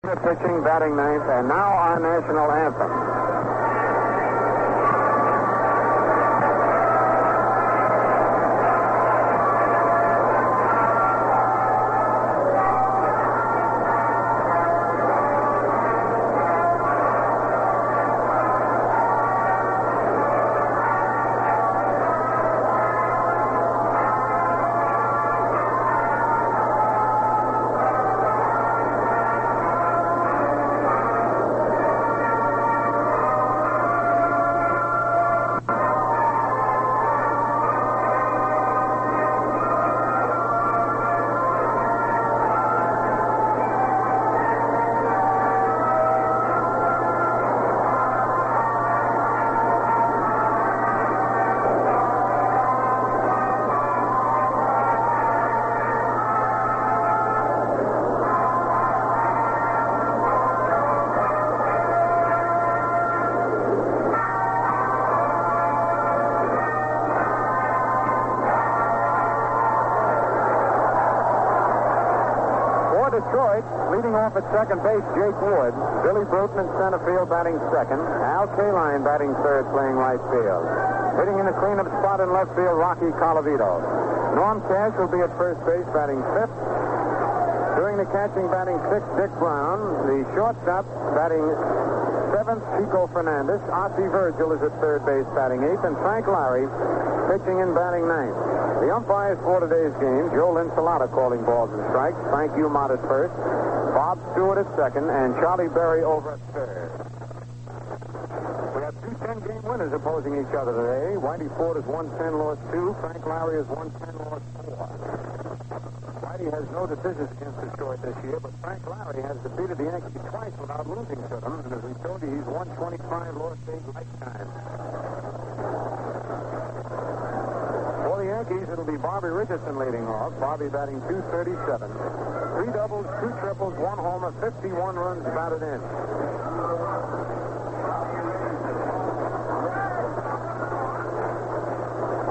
Pitching, batting ninth, and now our national anthem. Detroit, leading off at second base, Jake Wood. Billy Bruton in center field, batting second. Al Kaline batting third, playing right field. Hitting in the cleanup spot in left field, Rocky Colavito. Norm Cash will be at first base, batting fifth. Doing the catching, batting sixth, Dick Brown. The shortstop, batting seventh, Chico Fernandez. Ossie Virgil is at third base, batting eighth. And Frank Larry pitching and batting ninth. The umpires for today's game, Joe Linsalata calling balls and strikes, Frank Umont at first, Bob Stewart at second, and Charlie Berry over at third. We have two 10-game winners opposing each other today. Whitey Ford is 110, lost 2. Frank Larry is 110, lost 4. Whitey has no decisions against Detroit this year, but Frank Larry has defeated the Yankees twice without losing to them, and as we told you, he's 125, lost 8 lifetime. For the Yankees, it'll be Bobby Richardson leading off. Bobby batting .237. 3 doubles, 2 triples, 1 homer, 51 runs batted in.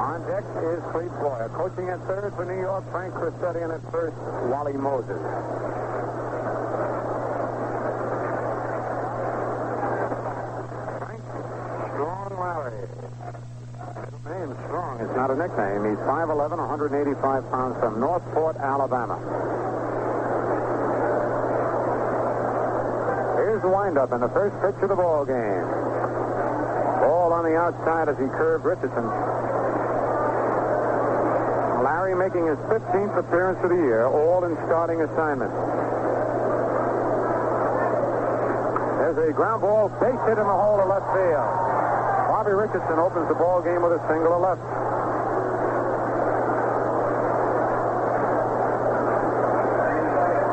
On deck is Clete Boyer. Coaching at third for New York, Frank Crissetti, and at first, Wally Moses. Frank Strong Larry. Name Strong. It's not a nickname. He's 5'11", 185 pounds from Northport, Alabama. Here's the windup in the first pitch of the ball game. Ball on the outside as he curved Richardson. Larry making his 15th appearance of the year, all in starting assignment. There's a ground ball, base hit in the hole to left field. Bobby Richardson opens the ball game with a single to left.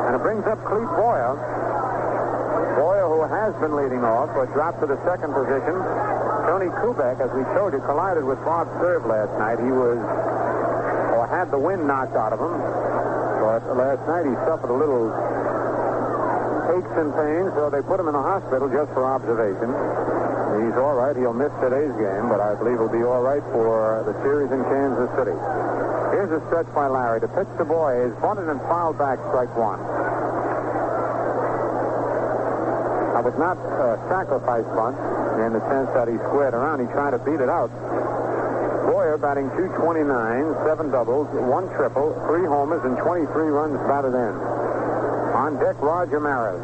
And it brings up Clete Boyer. Boyer, who has been leading off, but dropped to the second position. Tony Kubek, as we showed you, collided with Bob Cerv last night. He was, or had the wind knocked out of him. But last night he suffered a little aches and pains, so they put him in the hospital just for observation. He's all right. He'll miss today's game, but I believe he'll be all right for the series in Kansas City. Here's a stretch by Larry. To pitch to Boyer is bunted and fouled back, strike one. That was not a sacrifice bunt in the sense that he squared around. He tried to beat it out. Boyer batting .229, 7 doubles, 1 triple, 3 homers, and 23 runs batted in. On deck, Roger Maris.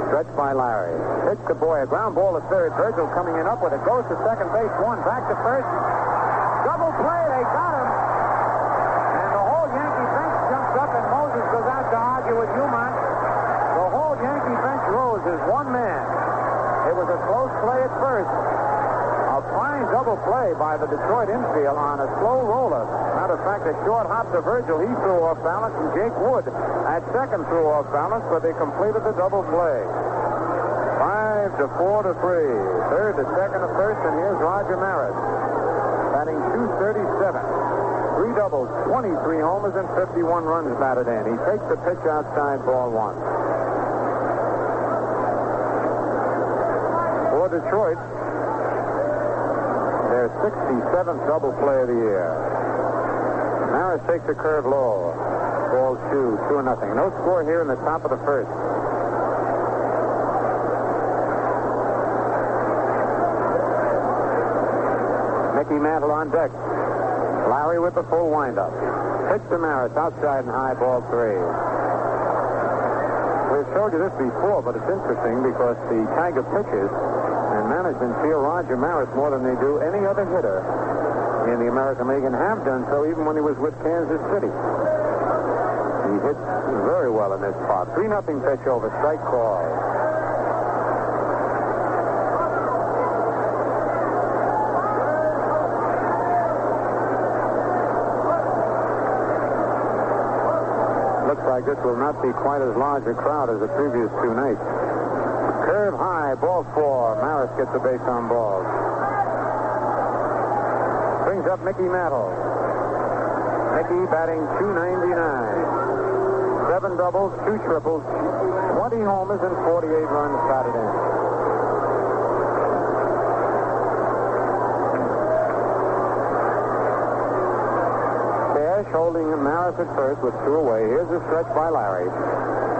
Stretch by Larry. Pitch to Boyer. Ground ball to third. Virgil coming in up with it. Goes to second base. 1. Back to first. Double play. They got him. And the whole Yankee bench jumps up, and Moses goes out to argue with Umont. The whole Yankee bench rose as one man. It was a close play at first. A fine double play by the Detroit infield on a slow roller. Matter of fact, a short hop to Virgil. He threw off balance, and Jake Wood at second threw off balance, but they completed the double play. 5 to 4 to 3. Third to second to first, and here's Roger Maris. Batting .237. 3 doubles, 23 homers, and 51 runs batted in. He takes the pitch outside, ball 1. For Detroit, their 67th double play of the year. Maris takes a curve low. Ball 2-0. No score here in the top of the first. Mickey Mantle on deck. Larry with the full windup. Pitch to Maris, outside and high, ball 3. We've showed you this before, but it's interesting because the Tiger pitchers and management feel Roger Maris more than they do any other hitter in the American League, and have done so even when he was with Kansas City. He hits very well in this spot. 3-0 pitch over, strike call. Looks like this will not be quite as large a crowd as the previous 2 nights. Curve high, ball 4. Maris gets a base on balls. Brings up Mickey Mantle. Mickey batting .299. 7 doubles, 2 triples, 20 homers, and 48 runs batted in. Cash holding Maris at first with 2 away. Here's a stretch by Larry.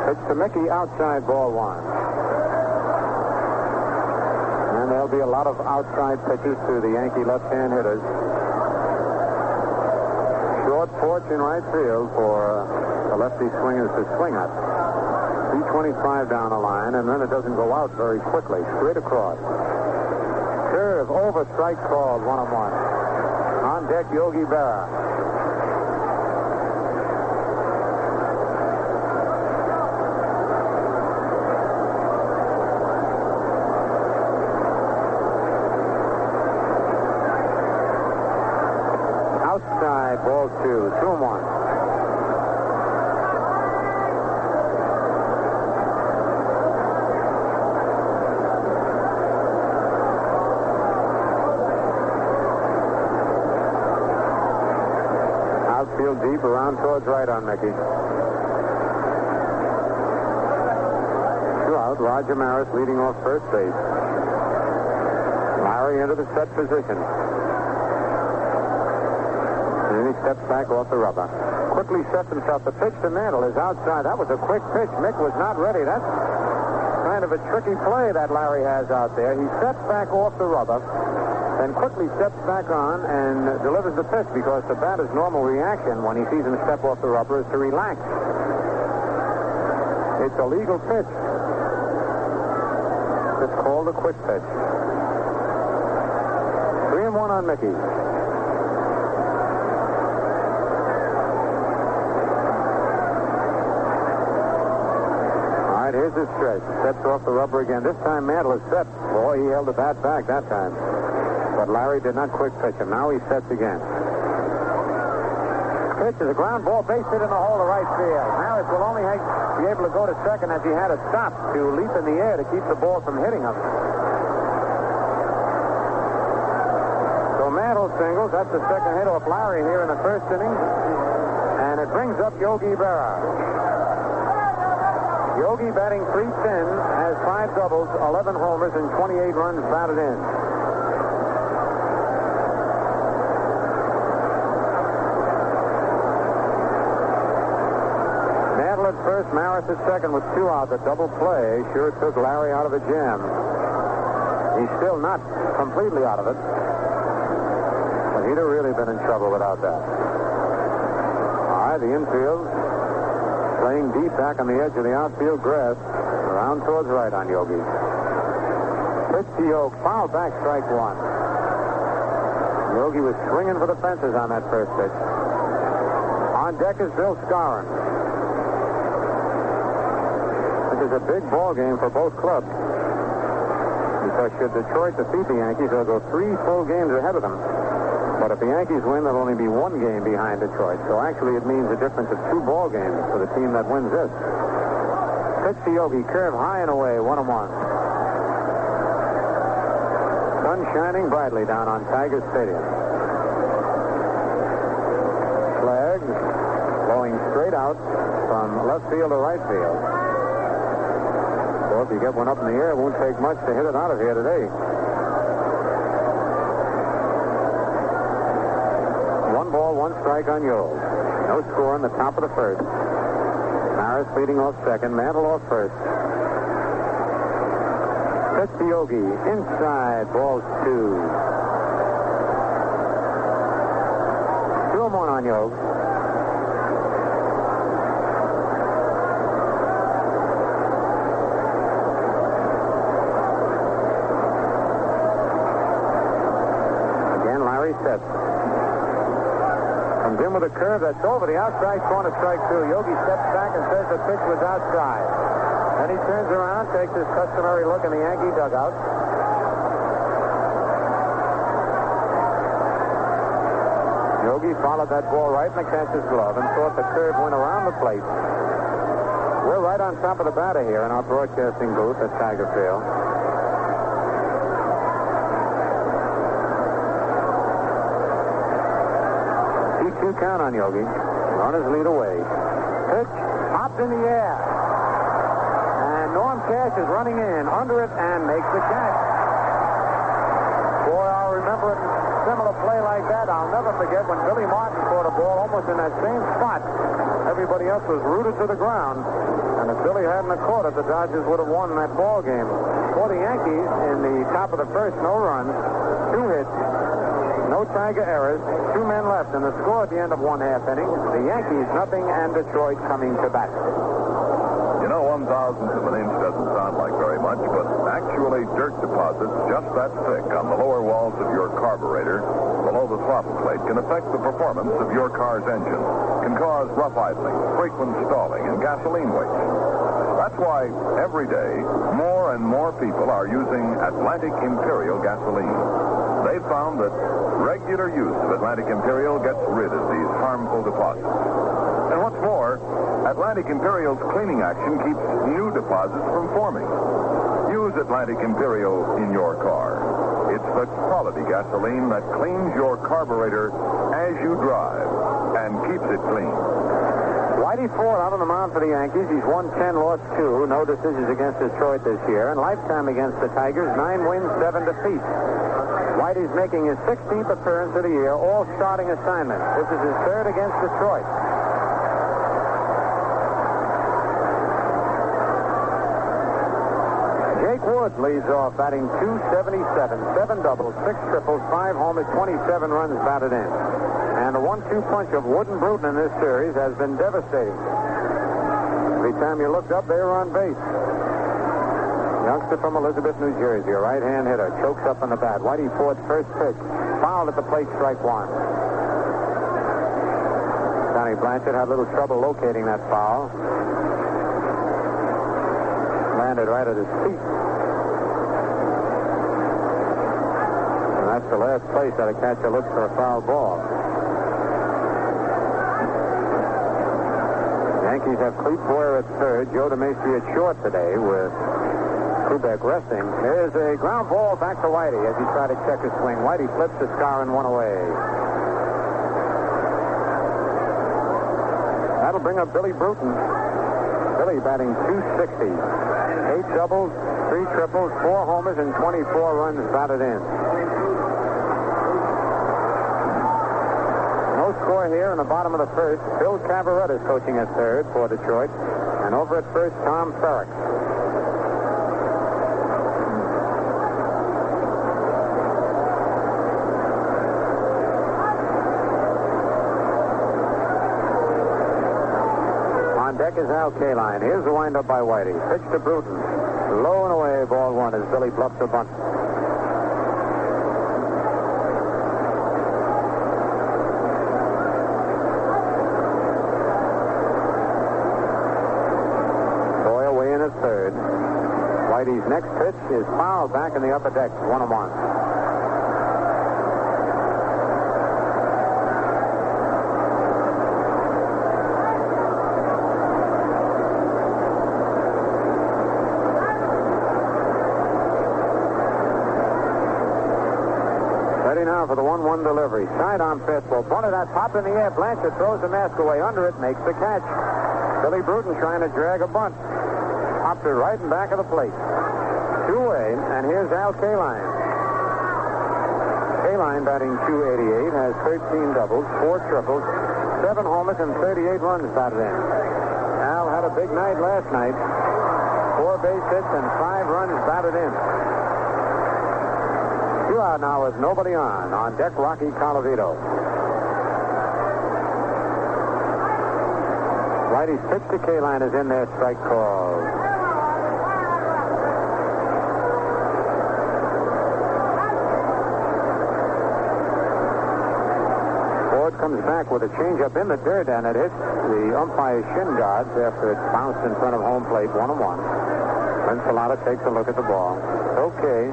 Pitch to Mickey, outside, ball 1. And there'll be a lot of outside pitches to the Yankee left-hand hitters. Short porch in right field for the lefty swingers to swing at. 325 down the line, and then it doesn't go out very quickly. Straight across. Curve over, strike called, 1-1. On deck, Yogi Berra. Outside, ball 2, 2-1. Outfield deep, around towards right on Mickey. 2 out, Roger Maris leading off first base. Larry into the set position. And then he steps back off the rubber. Quickly sets himself. The pitch to Mantle is outside. That was a quick pitch. Mick was not ready. That's kind of a tricky play that Larry has out there. He steps back off the rubber, then quickly steps back on and delivers the pitch, because the batter's normal reaction when he sees him step off the rubber is to relax. It's a legal pitch. It's called a quick pitch. 3-1 on Mickey. Here's his stretch. Steps off the rubber again. This time Mantle is set. Boy, he held the bat back that time. But Larry did not quick pitch him. Now he sets again. Pitch is a ground ball, base hit in the hole to right field. Maris will only be able to go to second as he had to stop to leap in the air to keep the ball from hitting him. So Mantle singles. That's the second hit off Larry here in the first inning. And it brings up Yogi Berra. Yogi batting .310, has 5 doubles, 11 homers, and 28 runs batted in. Mantle at first, Maris at second with 2 out. The double play sure took Larry out of the jam. He's still not completely out of it, but he'd have really been in trouble without that. All right, the infield playing deep back on the edge of the outfield grass. Around towards right on Yogi. Pitch to Yogi. Foul back, strike 1. Yogi was swinging for the fences on that first pitch. On deck is Bill Skowron. This is a big ball game for both clubs, because should Detroit defeat the Yankees, they'll go 3 full games ahead of them. But if the Yankees win, they'll only be 1 game behind Detroit. So actually it means a difference of 2 ball games for the team that wins this. Pitch to Yogi. Curve high and away. 1-1. Sun shining brightly down on Tiger Stadium. Flag blowing straight out from left field to right field. So if you get one up in the air, it won't take much to hit it out of here today. 1-1 one strike on Yoles. No score in the top of the first. Maris leading off second. Mantle off first. Pitch to Yogi. Inside. Ball 2. 2-1 on Yogi. Sets. Comes in with a curve that's over the outside corner, strike 2. Yogi steps back and says the pitch was outside. Then he turns around, takes his customary look in the Yankee dugout. Yogi followed that ball right in the catcher's glove and thought the curve went around the plate. We're right on top of the batter here in our broadcasting booth at Tiger Field. 2 count on Yogi. Runners lead away. Pitch hopped in the air. And Norm Cash is running in under it and makes the catch. Boy, I'll remember a similar play like that. I'll never forget when Billy Martin caught a ball almost in that same spot. Everybody else was rooted to the ground. And if Billy hadn't caught it, the Dodgers would have won that ball game. For the Yankees, in the top of the first, no runs, 2 hits. No Tiger errors, 2 men left, and the score at the end of 1/2 inning, the Yankees nothing and Detroit coming to bat. You know, 1/1000th of an inch doesn't sound like very much, but actually dirt deposits just that thick on the lower walls of your carburetor below the throttle plate can affect the performance of your car's engine, can cause rough idling, frequent stalling, and gasoline waste. That's why every day more and more people are using Atlantic Imperial gasoline. They've found that regular use of Atlantic Imperial gets rid of these harmful deposits. And what's more, Atlantic Imperial's cleaning action keeps new deposits from forming. Use Atlantic Imperial in your car. It's the quality gasoline that cleans your carburetor as you drive and keeps it clean. Whitey Ford out on the mound for the Yankees. He's won 10, lost 2. No decisions against Detroit this year. And lifetime against the Tigers, 9 wins, 7 defeats. Whitey's making his 16th appearance of the year, all starting assignments. This is his 3rd against Detroit. Jake Woods leads off, batting .277, 7 doubles, 6 triples, 5 homers, 27 runs batted in. And the 1-2 punch of Wood and Bruton in this series has been devastating. Every time you looked up, they were on base. Youngster from Elizabeth, New Jersey, a right-hand hitter, chokes up on the bat. Whitey Ford's first pitch, fouled at the plate, strike 1. Johnny Blanchard had a little trouble locating that foul. Landed right at his feet. And that's the last place that a catcher looks for a foul ball. Yankees have Clete Boyer at 3rd, Joe DeMaestri at short today with Kubek resting. There's a ground ball back to Whitey as he tried to check his swing. Whitey flips the scar and 1 away. That'll bring up Billy Bruton. Billy batting .260. 8 doubles, 3 triples, 4 homers, and 24 runs batted in. No score here in the bottom of the first. Bill Cavaretta is coaching at 3rd for Detroit. And over at first, Tom Ferrick. Deck is Al Kaline. Here's the windup by Whitey. Pitch to Bruton. Low and away, ball 1 as Billy bluffs a bunt. Boyle way in at 3rd. Whitey's next pitch is fouled back in the upper deck. 1-1. Now for the 1-1 delivery. Side-on fastball. Bunted that pop in the air. Blanchard throws the mask away under it. Makes the catch. Billy Bruton trying to drag a bunt. Popped it right in back of the plate. 2 away. And here's Al Kaline. Kaline, batting .288, has 13 doubles, 4 triples, 7 homers, and 38 runs batted in. Al had a big night last night. 4 base hits and 5 runs batted in. 2 out now with nobody on. On deck, Rocky Colavito. Whitey's pitch to Kaline is in there. Strike call. Ford comes back with a changeup in the dirt, and it hits the umpire's shin guards after it bounced in front of home plate, 1-1. Enchilada takes a look at the ball. Okay.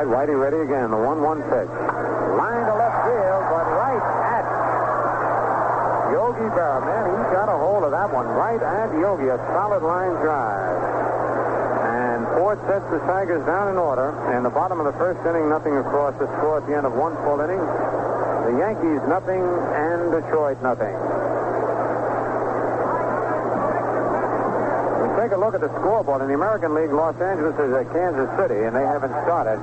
Whitey ready again. The 1-1 pitch. Line to left field, but right at Yogi Berra. Man, he got a hold of that one. Right at Yogi. A solid line drive. And Ford sets the Tigers down in order. In the bottom of the first inning, nothing across the score at the end of 1 full inning. The Yankees nothing and Detroit nothing. Take a look at the scoreboard. In the American League, Los Angeles is at Kansas City, and they haven't started.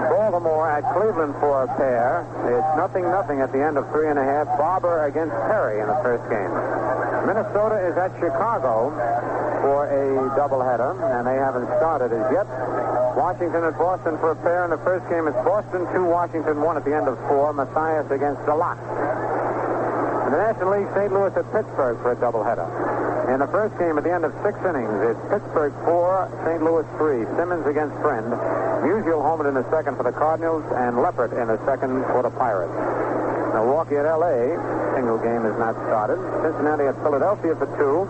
Baltimore at Cleveland for a pair. It's 0-0 at the end of 3.5. Barber against Perry in the first game. Minnesota is at Chicago for a doubleheader, and they haven't started as yet. Washington at Boston for a pair. In the first game, it's Boston 2, Washington 1 at the end of 4. Mathias against Delot. In the National League, St. Louis at Pittsburgh for a doubleheader. In the first game, at the end of 6 innings, it's Pittsburgh 4, St. Louis 3. Simmons against Friend. Musial homered in the second for the Cardinals, and Leppert in the second for the Pirates. Milwaukee at L.A. Single game is not started. Cincinnati at Philadelphia for 2.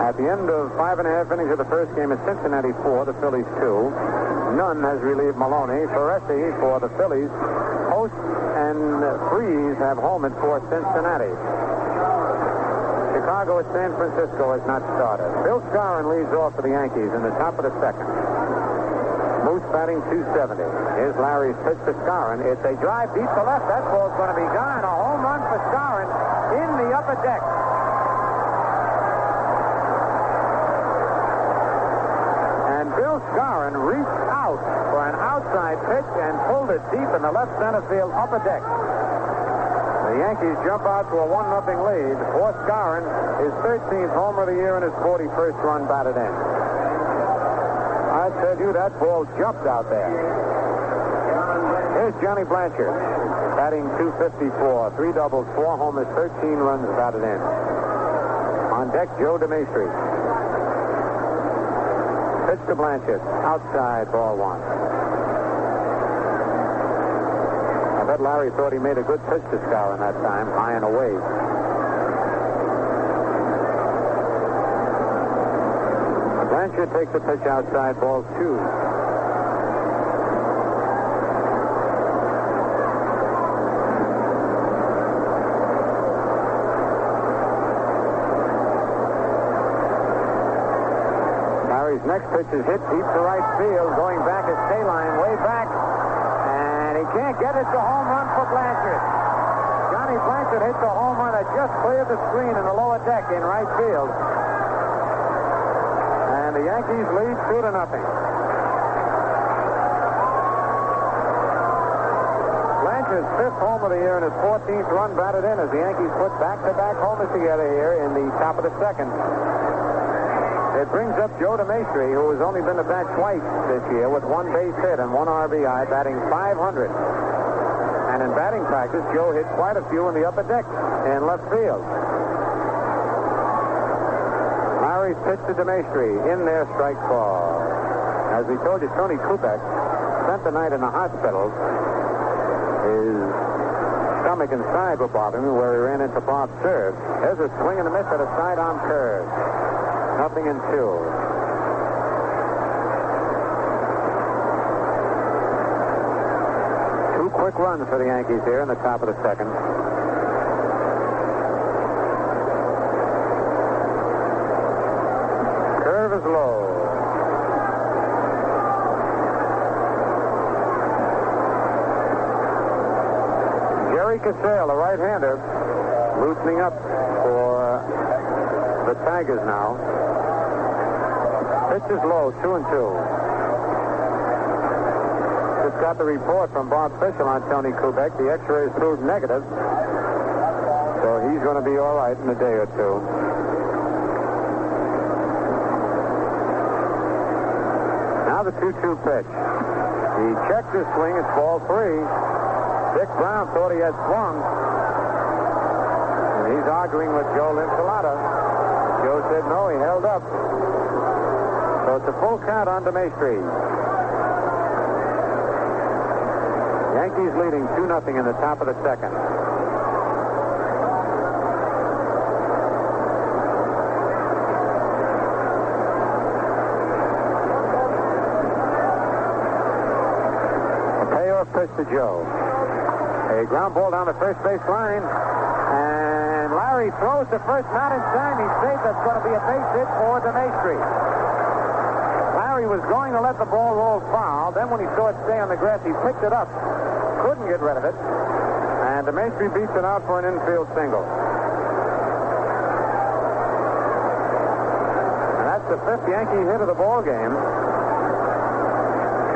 At the end of 5.5 innings of the first game, it's Cincinnati 4, the Phillies 2. Nunn has relieved Maloney. Ferretti for the Phillies. Post and Freeze have homered for Cincinnati. Chicago at San Francisco has not started. Bill Scarron leads off for the Yankees in the top of the second. Moose batting .270. Here's Larry's pitch to Scarron. It's a drive deep to left. That ball's going to be gone. A home run for Scarron in the upper deck. And Bill Scarron reached out for an outside pitch and pulled it deep in the left center field upper deck. The Yankees jump out to a 1-0 lead. For Scarron, his 13th homer of the year and his 41st run batted in. I tell you, that ball jumped out there. Here's Johnny Blanchard, batting .254, 3 doubles, 4 homers, 13 runs batted in. On deck, Joe DeMaestri. Pitch to Blanchard, outside, ball 1. I bet Larry thought he made a good pitch to Scarron that time, high and away. Blanchard takes the pitch outside, ball 2. Larry's next pitch is hit deep to right field, going back is Kaline, way back. He can't get it to home run for Blanchard. Johnny Blanchard hits a home run that just cleared the screen in the lower deck in right field. And the Yankees lead 2-0. Blanchard's 5th home of the year and his 14th run batted in as the Yankees put back-to-back homers together here in the top of the second. It brings up Joe DeMaestri, who has only been to bat twice this year with 1 base hit and 1 RBI, batting .500. And in batting practice, Joe hit quite a few in the upper deck in left field. Larry's pitch to DeMaestri, in there, strike call. As we told you, Tony Kubek spent the night in the hospital. His stomach and side were bothering him where he ran into Bob Serve. There's a swing and a miss at a sidearm curve. 0-2. 2 quick runs for the Yankees here in the top of the second. Curve is low. Jerry Casale, a right-hander, loosening up for the Tigers now. Pitch is low, 2-2. Just got the report from Bob Fischel on Tony Kubek. The X-rays proved negative, so he's going to be all right in a day or two. Now the 2-2 pitch. He checked his swing. It's ball 3. Dick Brown thought he had swung. And he's arguing with Joe Linsalata. Joe said no, he held up. So it's a full count on DeMaestri. Yankees leading 2-0 in the top of the second. A payoff pitch to Joe. A ground ball down the first base line. And Larry throws to first, not in time. He's safe. That's going to be a base hit for DeMaestri. Larry was going to let the ball roll foul. Then when he saw it stay on the grass, he picked it up. Couldn't get rid of it. And DeMaestri beats it out for an infield single. And that's the 5th Yankee hit of the ball game.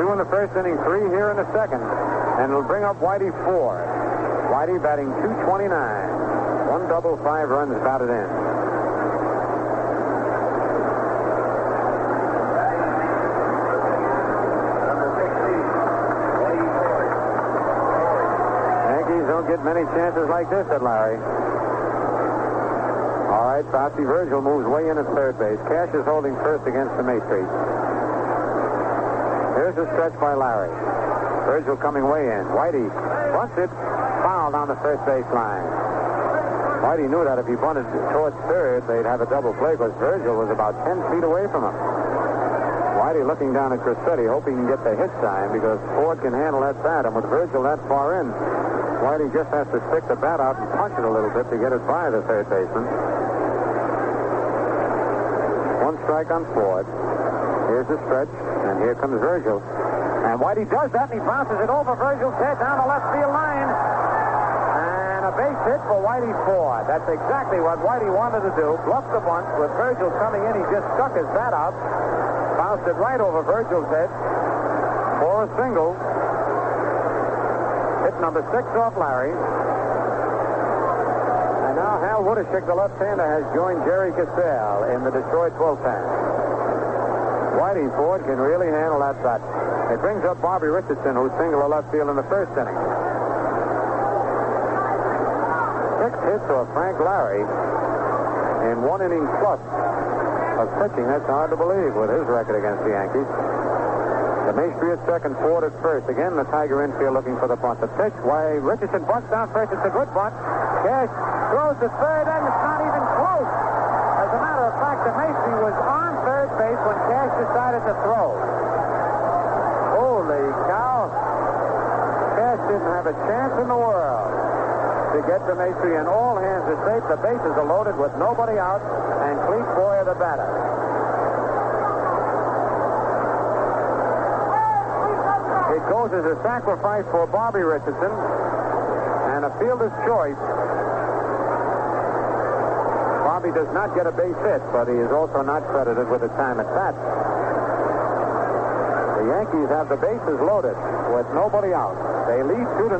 2 in the first inning, 3 here in the second. And it'll bring up Whitey 4. Whitey batting .229. 1 double, 5 runs batted in. Yankees don't get many chances like this at Larry. All right, Bossy Virgil moves way in at third base. Cash is holding first against DeMaestri. Here's a stretch by Larry. Virgil coming way in. Whitey bunted, foul down the first base line. Whitey knew that if he bunted towards third, they'd have a double play because Virgil was about 10 feet away from him. Whitey looking down at Crissetti, hoping he can get the hit time because Ford can handle that bat. And with Virgil that far in, Whitey just has to stick the bat out and punch it a little bit to get it by the third baseman. 1 strike on Ford. Here's the stretch, and here comes Virgil. And Whitey does that, and he bounces it over Virgil's head down the left field line. And a base hit for Whitey Ford. That's exactly what Whitey wanted to do. Bluffed the bunt. With Virgil coming in, he just stuck his bat out. Bounced it right over Virgil's head for a single. Hit number 6 off Larry. And now Hal Woodishik, the left-hander, has joined Jerry Casale in the Detroit bullpen. Whitey Ford can really handle that bat. It brings up Bobby Richardson, who singled to left field in the first inning. 6 hits for Frank Larry in 1 inning plus of pitching. That's hard to believe with his record against the Yankees. DeMaestri at second, Ford at first. Again, the Tiger infield looking for the bunt. The pitch, why Richardson bunts down first. It's a good bunt. Cash throws to third, and it's not even close. As a matter of fact, DeMaestri was on third base when Cash decided to throw. Holy cow. Cash didn't have a chance in the world to get DeMaestri, and all hands are safe. The bases are loaded with nobody out, and Clete Boyer the batter. It goes as a sacrifice for Bobby Richardson, and a fielder's choice. Bobby does not get a base hit, but he is also not credited with a time at bat. The Yankees have the bases loaded with nobody out. They lead 2-0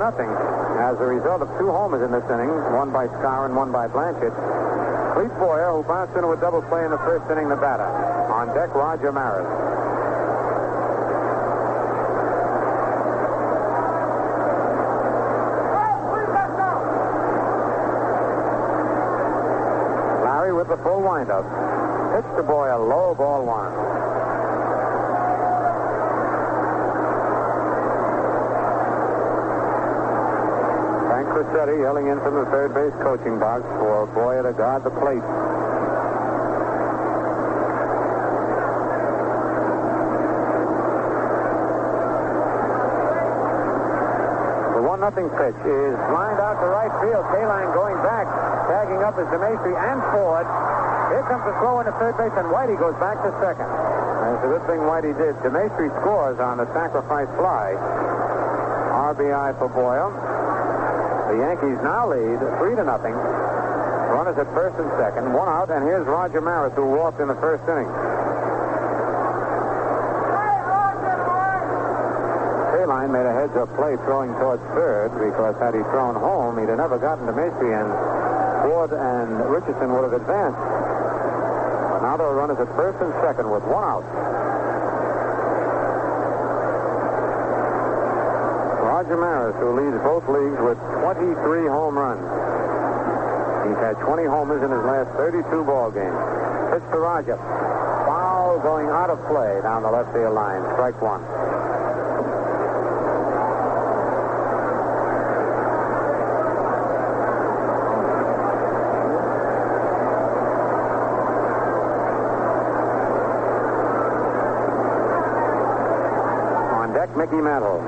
as a result of 2 homers in this inning, one by Scar and one by Blanchard. Clete Boyer, who bounced into a double play in the first inning, the batter. On deck, Roger Maris. Larry with the full windup. Pitch to Boyer, low, ball 1. Crissetti yelling in from the third base coaching box for Boyer to guard the plate. The 1-0 pitch is lined out to right field. Kaline going back. Tagging up is DeMaestri and Ford. Here comes the throw into third base, and Whitey goes back to second. And it's a good thing Whitey did. DeMaestri scores on the sacrifice fly. RBI for Boyle. The Yankees now lead 3-0. Runners at first and second, 1 out, and here's Roger Maris, who walked in the first inning. Kaline made a heads-up play throwing towards third, because had he thrown home, he'd have never gotten to Macy, and Ward and Richardson would have advanced. But now there are runners at first and second with 1 out. Roger Maris, who leads both leagues with 23 home runs. He's had 20 homers in his last 32 ball games. Pitch to Roger. Foul going out of play down the left field line. Strike 1. On deck, Mickey Mantle.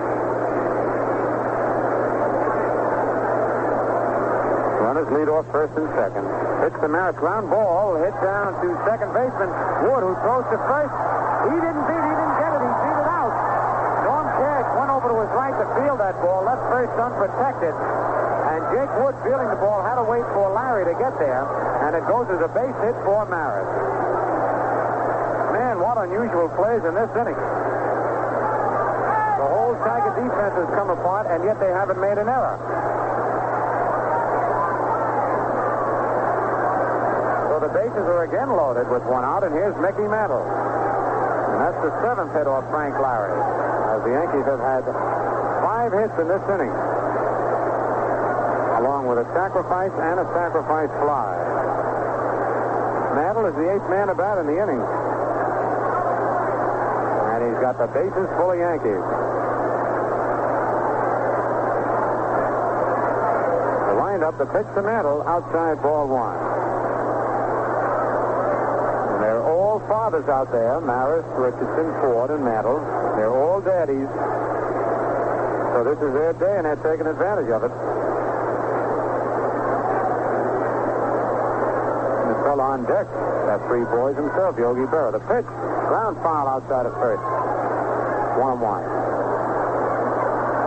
Runners lead off first and second. Pitch to Maris. Ground ball hit down to second baseman Wood, who throws to first. He didn't get it. He beat it out. Norm Cash went over to his right to field that ball, left first unprotected. And Jake Wood, fielding the ball, had to wait for Larry to get there. And it goes as a base hit for Maris. Man, what unusual plays in this inning. The whole Tiger defense has come apart, and yet they haven't made an error. The bases are again loaded with 1 out, and here's Mickey Mantle. And that's the 7th hit off Frank Larry, as the Yankees have had 5 hits in this inning, along with a sacrifice and a sacrifice fly. Mantle is the 8th man to bat in the inning, and he's got the bases full of Yankees. The windup, the pitch to Mantle, outside, ball 1. They're all fathers out there, Maris, Richardson, Ford, and Mantle. They're all daddies. So this is their day, and they're taking advantage of it. And the fellow on deck, that 3 boys himself, Yogi Berra. The pitch, ground foul outside of first. 1-1.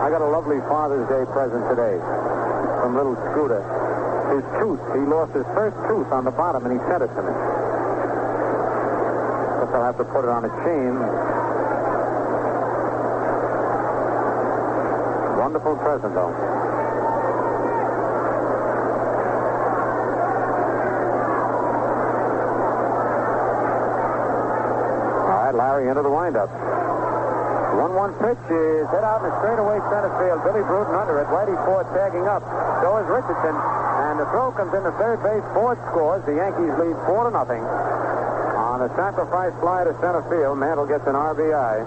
I got a lovely Father's Day present today from little Scooter. His tooth, he lost his first tooth on the bottom, and he sent it to me. I'll have to put it on a chain. Wonderful present, though. All right, Larry into the windup. 1-1 pitch is hit out in the straightaway center field. Billy Bruton under it. Whitey Ford tagging up. So is Richardson. And the throw comes into third base. Ford scores. The Yankees lead 4-0. On a sacrifice fly to center field, Mantle gets an RBI.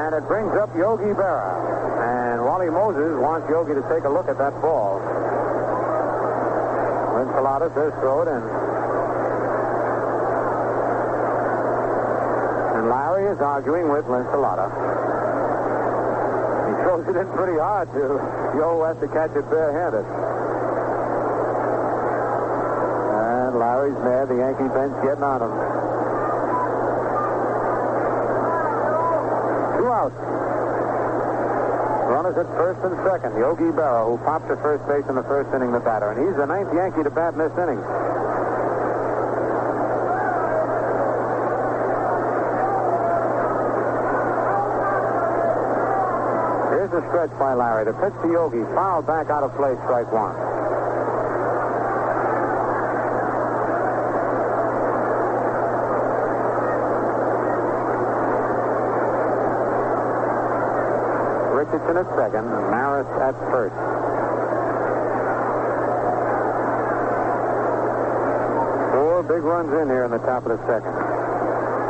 And it brings up Yogi Berra. And Wally Moses wants Yogi to take a look at that ball. Linsalata says throw it in. And Larry is arguing with Linsalata. He throws it in pretty hard, too. Yo has to catch it barehanded. Larry's mad. The Yankee bench getting on him. 2 outs. Runners at first and second. Yogi Berra, who popped to first base in the first inning, the batter. And he's the 9th Yankee to bat in this inning. Here's a stretch by Larry. The pitch to Yogi. Foul back out of play. Strike 1. Richardson at second, Maris at first. 4 big runs in here in the top of the second.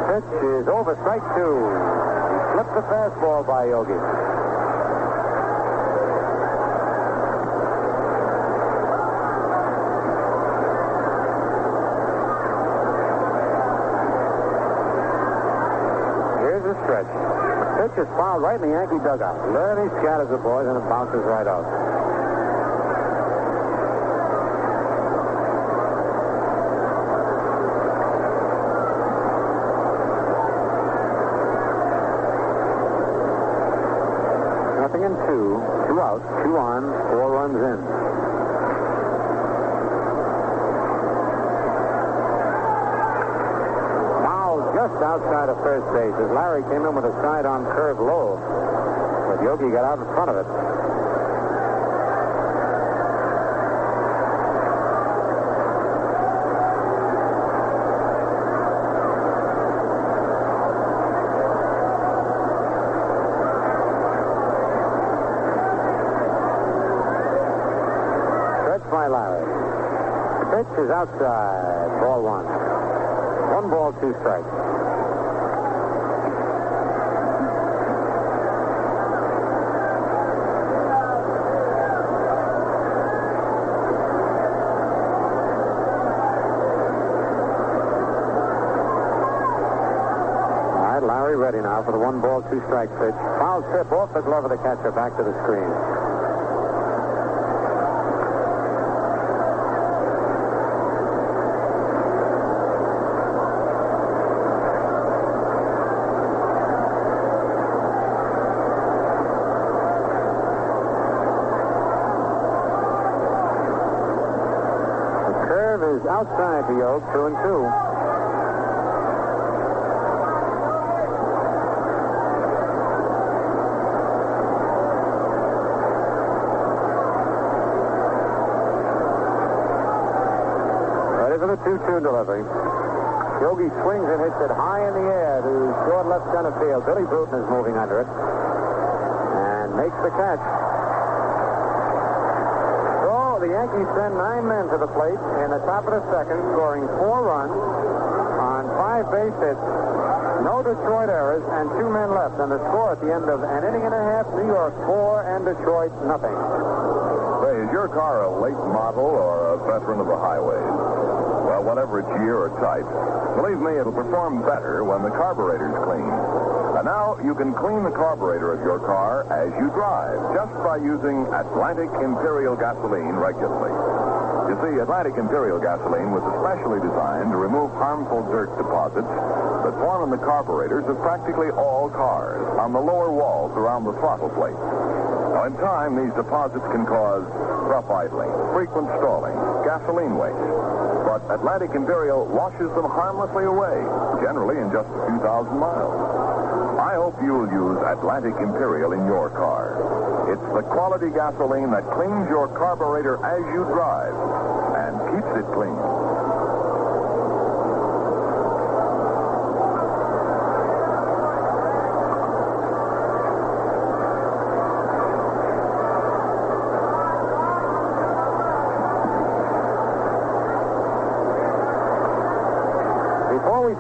Pitch is over, strike 2. He flipped the fastball by Yogi. Here's the stretch. Pitch is fouled right in the Yankee dugout. Lerny scatters the boys, and it bounces right out. 2 out, 2 on, 4 runs in. Foul just outside of first base as Larry came in with a side-on curve low. But Yogi got out in front of it. By Larry. The pitch is outside. Ball 1. 1 ball, 2 strikes. All right, Larry ready now for the 1 ball, 2 strike pitch. Foul tip off the glove of the catcher back to the screen. Outside the Oak, 2-2. Ready for the 2-2 delivery. Yogi swings and hits it high in the air to short left center field. Billy Bruton is moving under it and makes the catch. The Yankees send 9 men to the plate in the top of the second, scoring 4 runs on 5 base hits, no Detroit errors, and 2 men left. And the score at the end of an inning and a half, New York 4 and Detroit nothing. Say, is your car a late model or a veteran of the highways? Well, whatever its year or type, believe me, it'll perform better when the carburetor's clean. And now you can clean the carburetor of your car as you drive just by using Atlantic Imperial gasoline regularly. You see, Atlantic Imperial gasoline was especially designed to remove harmful dirt deposits that form in the carburetors of practically all cars on the lower walls around the throttle plate. Now, in time, these deposits can cause rough idling, frequent stalling, gasoline waste. But Atlantic Imperial washes them harmlessly away, generally in just a few thousand miles. I hope you'll use Atlantic Imperial in your car. It's the quality gasoline that cleans your carburetor as you drive and keeps it clean.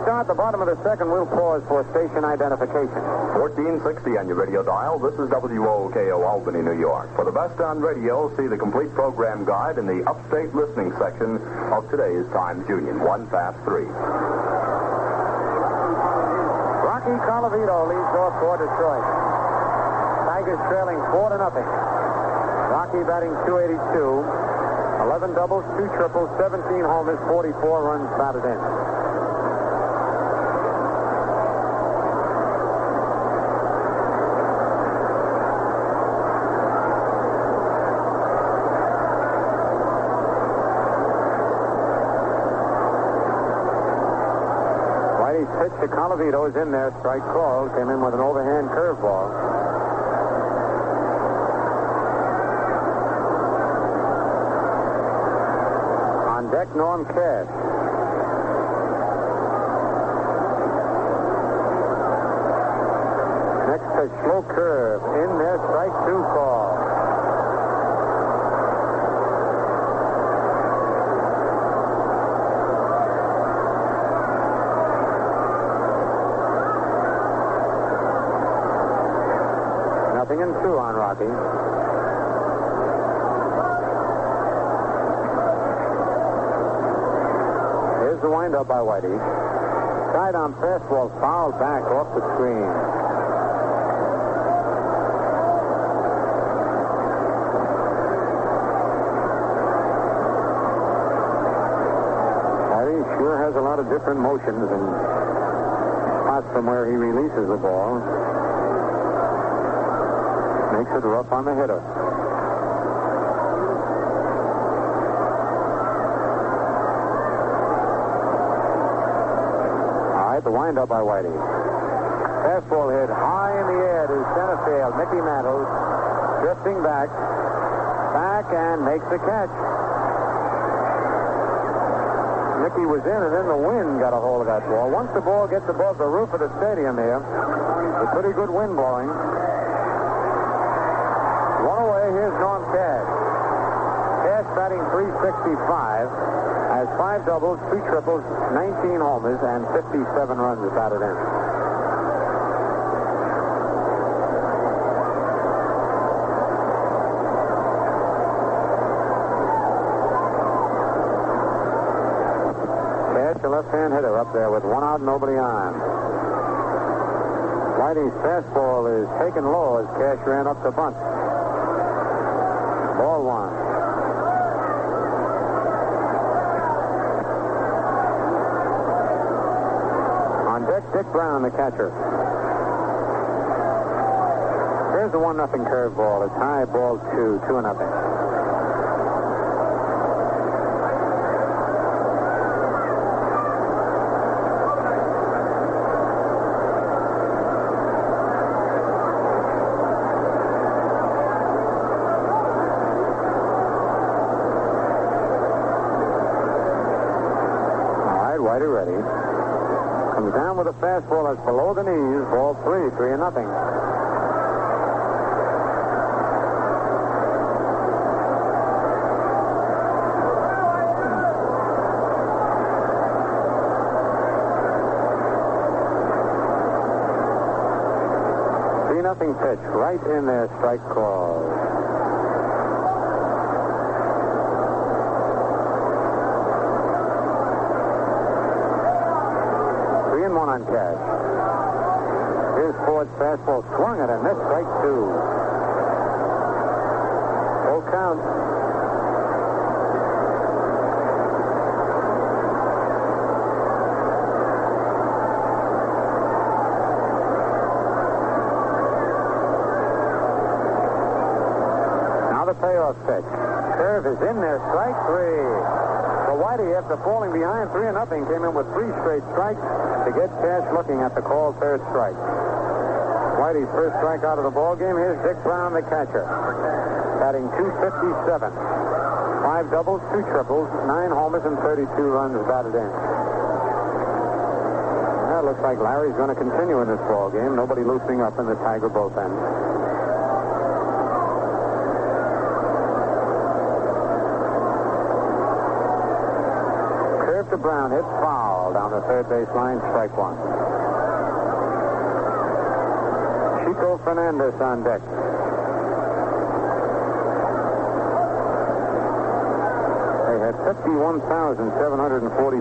At the bottom of the second, we'll pause for station identification. 1460 on your radio dial. This is WOKO Albany, New York. For the best on radio, see the complete program guide in the upstate listening section of today's Times Union. 1 Fast 3. Rocky Colavito leads off for Detroit. Tigers trailing 4-0. Rocky batting .282. 11 doubles, 2 triples, 17 homers, 44 runs batted in. Pitch to Colavito is in there. Strike called. Came in with an overhand curveball. On deck, Norm Cash. Next pitch, slow curve. In there, strike 2 call. Nothing in 2 on Rocky. Here's the windup by Whitey. Side on fastball fouled back off the screen. Whitey sure has a lot of different motions and spots from where he releases the ball. Makes it rough on the hitter. All right, the windup by Whitey. Fastball hit high in the air to center field. Mickey Mantles drifting back and makes the catch. Mickey was in, and then the wind got a hold of that ball. Once the ball gets above the roof of the stadium here, a pretty good wind blowing. One away, here's Norm Cash. Cash batting .365, has 5 doubles, 2 triples, 19 homers, and 57 runs batted in. Cash, a left-hand hitter, up there with 1 out, nobody on. Whitey's fastball is taken low as Cash ran up the bunt. Ball 1. On deck, Dick Brown, the catcher. Here's the 1-0 curveball. It's high, ball 2, 2-0. Whitey ready. Comes down with a fastball that's below the knees. Ball 3, 3-0. Nothing pitch right in there. Strike call. On Cash. Here's Ford's fastball swung at and missed. Strike 2. Full count. Now the payoff pitch. Curve is in there. Strike 3. So Whitey, after falling behind 3-0, came in with 3 straight strikes to get Cash looking at the called third strike. Whitey's first strikeout of the ball game. Here's Dick Brown, the catcher, batting .257. 5 doubles, 2 triples, 9 homers, and 32 runs batted in. That looks like Larry's going to continue in this ball game. Nobody loosening up in the Tiger bullpen. To Brown, hit foul down the third base line, strike 1. Chico Fernandez on deck. They had 51,744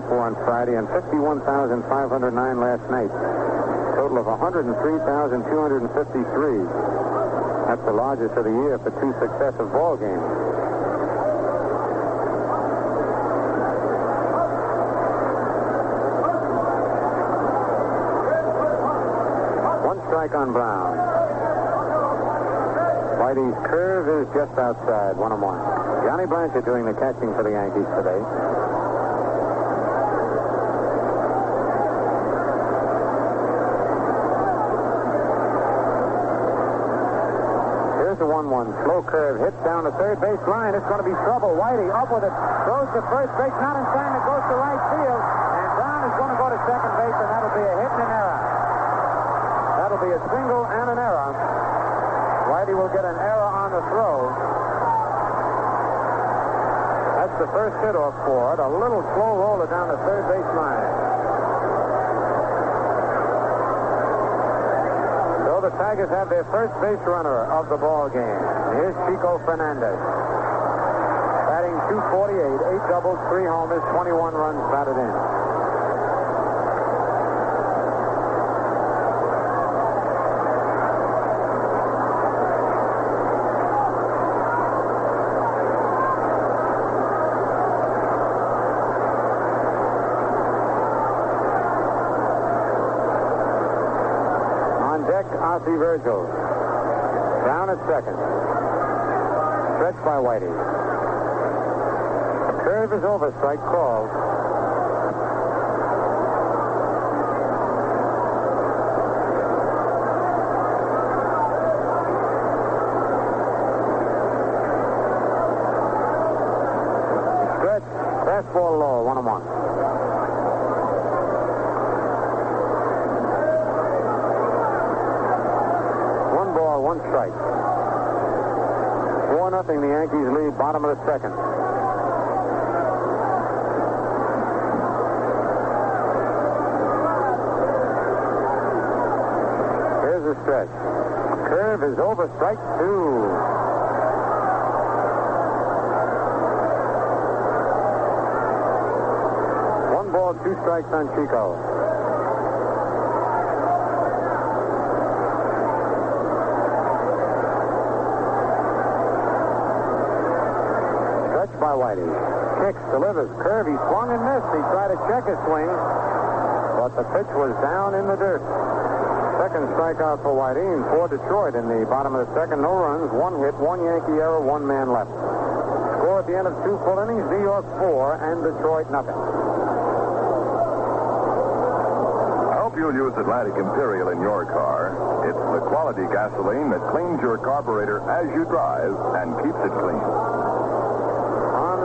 on Friday and 51,509 last night. Total of 103,253. That's the largest of the year for 2 successive ball games. Strike on Brown. Whitey's curve is just outside, 1-1. Johnny Blanchard doing the catching for the Yankees today. Here's the 1-1. Slow curve, hits down the third base line. It's going to be trouble. Whitey up with it. Throws to first base, not in time. It goes to right field. And Brown is going to go to second base, and that'll be a hit and an error. That'll be a single and an error. Whitey will get an error on the throw. That's the first hit off Ford. A little slow roller down the third base line. So the Tigers have their first base runner of the ball game. Here's Chico Fernandez. Batting .248, 8 doubles, 3 homers, 21 runs batted in. Virgil. Down at second. Stretch by Whitey. Curve is over. Strike called. Stretch. Fastball low. 1-1. One ball, one strike. 4-0, the Yankees lead, bottom of the second. Here's the stretch. Curve is over, strike 2. One ball, 2 strikes on Chico. By Whitey. Kicks, delivers. Curve. He swung and missed. He tried to check his swing, but the pitch was down in the dirt. Second strikeout for Whitey, and for Detroit in the bottom of the second. No runs, 1 hit, 1 Yankee error, 1 man left. Score at the end of 2 full innings, New York 4 and Detroit nothing. I hope you'll use Atlantic Imperial in your car. It's the quality gasoline that cleans your carburetor as you drive and keeps it clean.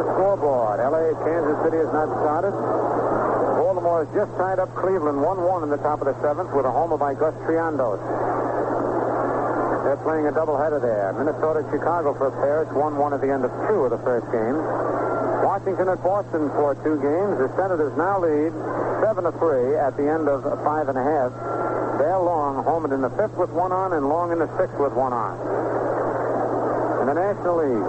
Scoreboard. L.A. Kansas City has not started. Baltimore has just tied up Cleveland 1-1 in the top of the 7th with a homer by Gus Triandos. They're playing a doubleheader there. Minnesota, Chicago for a pair. It's 1-1 at the end of 2 of the first game. Washington at Boston for 2 games. The Senators now lead 7-3 at the end of 5 1/2. They're Long homered in the 5th with 1 on and Long in the 6th with 1 on. In the National League,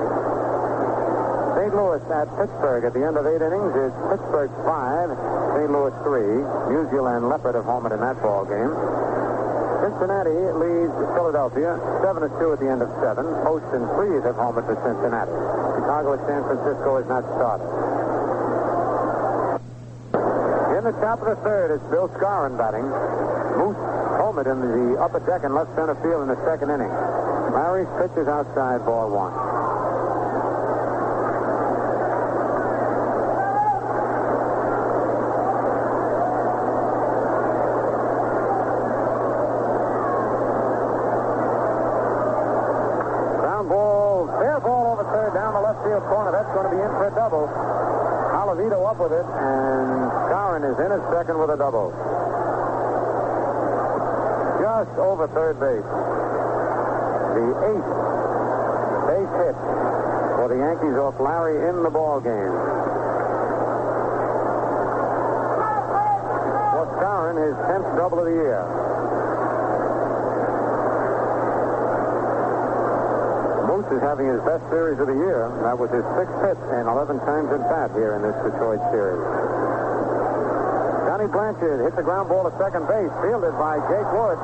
St. Louis at Pittsburgh at the end of 8 innings is Pittsburgh 5, St. Louis 3. Musial and Leopard have homered in that ball game. Cincinnati leads Philadelphia 7-2 at the end of 7. Post and Freeze have homered for Cincinnati. Chicago at San Francisco is not started. In the top of the 3rd, it's Bill Scarron batting. Moose homered in the upper deck and left center field in the 2nd inning. Larry's pitch is outside, ball 1. Corner. That's going to be in for a double. Colavito up with it, and Scarron is in at second with a double. Just over third base. The 8th base hit for the Yankees off Larry in the ball game. For Scarron, his 10th double of the year. Moose is having his best series of the year. That was his 6th hit and 11 times at bat here in this Detroit series. Johnny Blanchard hits a ground ball to second base, fielded by Jake Wood.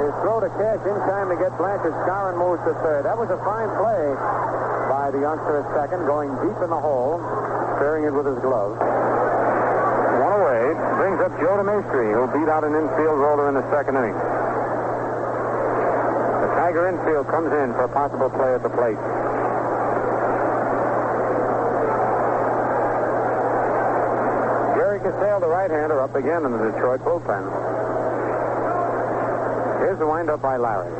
His throw to Cash in time to get Blanchard. Scarron moves to third. That was a fine play by the youngster at second, going deep in the hole, sparing it with his glove. One away, brings up Joe DeMaestri, who beat out an infield roller in the 2nd inning. Tiger infield comes in for a possible play at the plate. Jerry Casale, the right-hander, up again in the Detroit bullpen. Here's the windup by Larry.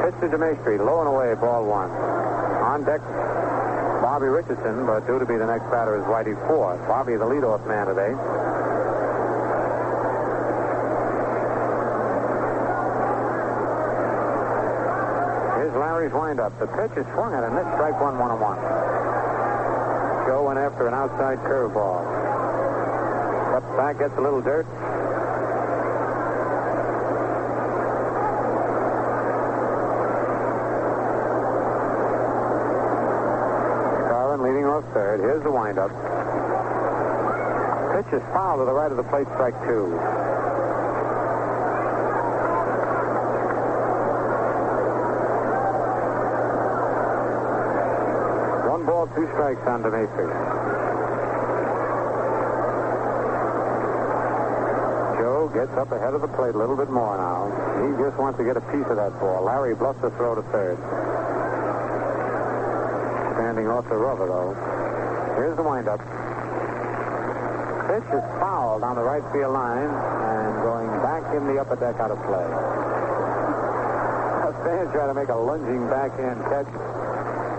Pitch to DeMaestri, low and away, ball 1. On deck, Bobby Richardson, but due to be the next batter is Whitey Ford. Bobby, the leadoff man today. Larry's windup. The pitch is swung at him. Missed, strike 1, 1-1. Joe went after an outside curveball. Steps back, gets a little dirt. Scarron leading off third. Here's the windup. Pitch is foul to the right of the plate, strike 2. Ball, 2 strikes on DeMaestri. Joe gets up ahead of the plate a little bit more now. He just wants to get a piece of that ball. Larry bluffs the throw to third. Standing off the rubber, though. Here's the windup. Pitch is fouled on the right field line and going back in the upper deck out of play. Stan's trying to make a lunging backhand catch.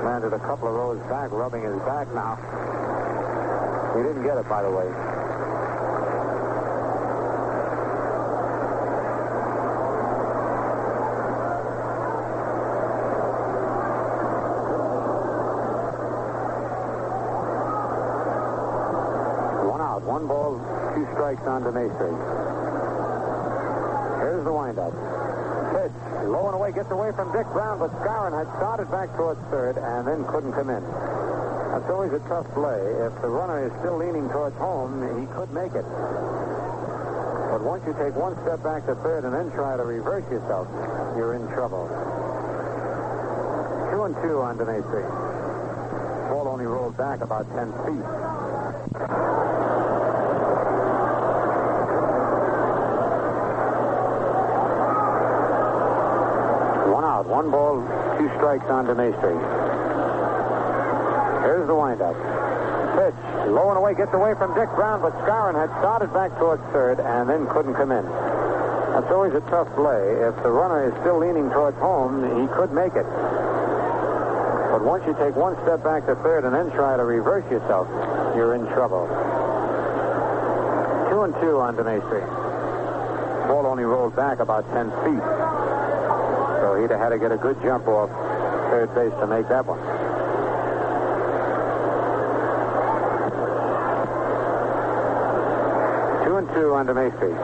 Landed a couple of rows back, rubbing his back now. He didn't get it, by the way. One out. 1 ball, 2 strikes on DeMaestri. Here's the windup. Pitch. Low and away, gets away from Dick Brown, but Skowron had started back towards third and then couldn't come in. That's always a tough play. If the runner is still leaning towards home, he could make it. But once you take 1 step back to third and then try to reverse yourself, you're in trouble. 2-2 on DeMaestri. Ball only rolled back about 10 feet. Out. 1 ball, 2 strikes on DeMaestri. Here's the windup. Pitch. Low and away, gets away from Dick Brown, but Skowron had started back towards third and then couldn't come in. That's always a tough play. If the runner is still leaning towards home, he could make it. But once you take 1 step back to third and then try to reverse yourself, you're in trouble. 2-2 on DeMaestri. Ball only rolled back about 10 feet. So he'd have had to get a good jump off third base to make that one. Two and two on DeMaestri.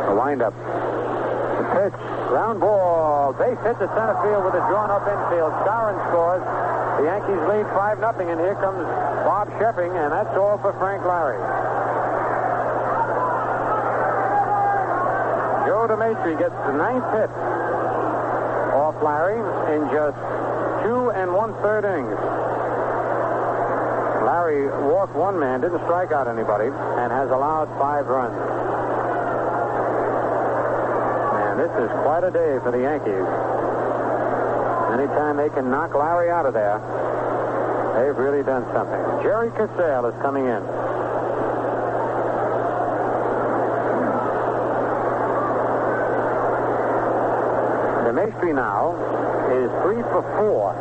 The windup. The pitch. Ground ball. Base hit to center field with a drawn-up infield. Skowron scores. The Yankees lead 5-0, and here comes Bob Sheffing, and that's all for Frank Larry. Joe DeMaestri gets the 9th hit off Larry in just 2 1/3 innings. Larry walked 1 man, didn't strike out anybody, and has allowed 5 runs. Man, this is quite a day for the Yankees. Anytime they can knock Larry out of there, they've really done something. Jerry Cassell is coming in. DeMaestri now is 3 for 4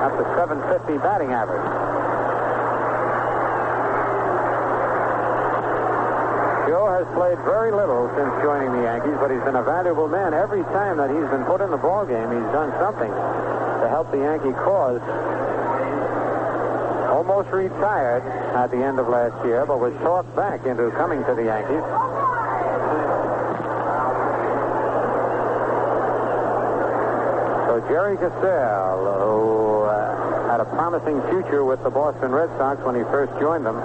after .750 batting average. Joe has played very little since joining the Yankees, but he's been a valuable man. Every time that he's been put in the ballgame, he's done something to help the Yankee cause. Almost retired at the end of last year, but was talked back into coming to the Yankees. So Jerry Cassell, who had a promising future with the Boston Red Sox when he first joined them,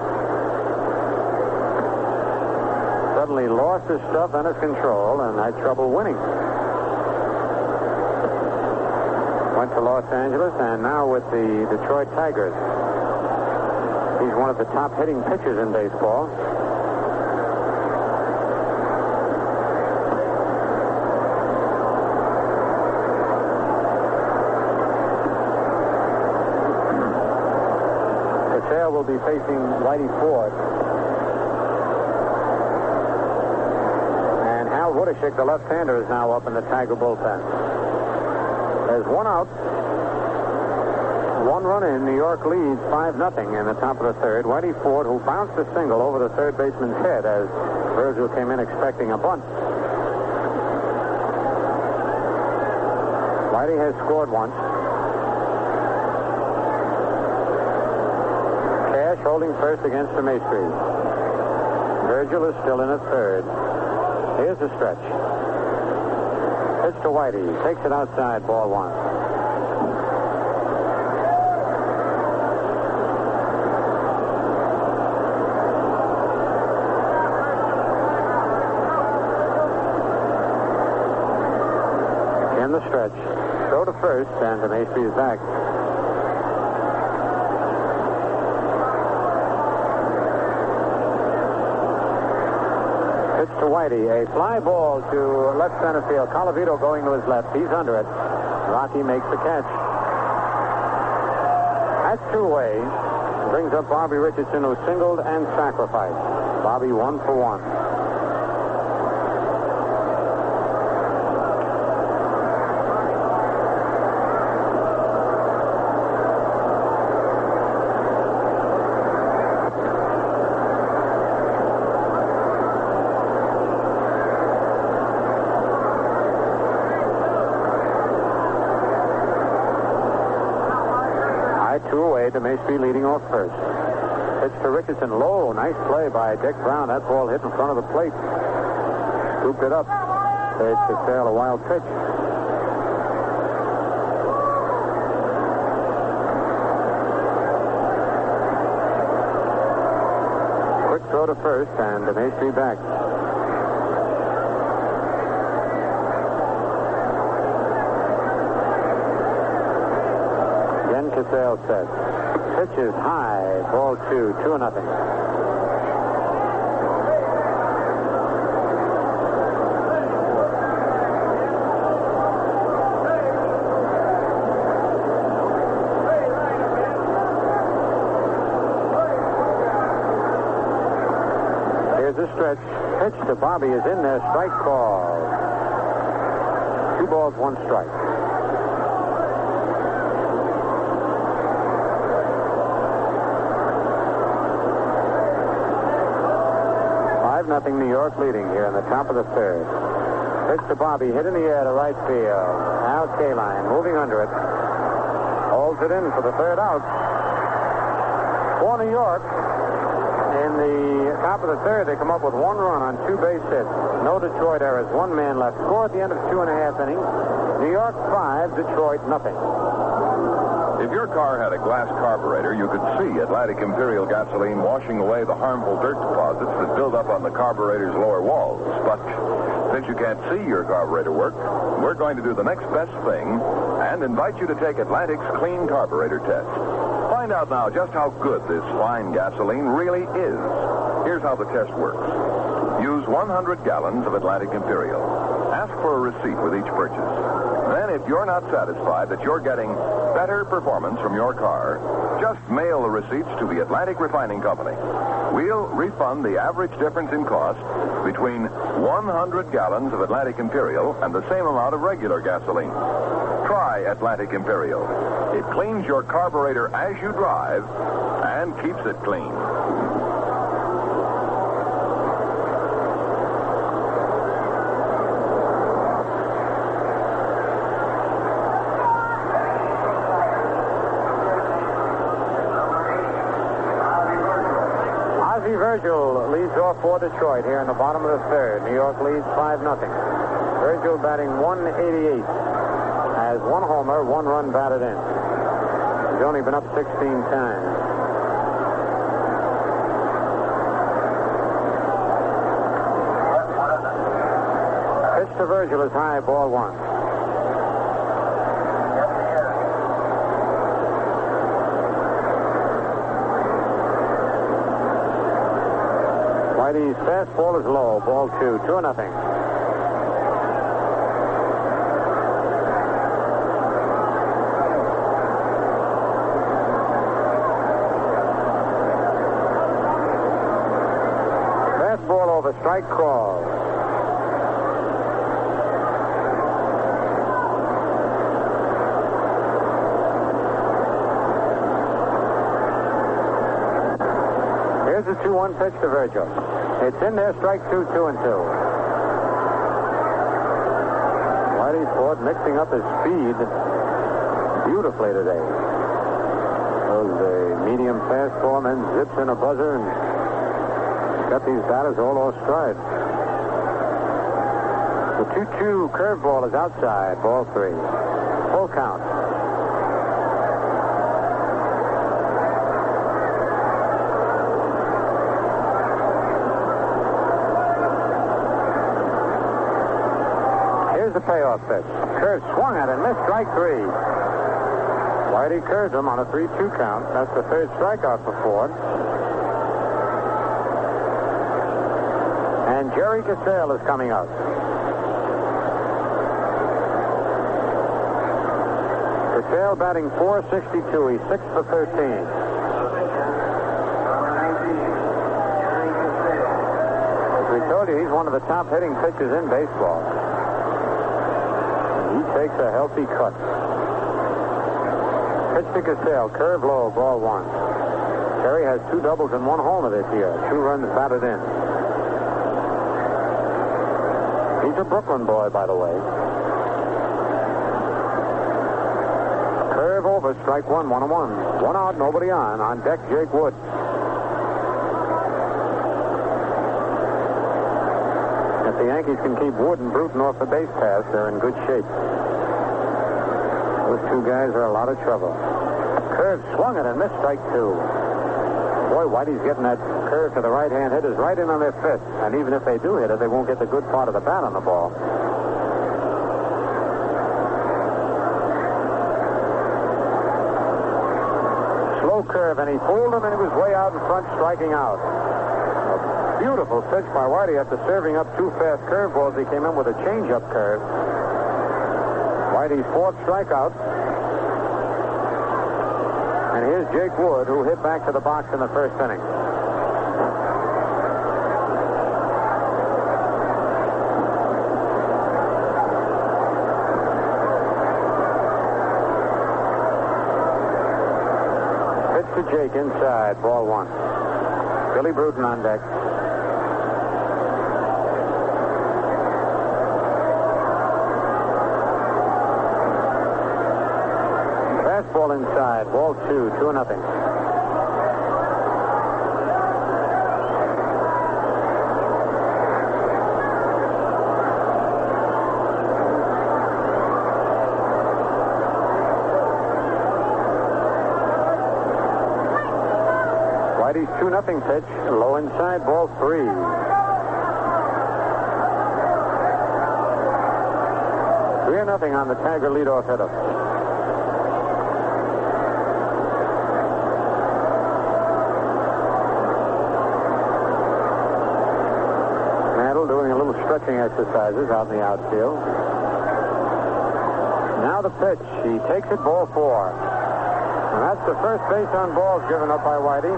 suddenly lost his stuff and his control and had trouble winning. Went to Los Angeles and now with the Detroit Tigers. He's one of the top hitting pitchers in baseball. Cassell will be facing Whitey Ford. And Hal Woodishick, the left-hander, is now up in the Tiger bullpen. There's 1 out. 1 run in. New York leads 5-0 in the top of the third. Whitey Ford, who bounced a single over the third baseman's head as Virgil came in expecting a bunt. Whitey has scored once. Cash holding first against DeMaestri. Virgil is still in at third. Here's the stretch. Pitch to Whitey. Takes it outside, ball 1. In the stretch. Throw to first, and DeMaestri is back. Pitch to Whitey. A fly ball to left center field. Colavito going to his left. He's under it. Rocky makes the catch. That's two-way. Brings up Bobby Richardson, who singled and sacrificed. Bobby 1 for 1. To Maysby leading off first. Pitch to Richardson. Low. Nice play by Dick Brown. That ball hit in front of the plate. Scooped it up. Third to Sale, a wild pitch. Quick throw to first, and Maysby back. Again, Cassell sets. Pitch is high. Ball 2, 2-0. Here's a stretch. Pitch to Bobby is in there. Strike call. 2 balls, 1 strike. Nothing. New York leading here in the top of the third. Pitch to Bobby, hit in the air to right field. Al Kaline moving under it. Holds it in for the third out. For New York, in the top of the third, they come up with 1 run on 2 base hits. No Detroit errors. 1 man left. Score at the end of 2.5 innings. New York 5, Detroit nothing. If your car had a glass carburetor, you could see Atlantic Imperial gasoline washing away the harmful dirt deposits that build up on the carburetor's lower walls. But since you can't see your carburetor work, we're going to do the next best thing and invite you to take Atlantic's clean carburetor test. Find out now just how good this fine gasoline really is. Here's how the test works. Use 100 gallons of Atlantic Imperial. Ask for a receipt with each purchase. Then, if you're not satisfied that you're getting better performance from your car, just mail the receipts to the Atlantic Refining Company. We'll refund the average difference in cost between 100 gallons of Atlantic Imperial and the same amount of regular gasoline. Try Atlantic Imperial. It cleans your carburetor as you drive and keeps it clean. Virgil leads off for Detroit here in the bottom of the third. New York leads 5-0. Virgil batting 188. Has 1 homer, 1 run batted in. He's only been up 16 times. Pitch to Virgil is high, ball 1. Whitey's fastball is low. Ball 2, 2-0. Fastball over, strike call. Here's a 2-1 pitch to Virgil. It's in there, strike 2, 2-2. Whitey Ford mixing up his speed beautifully today. Throws a medium fastball and then zips in a buzzer and got these batters all off stride. The 2-2 curveball is outside, ball 3. Full count. The payoff pitch. Curve swung at it, missed, strike 3. Whitey curved him on a 3-2 count. That's the third strikeout for Ford. And and Jerry Casale is coming up. Casale batting .462. He's 6 for 13. As we told you, he's one of the top hitting pitchers in baseball. And he takes a healthy cut. Pitch to Casale, curve low, ball one. Terry has 2 doubles and 1 homer this year. 2 runs batted in. He's a Brooklyn boy, by the way. Curve over, strike one, 1-1. 1 out, nobody on. On deck, Jake Wood. If the Yankees can keep Wood and Bruton off the base pass, they're in good shape. Those 2 guys are a lot of trouble. Curve swung it and missed, strike 2. Boy, Whitey's getting that curve to the right-hand hitters right in on their fist. And even if they do hit it, they won't get the good part of the bat on the ball. Slow curve, and he pulled him, and he was way out in front, striking out. A beautiful pitch by Whitey after serving up 2 fast curveballs. He came in with a change-up curve. Whitey's 4th strikeout. And here's Jake Wood, who hit back to the box in the first inning. Pitch to Jake inside, ball 1. Billy Bruton on deck. Fastball inside, ball 2, 2-0. Whitey's 2-0 pitch, low inside, ball 3. Three 3-0 on the Tiger leadoff hitter. Doing a little stretching exercises out in the outfield. Now the pitch. He takes it, ball 4. And that's the first base on balls given up by Whitey.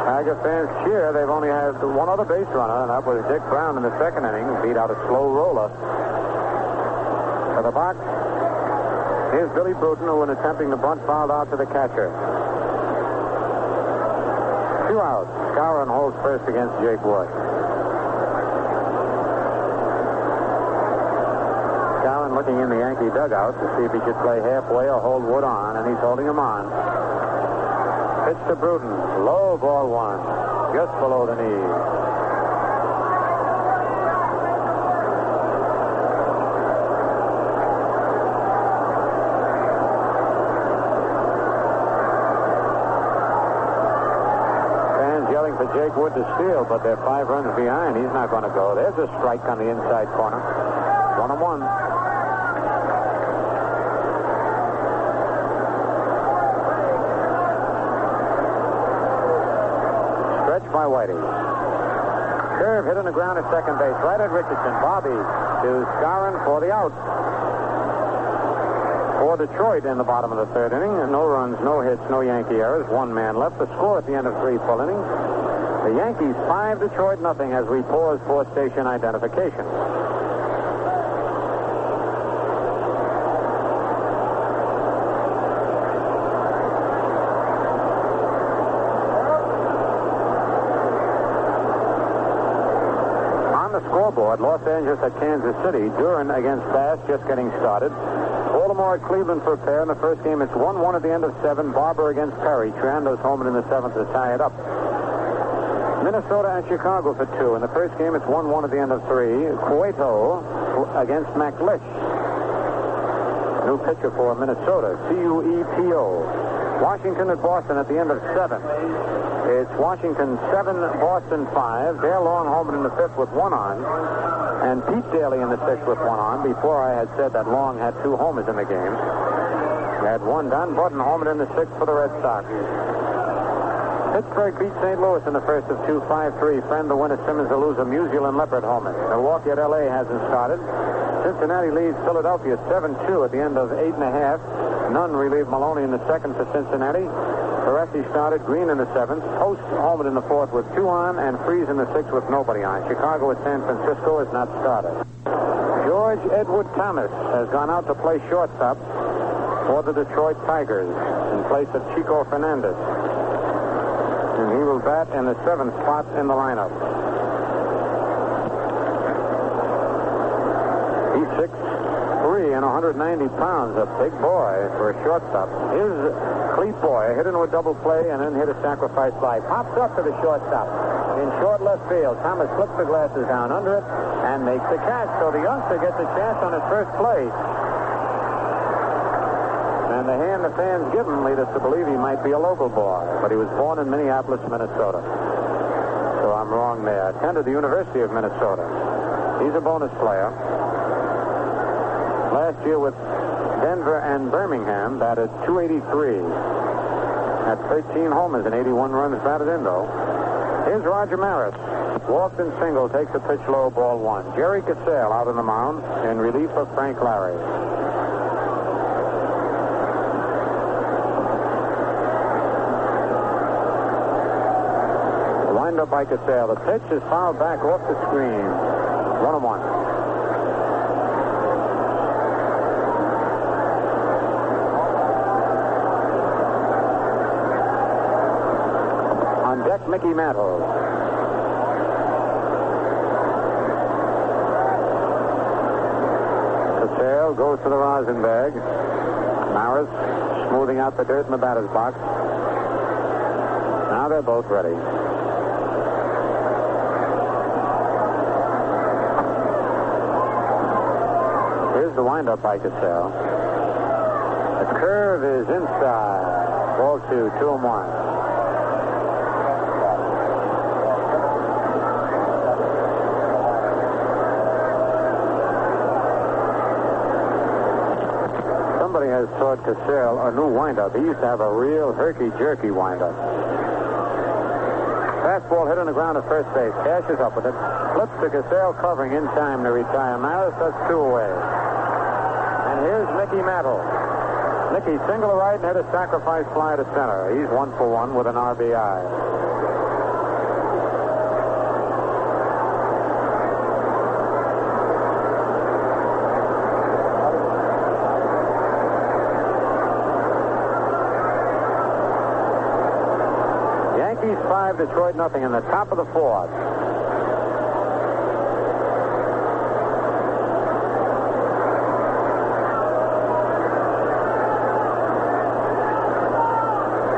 Tiger fans cheer. They've only had 1 other base runner, and that was Dick Brown in the second inning. Beat out a slow roller. To the box. Here's Billy Bruton, who, in attempting the bunt, fouled out to the catcher. 2 outs. Skowron holds first against Jake Wood. Skowron looking in the Yankee dugout to see if he should play halfway or hold Wood on, and he's holding him on. Pitch to Bruton. Low, ball 1. Just below the knee. For Jake Wood to steal, but they're 5 runs behind. He's not going to go. There's a strike on the inside corner. 1-1. Stretch by Whitey. Curve hit on the ground at second base. Right at Richardson. Bobby to Skowron for the out. For Detroit in the bottom of the 3rd inning. No runs, no hits, no Yankee errors. 1 man left. The score at the end of 3 full innings. The Yankees 5, Detroit nothing, as we pause for station identification. On the scoreboard, Los Angeles at Kansas City. Duran against Bass, just getting started. Baltimore at Cleveland for a pair. In the first game, it's 1-1 at the end of 7. Barber against Perry. Triando's home in the 7th to tie it up. Minnesota and Chicago for 2. In the first game, it's 1-1 at the end of 3. Cueto against McLish. New pitcher for Minnesota, Cueto. Washington at Boston at the end of 7. It's Washington 7, Boston 5. Dale Long home in the 5th with 1 on. And Pete Daly in the 6th with 1 on. Before I had said that Long had 2 homers in the game. He had 1 done. Button homered in the 6th for the Red Sox. Pittsburgh beat St. Louis in the first of two, 5-3. Friend the winner, Simmons, the loser, Musial and Leopard homers. Milwaukee at L.A. hasn't started. Cincinnati leads Philadelphia 7-2 at the end of 8.5. Nunn relieved Maloney in the second for Cincinnati. Baresi started. Green in the seventh. Post homered in the fourth with 2 on, and Freese in the sixth with nobody on. Chicago at San Francisco is not started. George Edward Thomas has gone out to play shortstop for the Detroit Tigers in place of Chico Fernandez. And he will bat in the seventh spot in the lineup. He's 6'3" and 190 pounds, a big boy for a shortstop. Here's Cleat Boy hitting with double play and then hit a sacrifice fly. Pops up to the shortstop in short left field. Thomas flips the glasses down under it and makes the catch. So the youngster gets a chance on his first play. And the hand the fans give him lead us to believe he might be a local boy, but he was born in Minneapolis, Minnesota. So I'm wrong there. Attended the University of Minnesota. He's a bonus player. Last year with Denver and Birmingham, batted .283. Had 13 homers and 81 runs batted in, though. Here's Roger Maris. Walked and single, takes a pitch low, ball 1. Jerry Cassell out on the mound in relief of Frank Larry. Wind up by Cassell. The pitch is fouled back off the screen. 1-1. Mickey Mantle. Cassell goes to the rosin bag. Maris smoothing out the dirt in the batter's box. Now they're both ready. Here's the windup by Cassell. The curve is inside. Ball 2, 2-1. Has taught Cassell a new windup. He used to have a real herky-jerky windup. Fastball hit on the ground at first base. Cashes up with it. Flips to Cassell, covering in time to retire. Maris, that's 2 away. And here's Mickey Mantle. Mickey single to right and hit a sacrifice fly to center. He's 1 for 1 with an RBI. Yankees 5, Detroit nothing in the top of the fourth.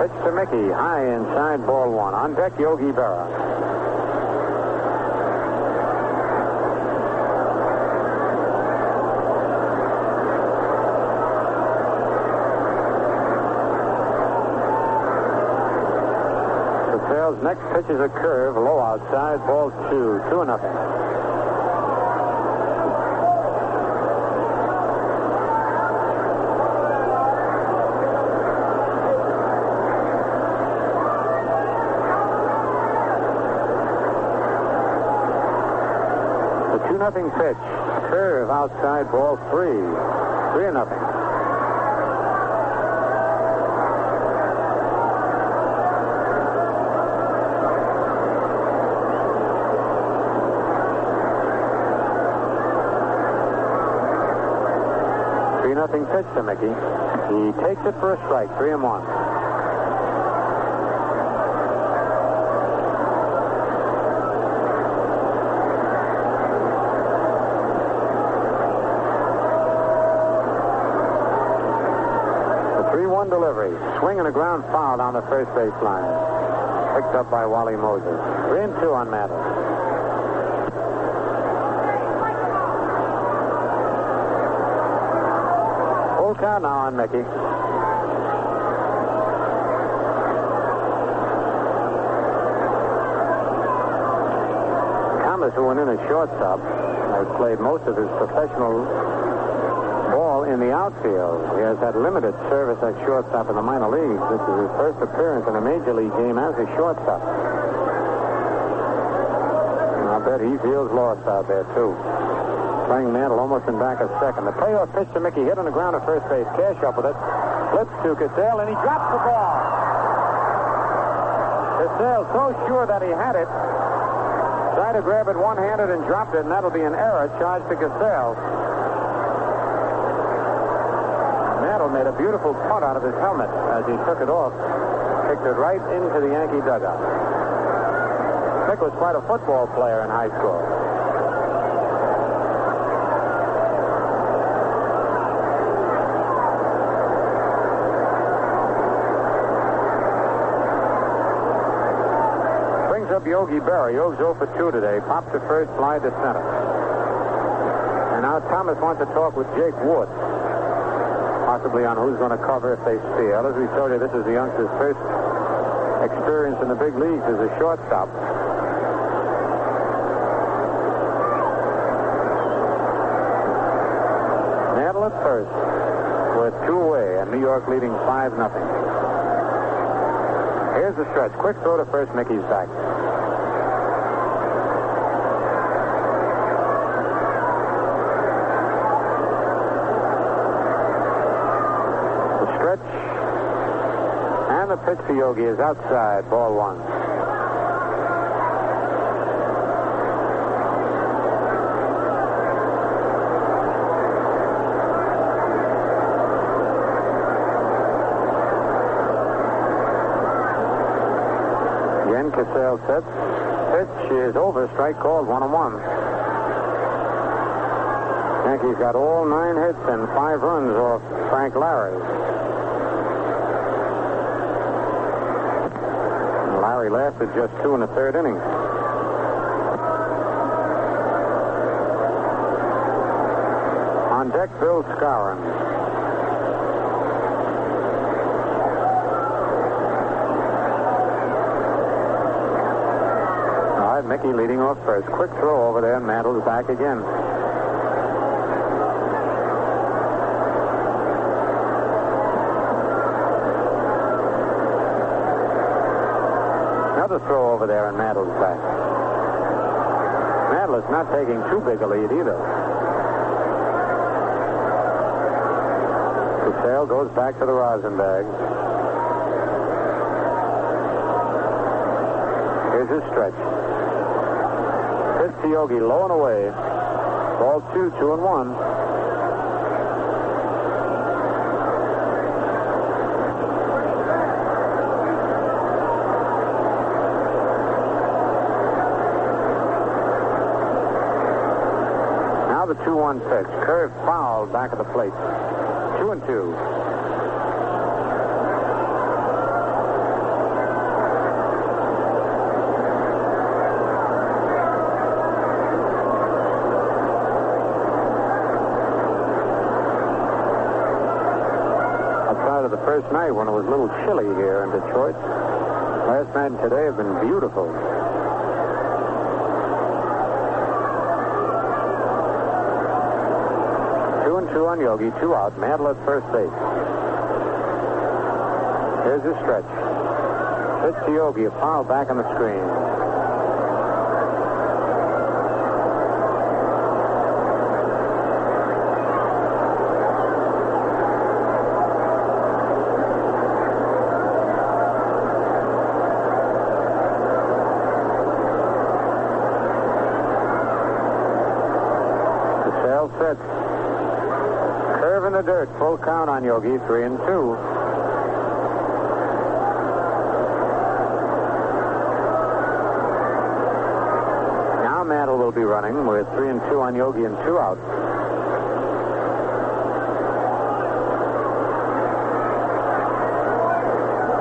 Pitch to Mickey, high inside, ball 1. On deck, Yogi Berra. Next pitch is a curve, low outside, ball 2, 2-0. The 2-0 pitch, curve outside, ball 3, 3-0. Nothing pitch to Mickey. He takes it for a strike, 3-1. The 3-1 delivery. Swing and a ground foul down the first base line. Picked up by Wally Moses. 3-2 on Mantle. Count now on Mickey. Thomas, who went in as shortstop, has played most of his professional ball in the outfield. He has had limited service at shortstop in the minor leagues. This is his first appearance in a major league game as a shortstop. And I'll bet he feels lost out there, too. Playing Mantle almost in back of second. The payoff pitch to Mickey, hit on the ground at first base. Cash up with it. Flips to Cassell, and he drops the ball. Cassell so sure that he had it. Tried to grab it one-handed and dropped it, and that'll be an error charged to Cassell. Mantle made a beautiful punt out of his helmet as he took it off. Kicked it right into the Yankee dugout. Mick was quite a football player in high school. Up Yogi Berra. Yogi's 0 for 2 today. Pops to first, fly to center. And now Thomas wants to talk with Jake Wood. Possibly on who's going to cover if they steal. As we told you, this is the youngster's first experience in the big leagues as a shortstop. Mantle at first with 2 away and New York leading 5-0. Here's the stretch. Quick throw to first. Mickey's back. And the pitch to Yogi is outside. Ball 1. Again, Cassell sets. Pitch is over. Strike called. 1-1. Yankees got all 9 hits and 5 runs off Frank Larry. Larry lasted just 2 in the 3rd inning. On deck, Bill Skowron. All right, Mickey leading off first. Quick throw over there, and Mantle's back again. Another throw over there, and Mantle's back. Mantle is not taking too big a lead either. Cassell goes back to the Rosenberg. Here's his stretch. Pitch to Yogi, low and away. Ball 2, 2-1. The 2-1 pitch. Curve foul back of the plate. 2-2. Outside of the first night when it was a little chilly here in Detroit, last night and today have been beautiful. 2 on Yogi, 2 out. Mantle at first base. Here's his stretch. Pitch to Yogi, a foul back on the screen. Cassell sets. Curve in the dirt. Full count on Yogi. 3-2. Now Mantle will be running with 3-2 on Yogi and 2 out.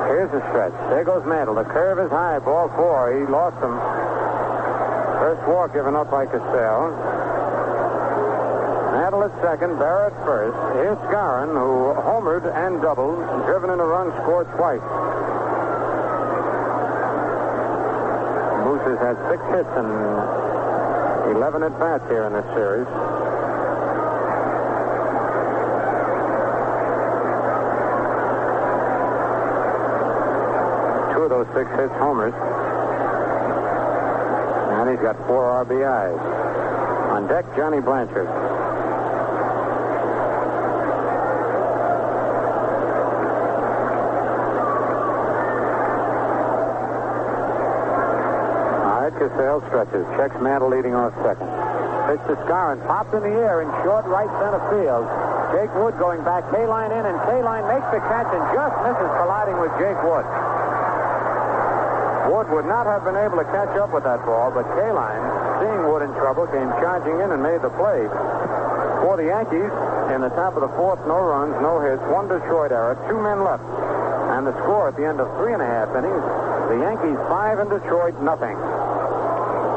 Here's the stretch. There goes Mantle. The curve is high. Ball 4. He lost him. First walk given up by Cassell. Mantle at second, Barrett first. Here's Skowron, who homered and doubled, driven in a run, scored twice. Moose has had 6 hits and 11 at-bats here in this series. of those 6 hits homers. And he's got 4 RBIs. On deck, Johnny Blanchard. Cassell stretches. Checks Mantle leading off second. Pitch to Scarron. Popped in the air in short right center field. Jake Wood going back. K-Line in, and K-Line makes the catch and just misses colliding with Jake Wood. Wood would not have been able to catch up with that ball, but K-Line, seeing Wood in trouble, came charging in and made the play. For the Yankees, in the top of the 4th, no runs, no hits, 1 Detroit error, 2 men left. And the score at the end of 3.5 innings, the Yankees 5 and Detroit nothing.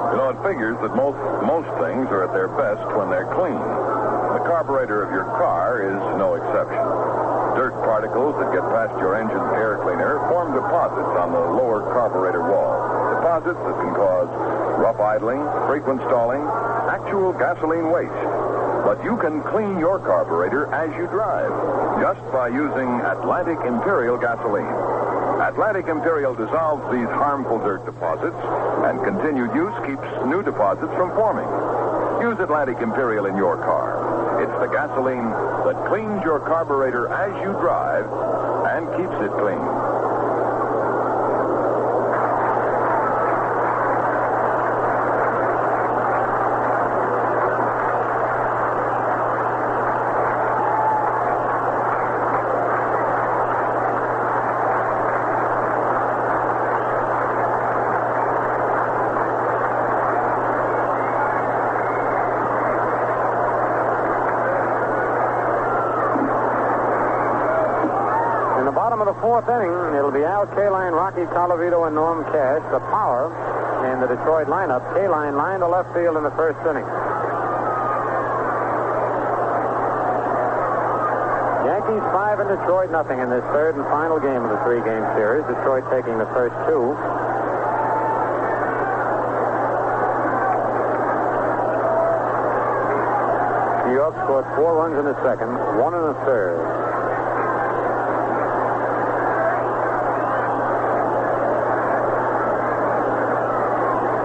You know, it figures that most things are at their best when they're clean. The carburetor of your car is no exception. Dirt particles that get past your engine's air cleaner form deposits on the lower carburetor wall. Deposits that can cause rough idling, frequent stalling, actual gasoline waste. But you can clean your carburetor as you drive, just by using Atlantic Imperial gasoline. Atlantic Imperial dissolves these harmful dirt deposits, and continued use keeps new deposits from forming. Use Atlantic Imperial in your car. It's the gasoline that cleans your carburetor as you drive and keeps it clean. Bottom of the 4th inning, it'll be Al Kaline, Rocky Colavito, and Norm Cash. The power in the Detroit lineup. Kaline lined to left field in the 1st inning. Yankees 5 and Detroit nothing in this 3rd and final game of the 3-game series. Detroit taking the first 2. New York scored 4 runs in the 2nd, 1 in the 3rd.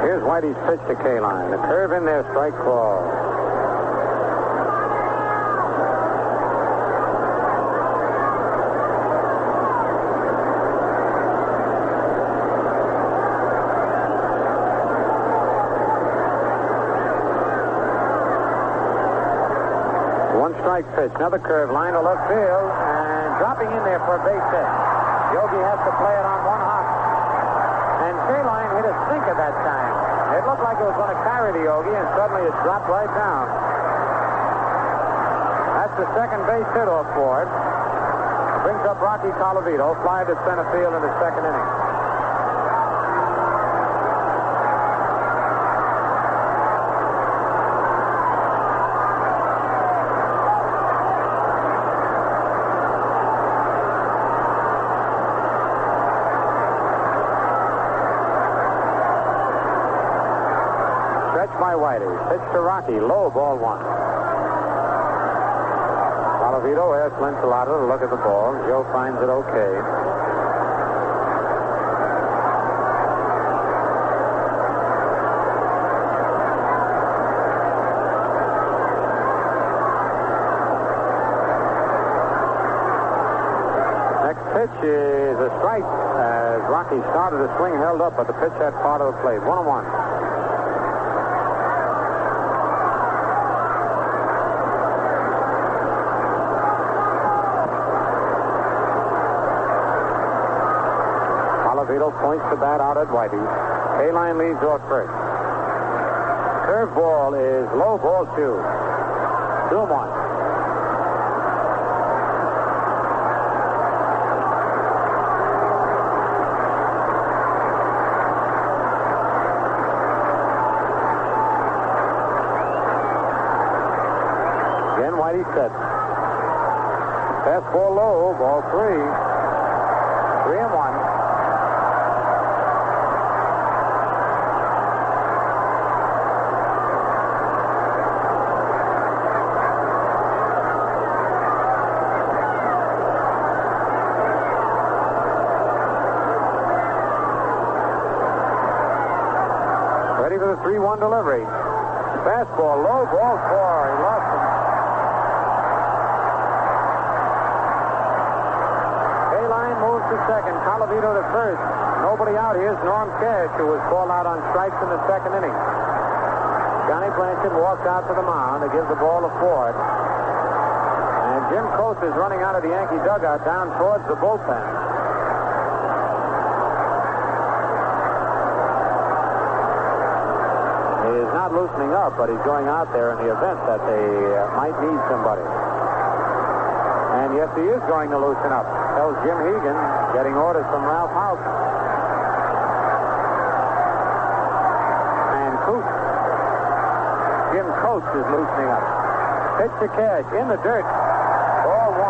Here's Whitey's pitch to K-Line. The curve in there, strike call. One strike pitch. Another curve, line to left field, and dropping in there for a base hit. Yogi has to play it on 1 hop. And K-Line hit a sinker that time. It looked like it was going to carry the Yogi, and suddenly it dropped right down. That's the second base hit off for it. Brings up Rocky Colavito, fly to center field in the 2nd inning. By Whitey. Pitch to Rocky. Low, ball 1. Colavito asks Lincilotto to look at the ball. Joe finds it okay. Next pitch is a strike as Rocky started to swing, held up, but the pitch had part of the plate. 1-1. Colavito points the bat out at Whitey. K-Line leads off first. Curveball is low, ball 2. 2-1. Again, Whitey sets. Fastball low, ball 3. 3-1. ready for the 3-1 delivery. Fastball, low, ball 4. He lost him. Kaline moves to second. Colavito to first. Nobody out. Here's Norm Cash, who was called out on strikes in the second inning. Johnny Blanchard walks out to the mound to give the ball to Ford. And Jim Coates is running out of the Yankee dugout down towards the bullpen. He is not loosening up, but he's going out there in the event that they might need somebody. And yes, he is going to loosen up. Tells Jim Hegan, getting orders from Ralph House. And Coates. Jim Coates is loosening up. Pitch to Cash in the dirt. Ball 1.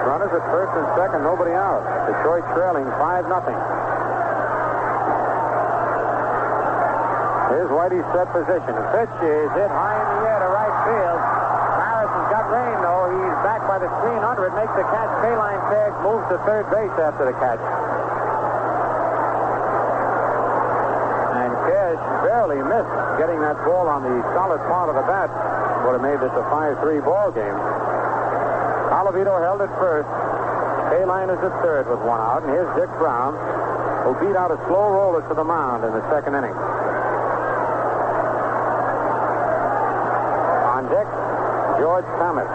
Runners at first and second, nobody out. Detroit trailing 5-0. Here's Whitey's set position. The pitch is hit high in the air to right field. Harris has got rain, though. He's back by the screen under it. Makes the catch. Kaline tags, moves to third base after the catch. And Cash barely missed getting that ball on the solid part of the bat. Would have made this a 5-3 ball game. Colavito held it first. Kaline is at third with 1 out. And here's Dick Brown, who beat out a slow roller to the mound in the second inning. On deck, George Thomas.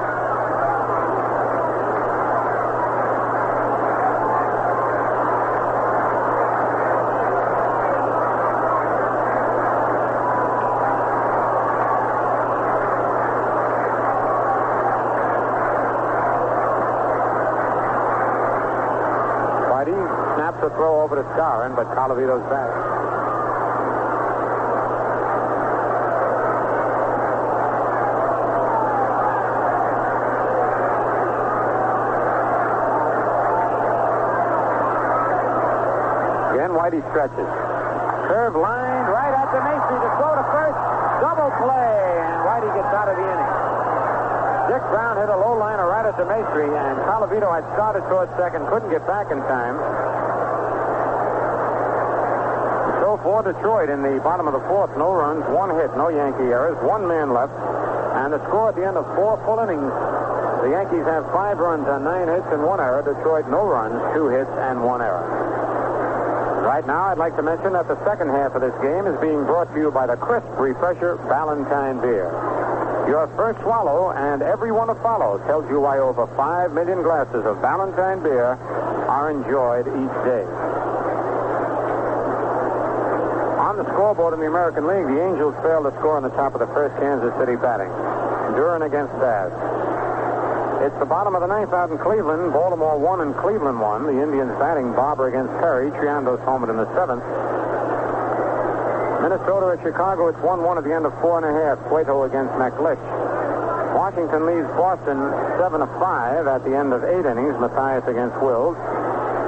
Whitey snaps a throw over to Skowron, but Colavito's back. Whitey stretches. Curve lined right at the Macy to throw to first. Double play, and Whitey gets out of the inning. Dick Brown hit a low liner right at the Macy, and Colavito had started towards second, couldn't get back in time. So for Detroit in the bottom of the fourth, no runs, 1 hit, no Yankee errors, 1 man left, and the score at the end of 4 full innings. The Yankees have 5 runs on 9 hits and 1 error. Detroit, no runs, 2 hits and 1 error. Right now, I'd like to mention that the second half of this game is being brought to you by the crisp refresher Ballantine beer. Your first swallow and every one to follow tells you why over 5 million glasses of Ballantine beer are enjoyed each day. On the scoreboard in the American League, the Angels failed to score on the top of the first Kansas City batting. Duran against Bass. It's the bottom of the 9th out in Cleveland. Baltimore won and Cleveland won. The Indians batting Barber against Perry. Triandos homered in the 7th. Minnesota at Chicago. It's 1-1 at the end of 4 1/2. Cueto against McLeish. Washington leads Boston 7-5 at the end of 8 innings. Mathias against Wills.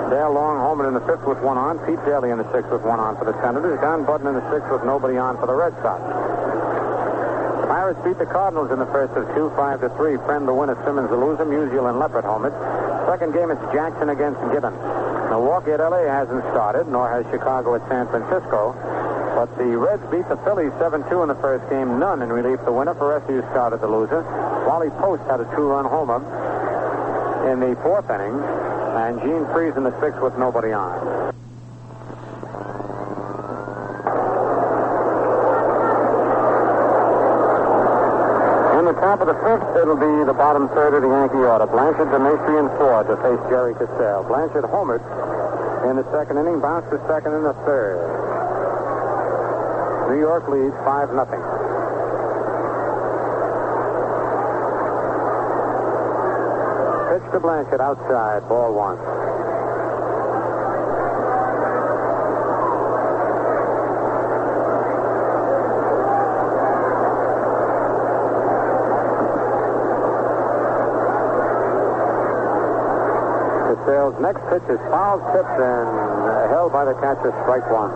Dale Long homered in the 5th with 1 on. Pete Daly in the 6th with 1 on for the Senators. Don Budden in the 6th with nobody on for the Red Sox. Pirates beat the Cardinals in the first of 2, 5-3. Friend the winner, Simmons the loser. Musial and Leppert homered. Second game, it's Jackson against Gibbon. Milwaukee at L.A. hasn't started, nor has Chicago at San Francisco. But the Reds beat the Phillies 7-2 in the first game. None in relief the winner. Forestier started the loser. Wally Post had a 2-run homer in the 4th inning. And Gene Freese in the 6th with nobody on. Top of the 5th, it'll be the bottom third of the Yankee order. Blanchard, DeMaestri, and Ford to face Jerry Castell. Blanchard homered in the 2nd inning, bounced to 2nd in the 3rd. New York leads 5-0. Pitch to Blanchard outside, ball 1. Castell's next pitch is foul tipped and held by the catcher, strike 1.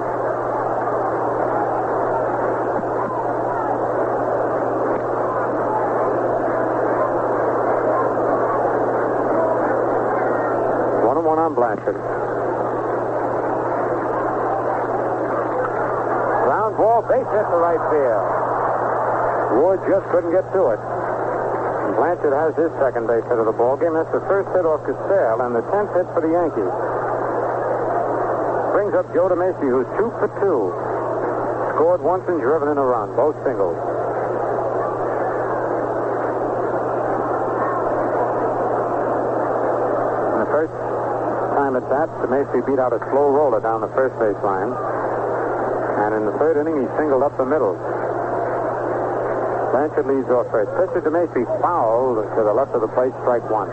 Tom Blanchard. Ground ball, base hit to right field. Ward just couldn't get to it. And Blanchard has his second base hit of the ball game. That's the first hit off Casale and the 10th hit for the Yankees. Brings up Joe DeMacy, who's 2 for 2. Scored once and driven in a run, both singles. And the first time at that, DeMacy beat out a slow roller down the first base line. And in the third inning, he singled up the middle. Blanchard leads off first. Pitcher DeMacy fouled to the left of the plate, strike one.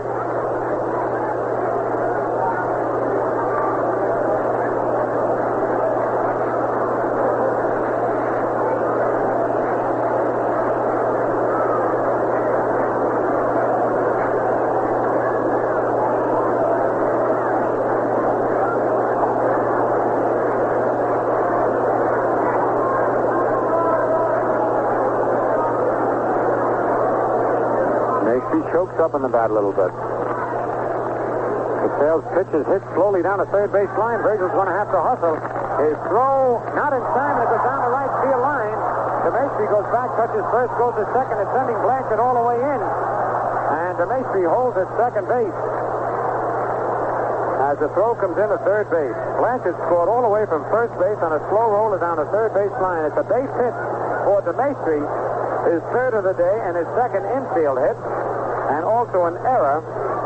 He chokes up in the bat a little bit. Casale's pitch is hit slowly down the third base line. Virgil's going to have to hustle. His throw, not in time, and it goes down the right field line. DeMacy goes back, touches first, goes to second, and sending Blanchard all the way in. And DeMacy holds at second base. As the throw comes in at third base, Blanchard scored all the way from first base on a slow roller down the third base line. It's a base hit for DeMacy, his third of the day, and his second infield hit. And also an error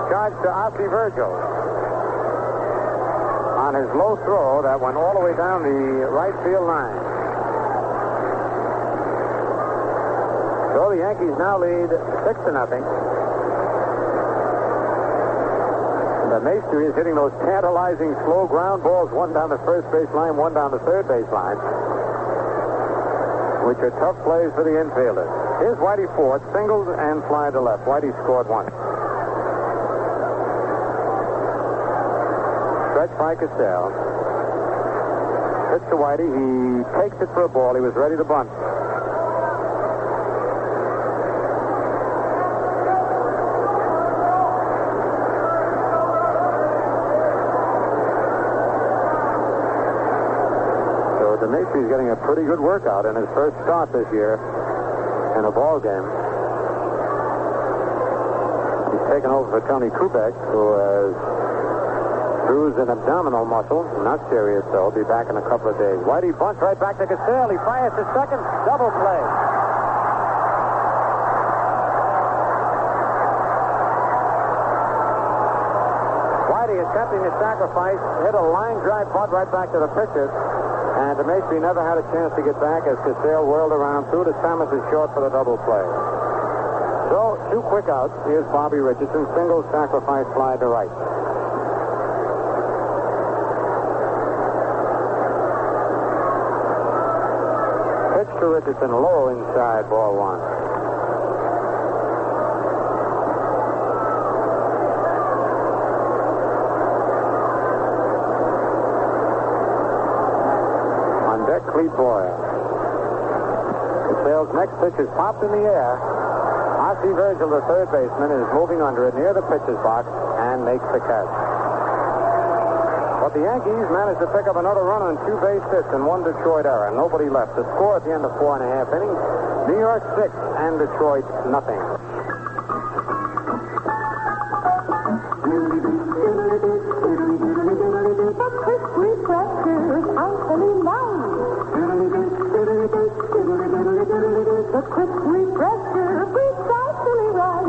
charged to Ossie Virgil on his low throw that went all the way down the right field line. So the Yankees now lead 6-0. The Maestri is hitting those tantalizing slow ground balls, one down the first base line, one down the third base line, which are tough plays for the infielders. Here's Whitey Ford, singled and fly to left. Whitey scored once. Stretch by Casale. Pitch to Whitey. He takes it for a ball. He was ready to bunt. So DeMacy's getting a pretty good workout in his first start this year in a ball game. He's taken over for Tony Kubek, who has bruised an abdominal muscle. Not serious, though. Be back in a couple of days. Whitey bunts right back to Casale. He fires to second. Double play. Whitey attempting to sacrifice, hit a line drive bunt right back to the pitcher. And DeMacy never had a chance to get back as Casale whirled around through to Thomas is short for the double play. So, 2 quick outs. Here's Bobby Richardson. Single, sacrifice, fly to right. Pitch to Richardson, low inside, ball one. Clete Boyer. Casale's next pitch is popped in the air. Ossie Virgil, the third baseman, is moving under it near the pitcher's box and makes the catch. But the Yankees managed to pick up another run on 2 base hits and 1 Detroit error. Nobody left. The score at the end of 4.5 innings, New York 6 and Detroit nothing. The quick refresher, precisely right.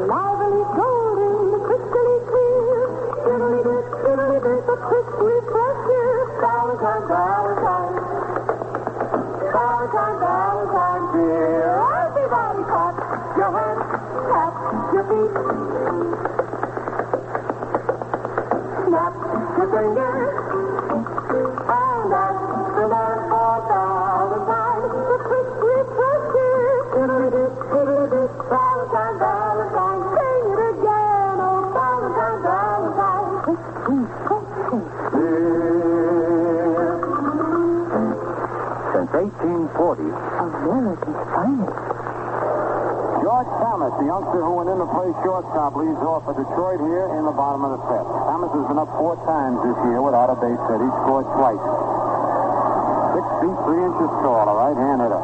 Lively golden, crystally clear. The quick refresher, Valentine, Valentine. Valentine, Valentine, dear. Everybody clap your hands, tap your feet. Snap your fingers, and that's the man for Valentine. The quick refresher, Valentine, Valentine. Sing it again, oh Valentine, Valentine. Quick refresher. Since 1840, America's finest. George Thomas, the youngster who went in to play shortstop, leads off for Detroit here in the bottom of the fifth. Thomas has been up 4 times this year without a base hit. He scored twice. 6 feet 3 inches tall, a right-hand hitter.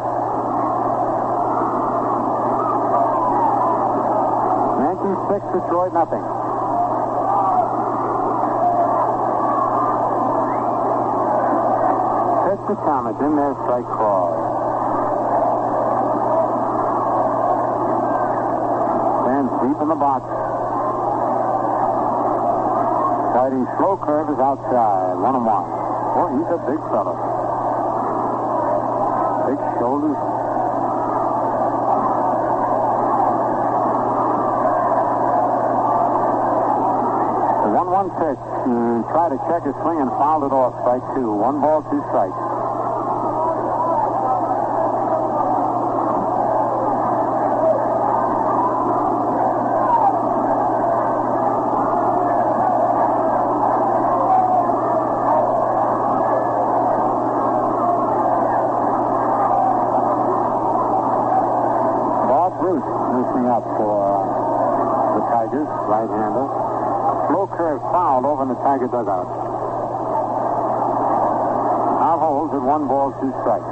Yankees 6, Detroit nothing. Pitch to Thomas, in there, strike call. Deep in the box. Whitey's slow curve is outside. 1-1. Boy, he's a big fellow. Big shoulders. The 1-1 pitch. He tried to check his swing and fouled it off. Strike 2. 1 ball, 2 strikes. Right-hander. Slow curve fouled over in the Tiger dugout. Out holds at 1 ball, 2 strikes.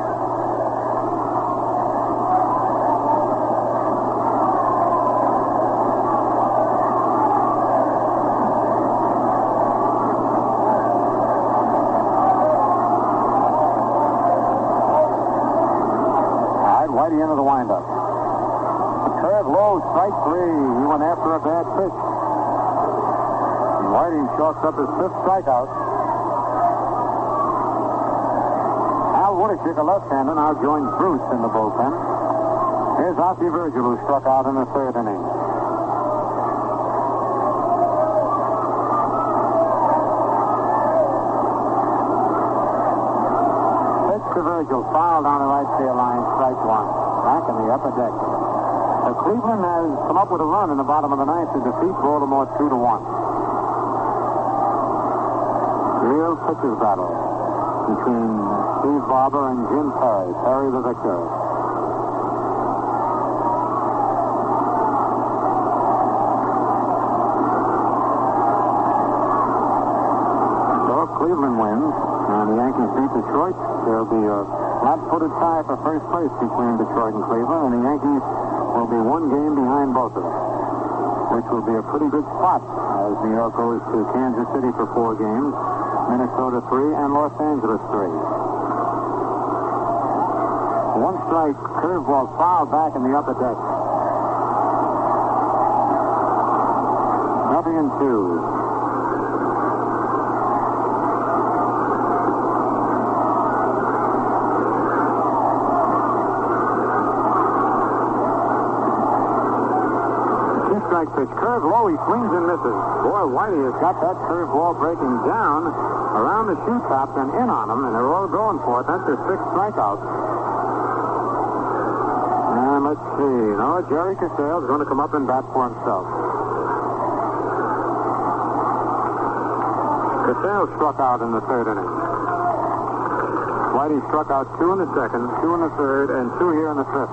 All right, Whitey into the windup. Curve low, strike 3. He went after a bad pitch. Whitey chalks up his 5th strikeout. Al Woodishick, a left-hander, now joins Bruce in the bullpen. Here's Ossie Virgil, who struck out in the 3rd inning. Pitch to Virgil, foul down the right field line, strike 1. Back in the upper deck. Cleveland has come up with a run in the bottom of the 9th to defeat Baltimore 2-1. Real pitcher's battle between Steve Barber and Jim Perry. Perry the victor. So if Cleveland wins and the Yankees beat Detroit, there'll be a flat-footed tie for first place between Detroit and Cleveland, and the Yankees will be 1 game behind both of them, which will be a pretty good spot as New York goes to Kansas City for 4 games, Minnesota 3, and Los Angeles 3. 1 strike, curveball fouled back in the upper deck. 0-2. Pitch. Curve low, he swings and misses. Boy, Whitey has got that curve ball breaking down around the shoe tops and in on him, and they're all going for it. That's their 6th strikeout. And let's see. No, Jerry Casale is going to come up and bat for himself. Casale struck out in the 3rd inning. Whitey struck out 2 in the 2nd, 2 in the 3rd, and 2 here in the 5th.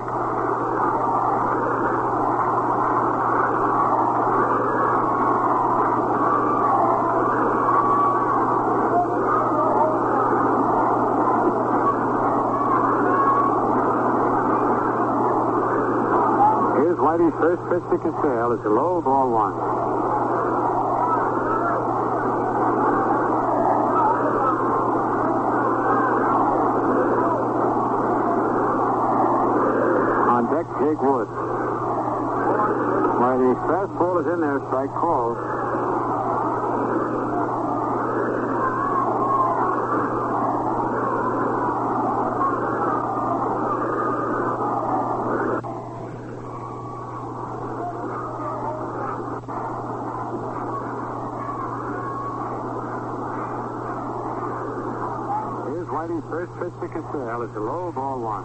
Whitey's first pitch to Casale is a low, ball 1. On deck, Jake Woods. Whitey's fastball is in there, strike called. Whitey's first pitch to Casale is a low, ball 1.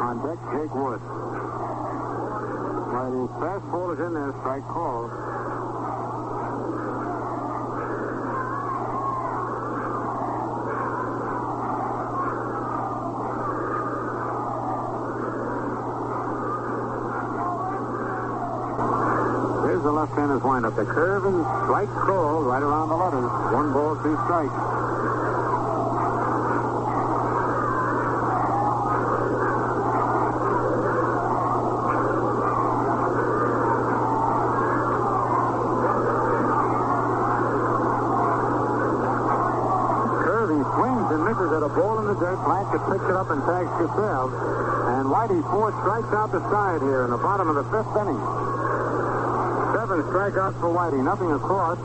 On deck, Jake Woods. Whitey's fastball is in there, strike called. left-hander's windup. The curve and strike crawl right around the letters. 1 ball, 2 strikes. Curve, he swings and misses at a ball in the dirt. Blanchard picks it up and tags Cassell. And Whitey, 4 strikes out the side here in the bottom of the 5th inning. 7 strikeouts for Whitey. Nothing across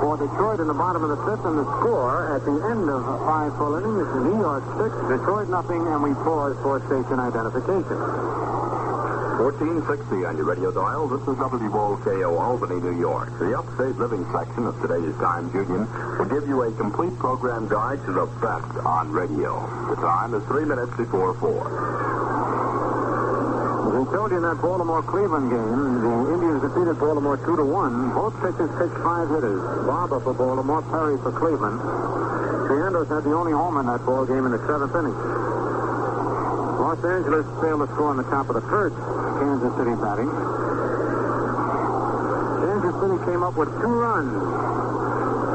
for Detroit in the bottom of the 5th. And the score at the end of 5 full innings, New York 6, Detroit nothing, and we pause for station identification. 1460 on your radio dial. This is WOKO Albany, New York. The Upstate Living section of today's Times Union will give you a complete program guide to the best on radio. The time is 3 minutes before 4. As I told you in that Baltimore-Cleveland game, the Indians defeated Baltimore 2-1. Both pitchers pitched 5 hitters. Barber for Baltimore, Perry for Cleveland. Triandos had the only home in that ball game in the 7th inning. Los Angeles failed to score on the top of the 1st. Kansas City batting. Kansas City came up with 2 runs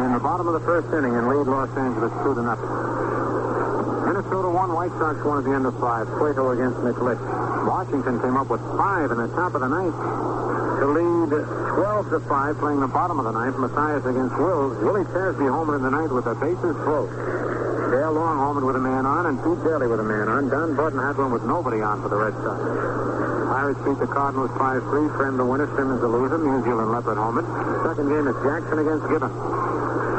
in the bottom of the 1st inning and lead Los Angeles 2-0. Minnesota won, White Sox won at the end of 5. Cueto against McLish. Washington came up with 5 in the top of the 9th to lead 12-5, playing the bottom of the 9th. Mathias against Wills. Willie Tasby homered in the 9th with the bases full. Dale Long homered with a man on, and Pete Daly with a man on. Don Button had one with nobody on for the Red Sox. Pirates beat the Cardinals 5-3. Friend the winner, Simmons the loser. New Zealand Leopard homered. Second game is Jackson against Gibbon.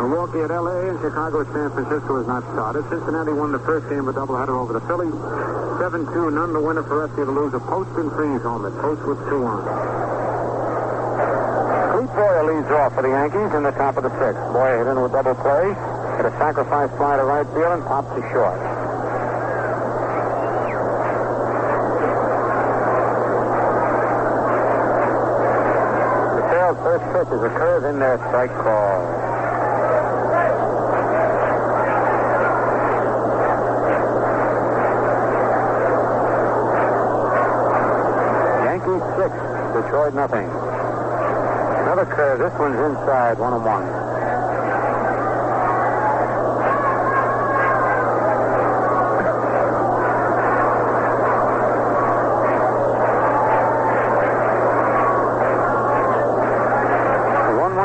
Milwaukee at L.A. and Chicago at San Francisco is not started. Cincinnati won the first game of a doubleheader over the Phillies. 7-2, none the winner for Rusty the loser. Post and Freeze homered. Post with 2 on. Clete Boyer leads off for the Yankees in the top of the 6th. Boyer hit into a double play. Hit a sacrifice fly to right field and popped to short. The first pitch is a curve in there, strike call. Yankees 6, Detroit nothing. Another curve. This one's inside, 1-1.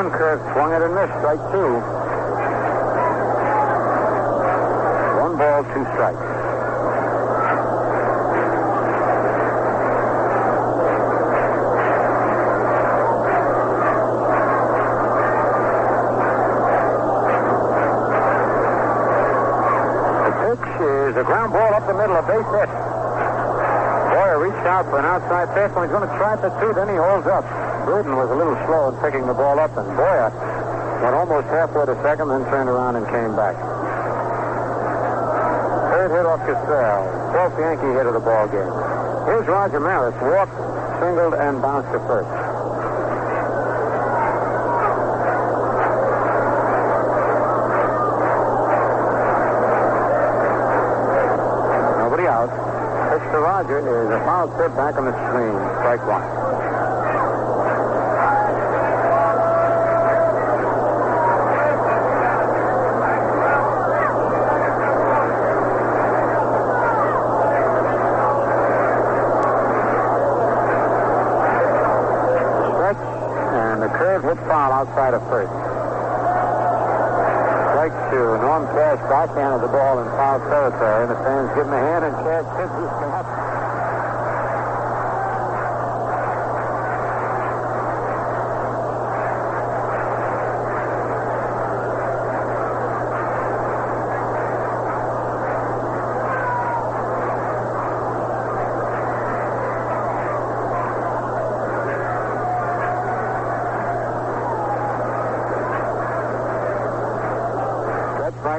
Curve swung it and missed. Strike 2. 1 ball, 2 strikes. The pitch is a ground ball up the middle, a base hit. Boyer reached out for an outside fastball. He's going to try it for 2, then he holds up. Gruden was a little slow in picking the ball up, and Boyer went almost halfway to second, then turned around and came back. Third hit off Cassell. 12th Yankee hit of the ball game. Here's Roger Maris. Walked, singled, and bounced to first. Nobody out. Pitch to Roger is a foul tip back on the screen. Strike 1. Hit foul outside of first. Strike 2. Norm Cash backhanded the ball in foul territory, and the fans give him a hand, and Cash hits his cap.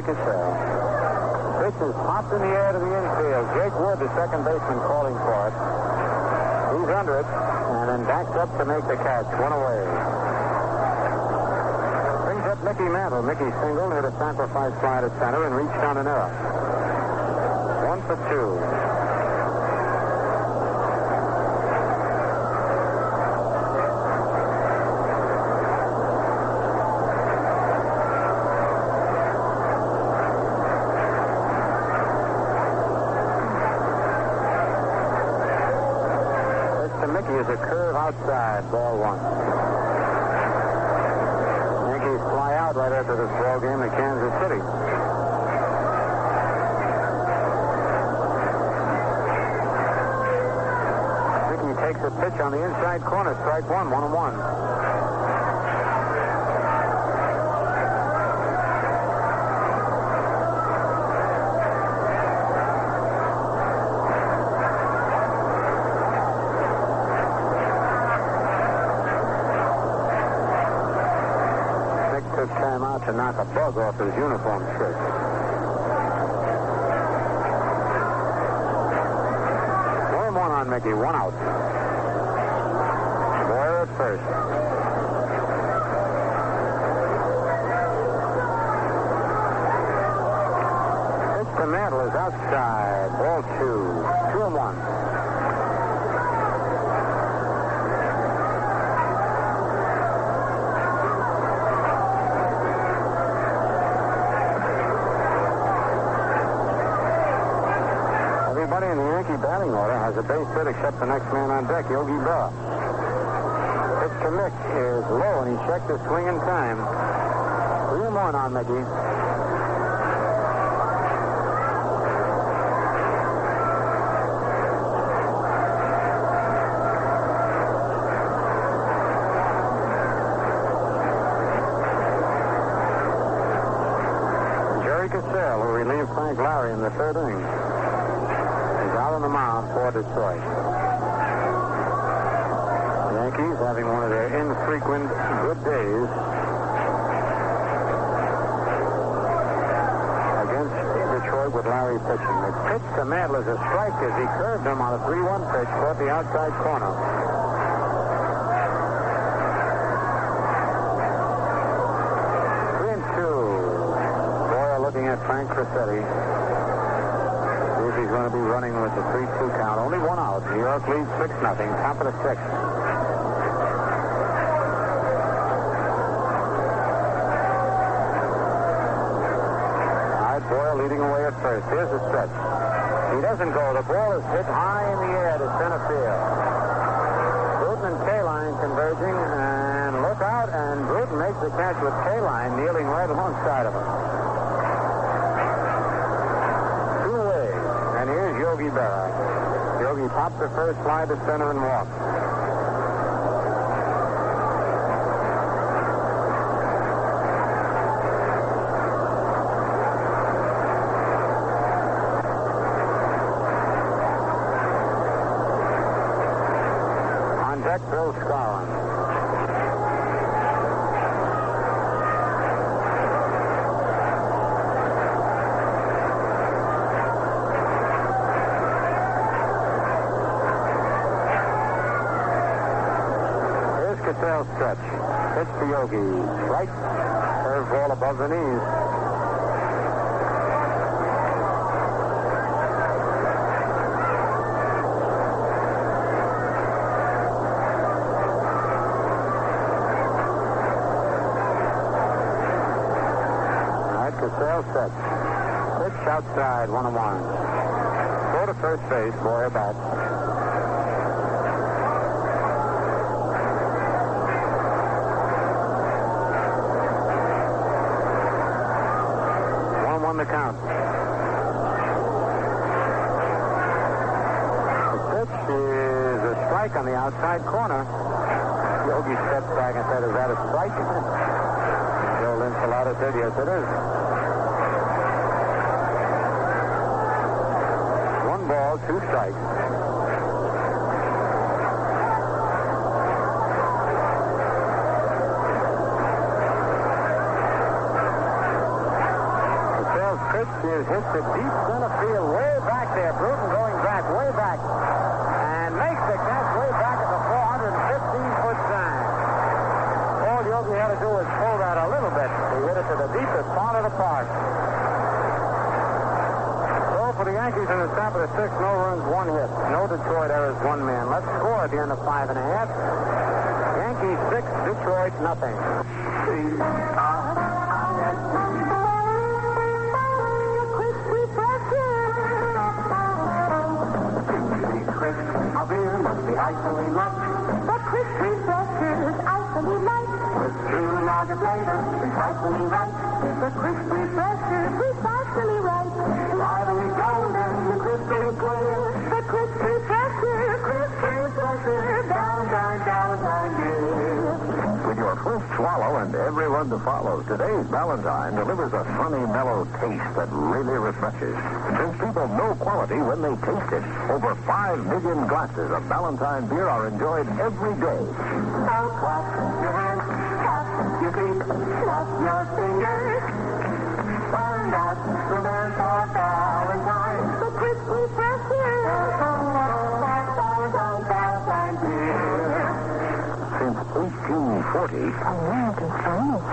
Cassell. Pitch is popped in the air to the infield. Jake Wood, the second baseman, calling for it. He's under it, and then backs up to make the catch. 1 away. Brings up Mickey Mantle. Mickey singled, hit a sacrifice fly to center, and reached on an error. 1 for 2. outside, ball one. Yankees fly out right after this ball game in Kansas City. Mickey takes a pitch on the inside corner, strike one, 1-1. Time out to knock a bug off his uniform shirt. One on Mickey, one out. Boyer at first. Pitch to Mantle is outside. Ball 2-1. Everybody in the Yankee batting order has a base hit except the next man on deck, Yogi Berra. Pitch to Mick is low, and he checked his swing in time. 3-1 on Mickey. Jerry Cassell, who relieved Frank Lowry in the third inning, out on the mound for Detroit. The Yankees having one of their infrequent good days against Detroit with Larry pitching. The pitch to Mantle is a strike as he curved him on a 3-1 pitch toward the outside corner. Boyer looking at Frank Crissetti. He's going to be running with the 3-2 count. Only one out. New York leads 6-0. Top of the sixth. All right, Boyle leading away at first. Here's the stretch. He doesn't go. The ball is hit high in the air to center field. Bruton and Kaline converging, and look out, and Bruton makes the catch with Kaline kneeling right alongside of him. Yogi Berra. Yogi popped the first slide to center and walked. On deck, Bill Scarron. Cassell stretch. Pitch to Yogi. Right. Curve ball above the knees. All right, Cassell stretch. Pitch outside, 1-1. Go to first base, Boyer bats. The count. The pitch is a strike on the outside corner. Yogi stepped back and said, "Is that a strike?" Joe Linsalata said, "Yes, it is." 1 ball, 2 strikes. Pitch is hit to deep center field, way back there. Bruton going back, way back, and makes the catch way back at the 415-foot sign. All Yogi had to do was pull that a little bit. He hit it to the deepest part of the park. So for the Yankees in the top of the sixth, no runs, 1 hit. No Detroit errors, 1 man. Let's score at the end of 5 1/2. Yankees 6, Detroit nothing. Must be ice and we love, but Krispy precisely right. The crisp refresher, precisely right. Lively golden, the crystal clear. The crisp refresher, Valentine, dear. With your first swallow and everyone to follow, today's Valentine delivers a sunny, mellow taste that really refreshes. Since people know quality when they taste it, over 5 million glasses of Valentine beer are enjoyed every day. So clap your hands, tap your feet, snap your fingers. Find out the man for Valentine. The crisp refresher. Valentine beer. Since 1840, American finest.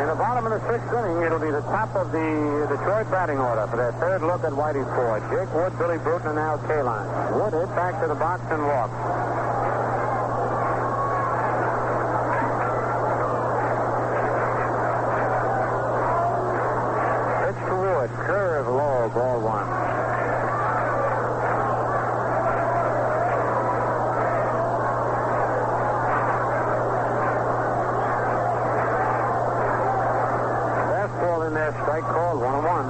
In the bottom of the 6th inning, it'll be the top of the Detroit batting order for their third look at Whitey Ford. Jake Wood, Billy Bruton, and Al Kaline. Wood hit back to the box and walked. Pitch to Wood. Curve low, ball 1. In there, strike called, 1-1.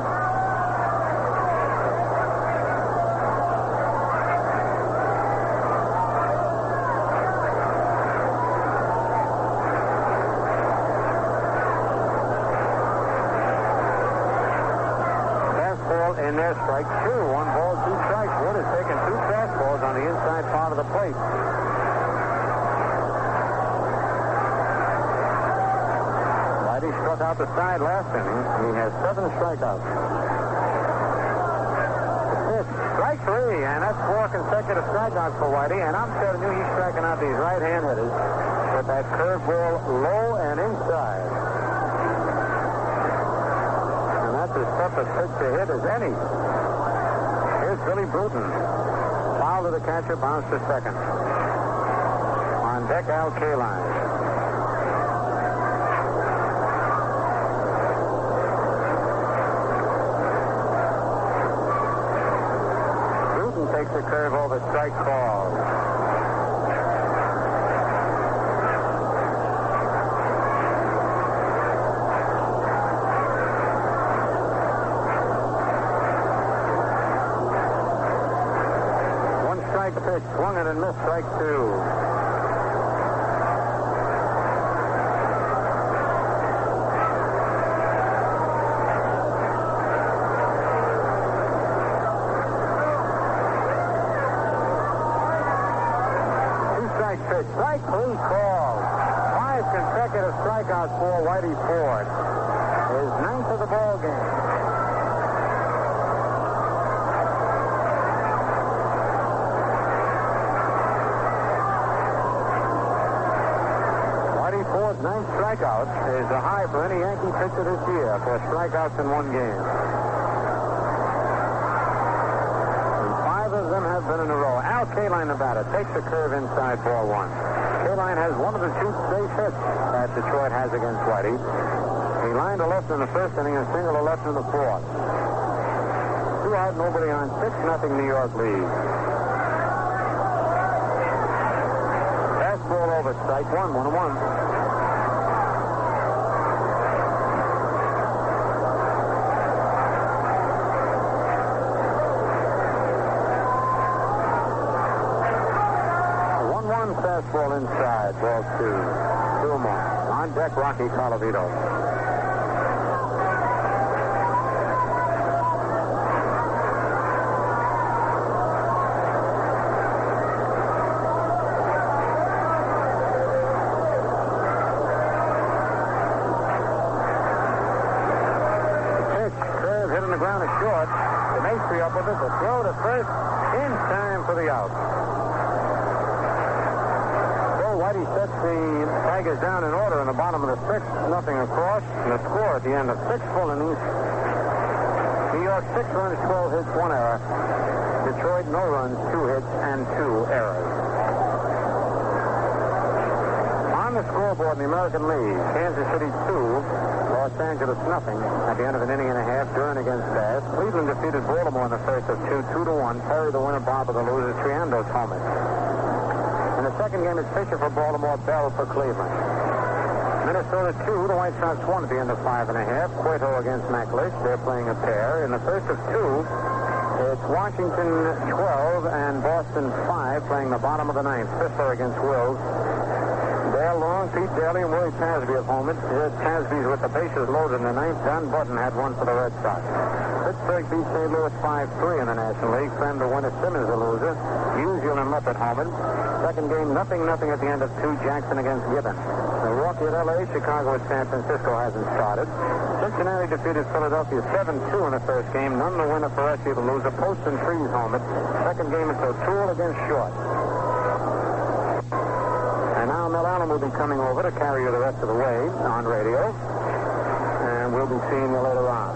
Fastball in there, strike 2. 1 ball, 2 strikes. Wood has taken 2 fastballs on the inside part of the plate. He struck out the side last inning. He has 7 strikeouts. Strike 3, and that's 4 consecutive strikeouts for Whitey. And I'm telling you, he's striking out these right-hand hitters with that curveball low and inside. And that's as tough a pitch to hit as any. Here's Billy Bruton. Foul to the catcher, bounce to second. On deck, Al Kaline. Takes the curve over, strike call. One strike pitch, swung it and missed, strike 2. Pitch. Strike 3 called. 5 consecutive strikeouts for Whitey Ford. His 9th of the ball game. Whitey Ford's 9th strikeout is a high for any Yankee pitcher this year for strikeouts in one game. Of them have been in a row. Al Kaline, Nevada, takes the curve inside, ball 1. Kaline has one of the 2 base hits that Detroit has against Whitey. He lined a left in the 1st inning and singled a left in the 4th. 2 out, nobody on, 6-0 New York lead. Fastball over, strike 1, 1-1. Fastball inside, ball 2. 2 more. On deck, Rocky Colavito. Pitch, curve, hit on the ground is short. DeMaestri up with it. The throw to first in time for the out. Whitey sets the Tigers down in order in the bottom of the 6th, 0 across, and the score at the end of 6 full innings. New York 6 runs, 12 hits, 1 error. Detroit no runs, 2 hits, and 2 errors. On the score scoreboard in the American League. Kansas City 2, Los Angeles nothing at the end of an inning and a half. Duran against Bass. Cleveland defeated Baltimore in the first of 2-1. Perry the winner, Barber the loser. Triando's homers. In the second game, it's Fisher for Baltimore, Bell for Cleveland. Minnesota 2, the White Sox won at the end of 5 1/2. Cueto against McLeish. They're playing a pair. In the first of 2, it's Washington 12 and Boston 5, playing the bottom of the ninth. Sisler against Wills. Dale Long, Pete Daly, and Willie Tasby have homered. Tasby's with the bases loaded in the ninth. John Button had one for the Red Sox. Pittsburgh beat St. Louis 5-3 in the National League. Fran the winner, Simmons the loser. Musial and Lippert homered. Second game, nothing at the end of 2. Jackson against Gibbon. Milwaukee at L.A., Chicago at San Francisco hasn't started. Cincinnati defeated Philadelphia 7-2 in the first game. None the winner, Ferretti the loser. Post and Freeze homered. Second game, it's O'Toole against Short. And now Mel Allen will be coming over to carry you the rest of the way on radio. And we'll be seeing you later on.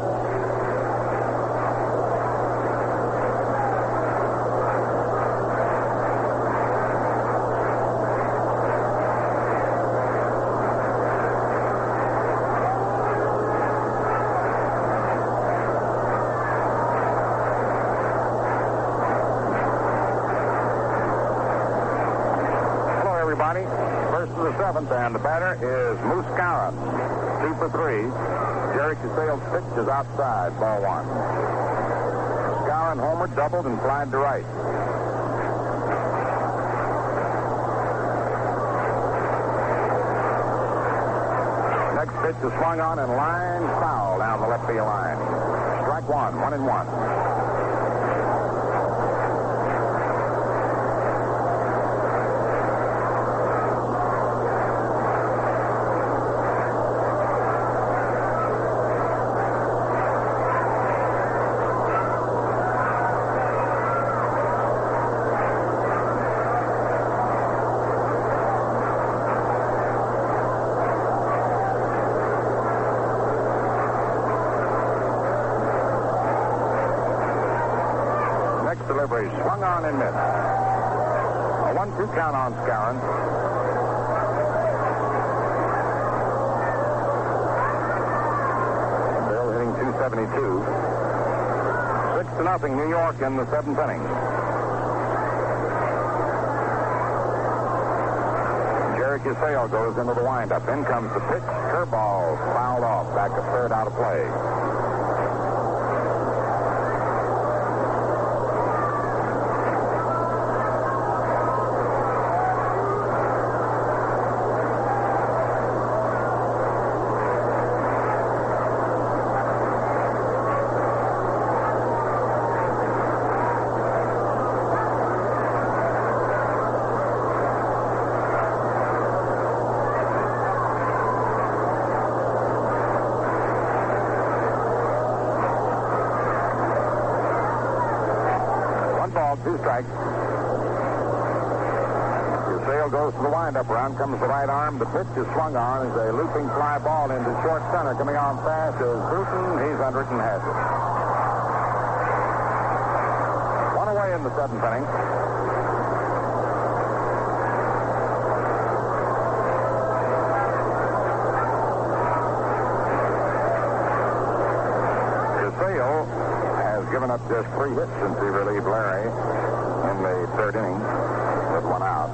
First of the seventh, and the batter is Moose Skowron. 2 for 3. Jerry Casale's pitch is outside, ball 1. Skowron homered, doubled, and flied to right. Next pitch is swung on and line foul down the left field line. Strike 1, 1-1. Delivery swung on and missed. A 1-2 count on Skowron. Bill hitting .272. 6-0 New York in the 7th inning. Jerry Casale goes into the windup. In comes the pitch. Curveball fouled off. Back to third, out of play. Two strikes. Casale goes to the windup. Round comes the right arm. The pitch is swung on as a looping fly ball into short center. Coming on fast is Bruton. He's under it and has it. One away in the 7th inning. Casale given up just 3 hits since he relieved Larry in the 3rd inning with 1 out.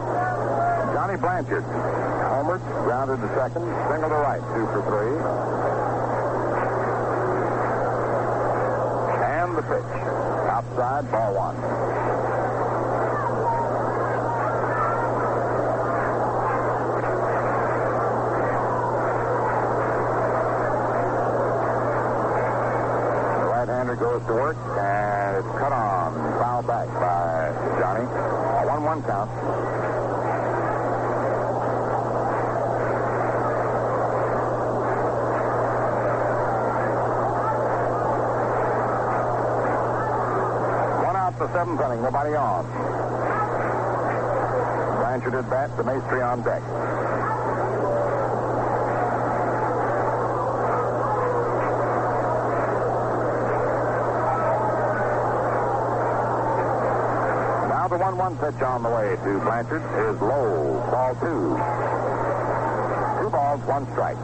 Johnny Blanchard homered, grounded to second, single to right, 2 for 3. And the pitch outside, ball 1. Goes to work, and it's cut on. Foul back by Johnny. A 1-1 count. One out the 7th inning. Nobody on. Blanchard at bat. The Maestri on deck. The 1-1 pitch on the way to Blanchard is low, ball 2. balls, 1 strike.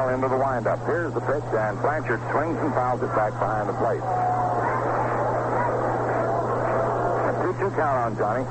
Into the windup. Here's the pitch, and Blanchard swings and fouls it back behind the plate. A 2-2 count on Johnny.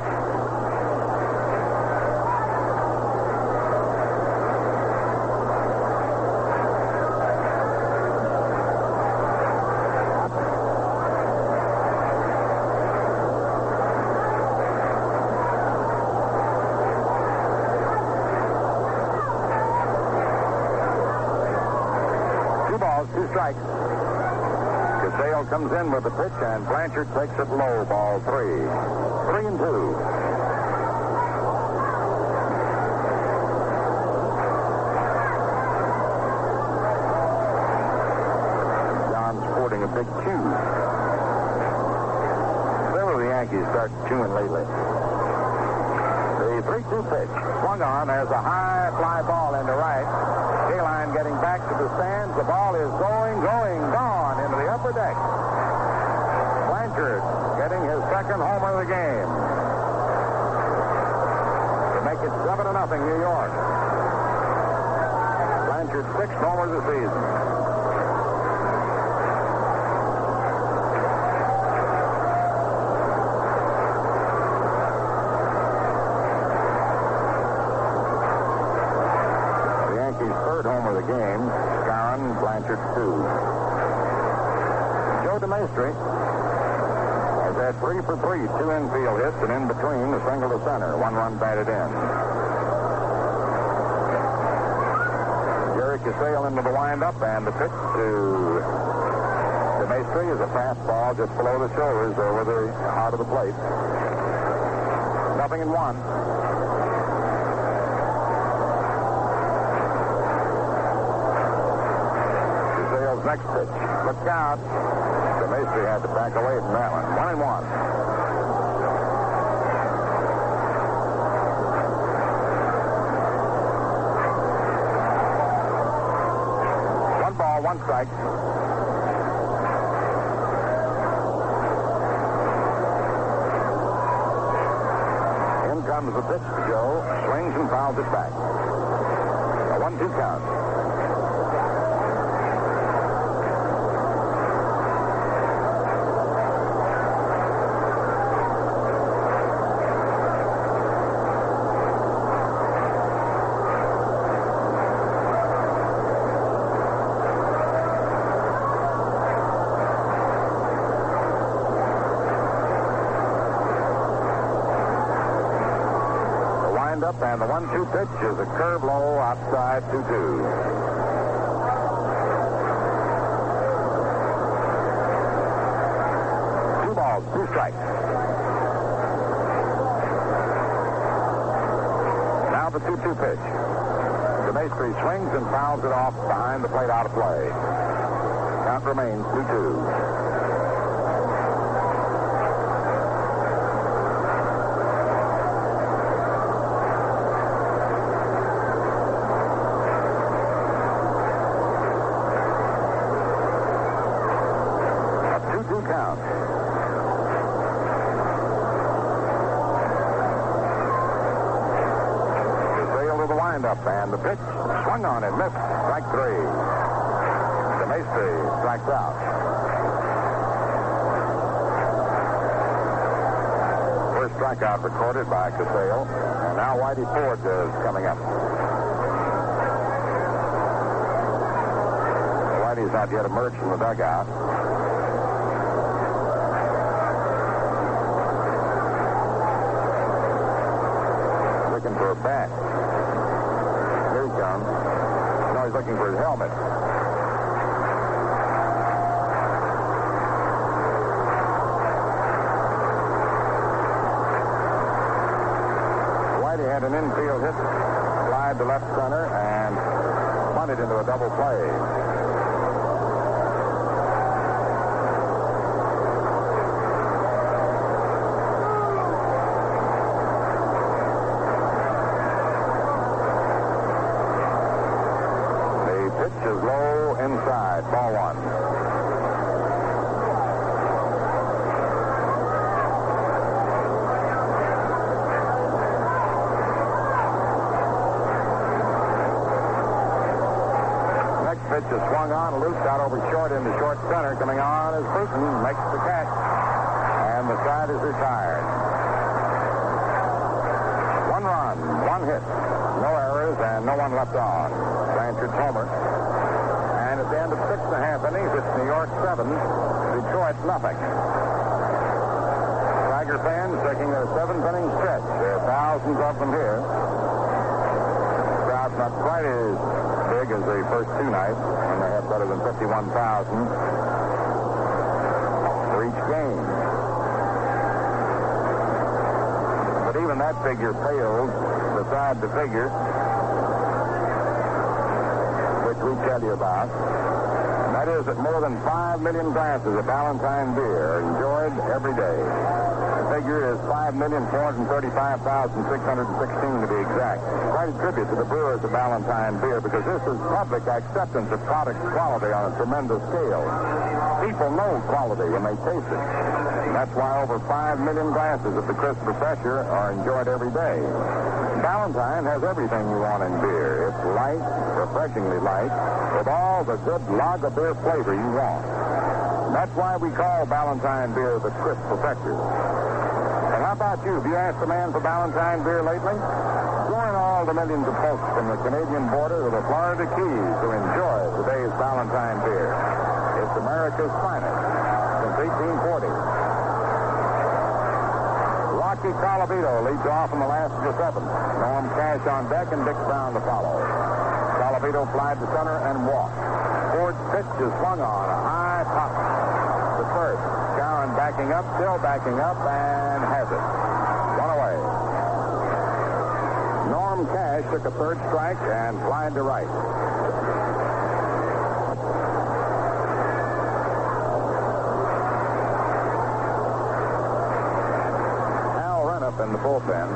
Two strikes. Casale comes in with the pitch, and Blanchard takes it low. Ball 3. 3-2. John's sporting a big chew. Several of the Yankees start chewing lately. The 3-2 pitch swung on as a high fly ball into right. Kaline getting back to the stands. The ball is going, gone into the upper deck. Blanchard getting his second homer of the game to make it 7-0 New York. Blanchard's 6th homer of the season. Homer of the game. Scarron, Blanchard 2. Joe DeMaestri has had 3 for 3, 2 infield hits, and in between a single to center. 1 run batted in. Jerry Casale into the windup, and the pitch to DeMaestri is a fastball just below the shoulders over the heart of the plate. 0-1. Next pitch. Look out. DeMaestri had to back away from that one. 1-1. One ball, 1 strike. In comes the pitch to Joe. Swings and fouls it back. A 1-2 count. Up, and the 1-2 pitch is a curve low outside 2-2. 2 balls, 2 strikes. Now the 2-2 pitch. DeMaestri swings and fouls it off behind the plate, out of play. Count remains 2-2. Count. Casale to the windup, and the pitch swung on it, missed. Strike 3. DeMaestri strikes out. First strikeout recorded by Casale, and now Whitey Ford is coming up. Whitey's not yet emerged from the dugout. For a bat. Here he comes. Now he's looking for his helmet. Whitey had an infield hit, slide to left center, and bunted into a double play. Is low inside. Ball one. Next pitch is swung on, looped out over short into short center. Coming on is Bruton, makes the catch, and the side is retired. 1 run, 1 hit, no errors, and no one left on. Blanchard's homer. And at the end of 6.5 innings, it's New York 7, Detroit nothing. Tiger fans taking their 7th inning stretch. There are thousands of them here. The crowd's not quite as big as the first 2 nights, when they had better than 51,000 for each game. But even that figure pales beside the figure which we tell you about. And that is that more than 5 million glasses of Ballantine beer are enjoyed every day. The figure is 5,435,616 to be exact. Quite a tribute to the brewers of Ballantine beer, because this is public acceptance of product quality on a tremendous scale. People know quality when they taste it. And that's why over 5 million glasses of the crisp refresher are enjoyed every day. Ballantine has everything you want in beer. It's light, refreshingly light, with all the good lager beer flavor you want. And that's why we call Ballantine beer the crisp refresher. And how about you? Have you asked a man for Ballantine beer lately? Join all the millions of folks from the Canadian border to the Florida Keys to enjoy today's Ballantine beer. It's America's finest since 1840. Rocky Colavito leads off in the last of the 7th. Norm Cash on deck and Dick Brown to follow. Colavito flied to center and walked. Ford's pitch is swung on, a high pop to first. Cowan backing up, still backing up, and has it. 1 away. Norm Cash took a 3rd strike and flied to right. Up in the bullpen.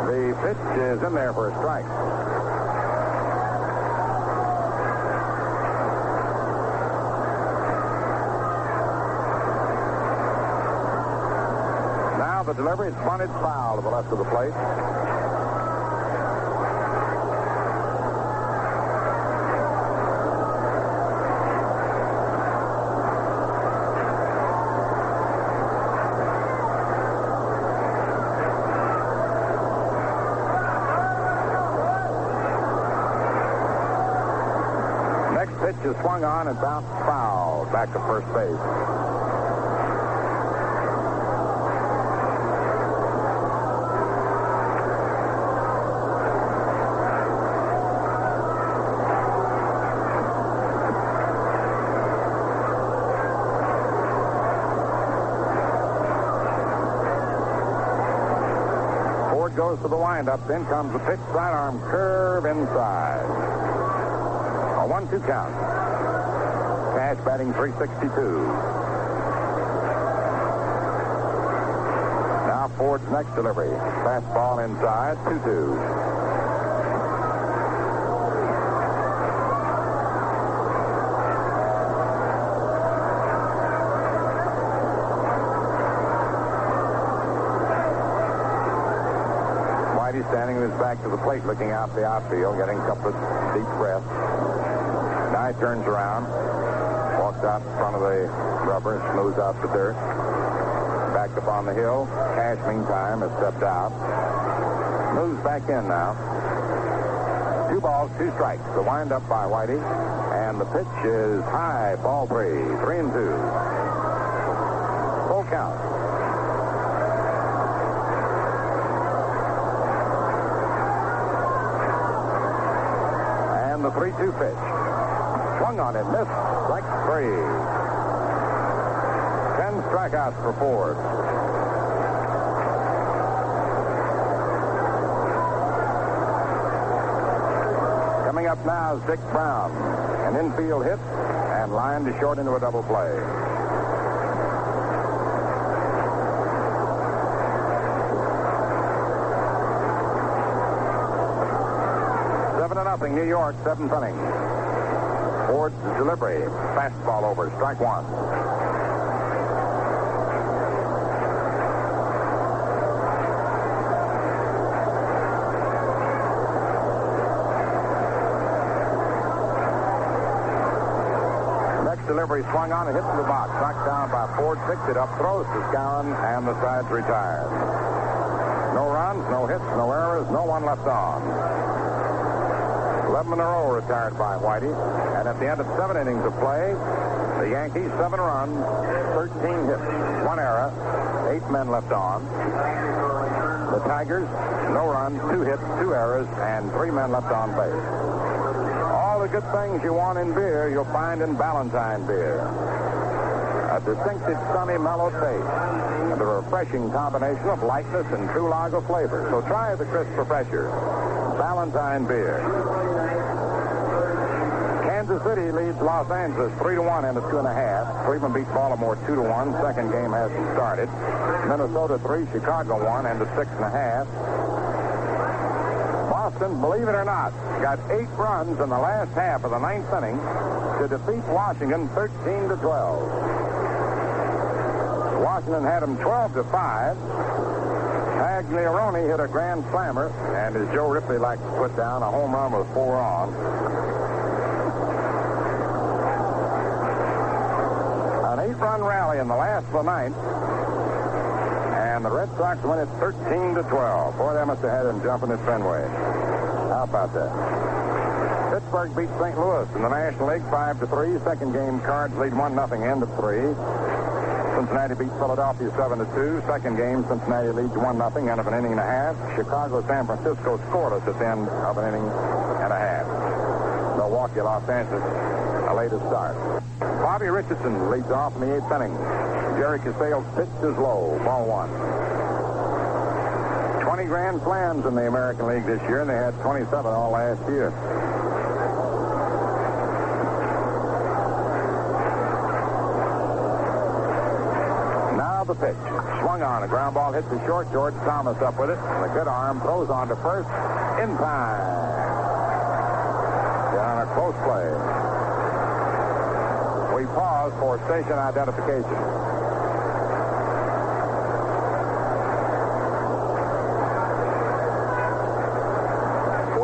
The pitch is in there for a strike. The delivery is bunted foul to the left of the plate. Next pitch is swung on and bounced foul back to first base. Goes to the windup. Then comes the pitch, sidearm curve inside. A 1-2 count. Cash batting .362. Now Ford's next delivery. Fastball inside, 2-2. He's standing with his back to the plate, looking out the outfield, getting a couple of deep breaths. Now he turns around, walks out in front of the rubber, smooths out the dirt. Back up on the hill. Cash, meantime, has stepped out. Moves back in now. 2 balls, 2 strikes. The windup by Whitey. And the pitch is high, ball 3. 3-2. Full count. The 3-2 pitch. Swung on it, missed. Strike 3. 10 strikeouts for Ford. Coming up now is Dick Brown. An infield hit and line to short into a double play. 7-0, New York, 7th inning. Ford's delivery. Fastball over. Strike one. Next delivery swung on and hit to the box. Knocked down by Ford. Picks it up. Throws to Scowen. And the side's retired. No runs, no hits, no errors. No one left on. 11 in a row retired by Whitey. And at the end of 7 innings of play, the Yankees, 7 runs, 13 hits, 1 error, 8 men left on. The Tigers, no runs, 2 hits, 2 errors, and 3 men left on base. All the good things you want in beer, you'll find in Ballantine beer. A distinctive, sunny, mellow taste, and a refreshing combination of lightness and true lager flavor. So try the crisp refresher. Ballantine beer. Kansas City leads Los Angeles 3-1 into 2.5. Cleveland beats Baltimore 2-1. Second game hasn't started. Minnesota 3, Chicago 1 into 6.5. Boston, believe it or not, got 8 runs in the last half of the 9th inning to defeat Washington 13-12. Washington had them 12-5. Tagliarone hit a grand slammer, and as Joe Ripley likes to put down, a home run with 4 on. An 8-run rally in the last of the 9th, and the Red Sox win it 13-12. Boy, they must have had him jumping at Fenway. How about that? Pittsburgh beat St. Louis in the National League 5-3. Second game, Cards lead 1-0, end of 3. Cincinnati beat Philadelphia 7-2. Second game, Cincinnati leads 1-0, end of an inning and a half. Chicago, San Francisco scoreless at the end of an inning and a half. Milwaukee, Los Angeles, a later start. Bobby Richardson leads off in the 8th inning. Jerry Castell's pitch is low, ball 1. 20 grand slams in the American League this year, and they had 27 all last year. The pitch. Swung on. A ground ball hits the short. George Thomas up with it. And a good arm throws on to first. In time. Down a close play. We pause for station identification.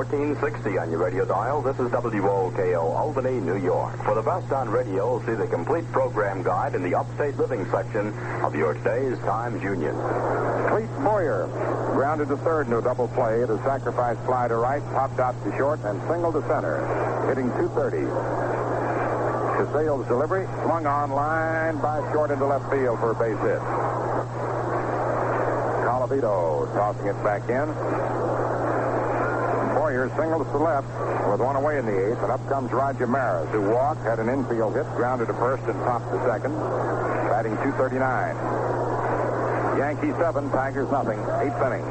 1460 on your radio dial. This is WOKO, Albany, New York. For the best on radio, see the complete program guide in the Upstate Living section of your today's Times Union. Cleet Boyer grounded to third into a double play. The sacrifice fly to right, popped out to short, and single to center, hitting .230. Castell's delivery swung on line by short into left field for a base hit. Colavito tossing it back in. Boyer singles to left with one away in the 8th, and up comes Roger Maris, who walked, had an infield hit, grounded to first, and popped to second, batting .239. Yankees 7, Tigers nothing, 8th inning.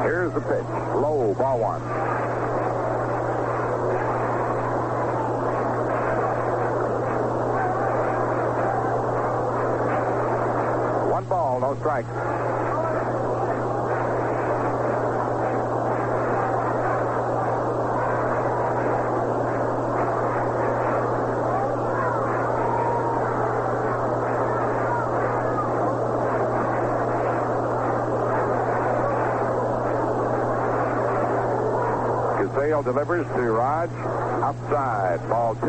Here's the pitch, low, ball 1. No strikes. Casale delivers to Raj. Outside, ball 2.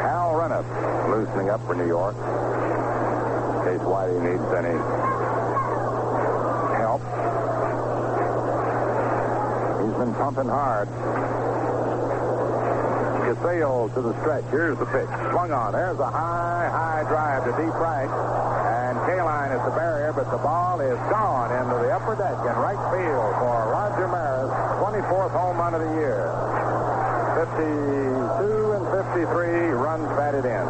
Hal Renniff loosening up for New York. In case Whitey needs any help. He's been pumping hard. Casale to the stretch. Here's the pitch. Swung on. There's a high drive to deep right. And Kaline is the barrier, but the ball is gone into the upper deck in right field for Roger Maris, 24th home run of the year. 52 and 50. 53 runs batted in.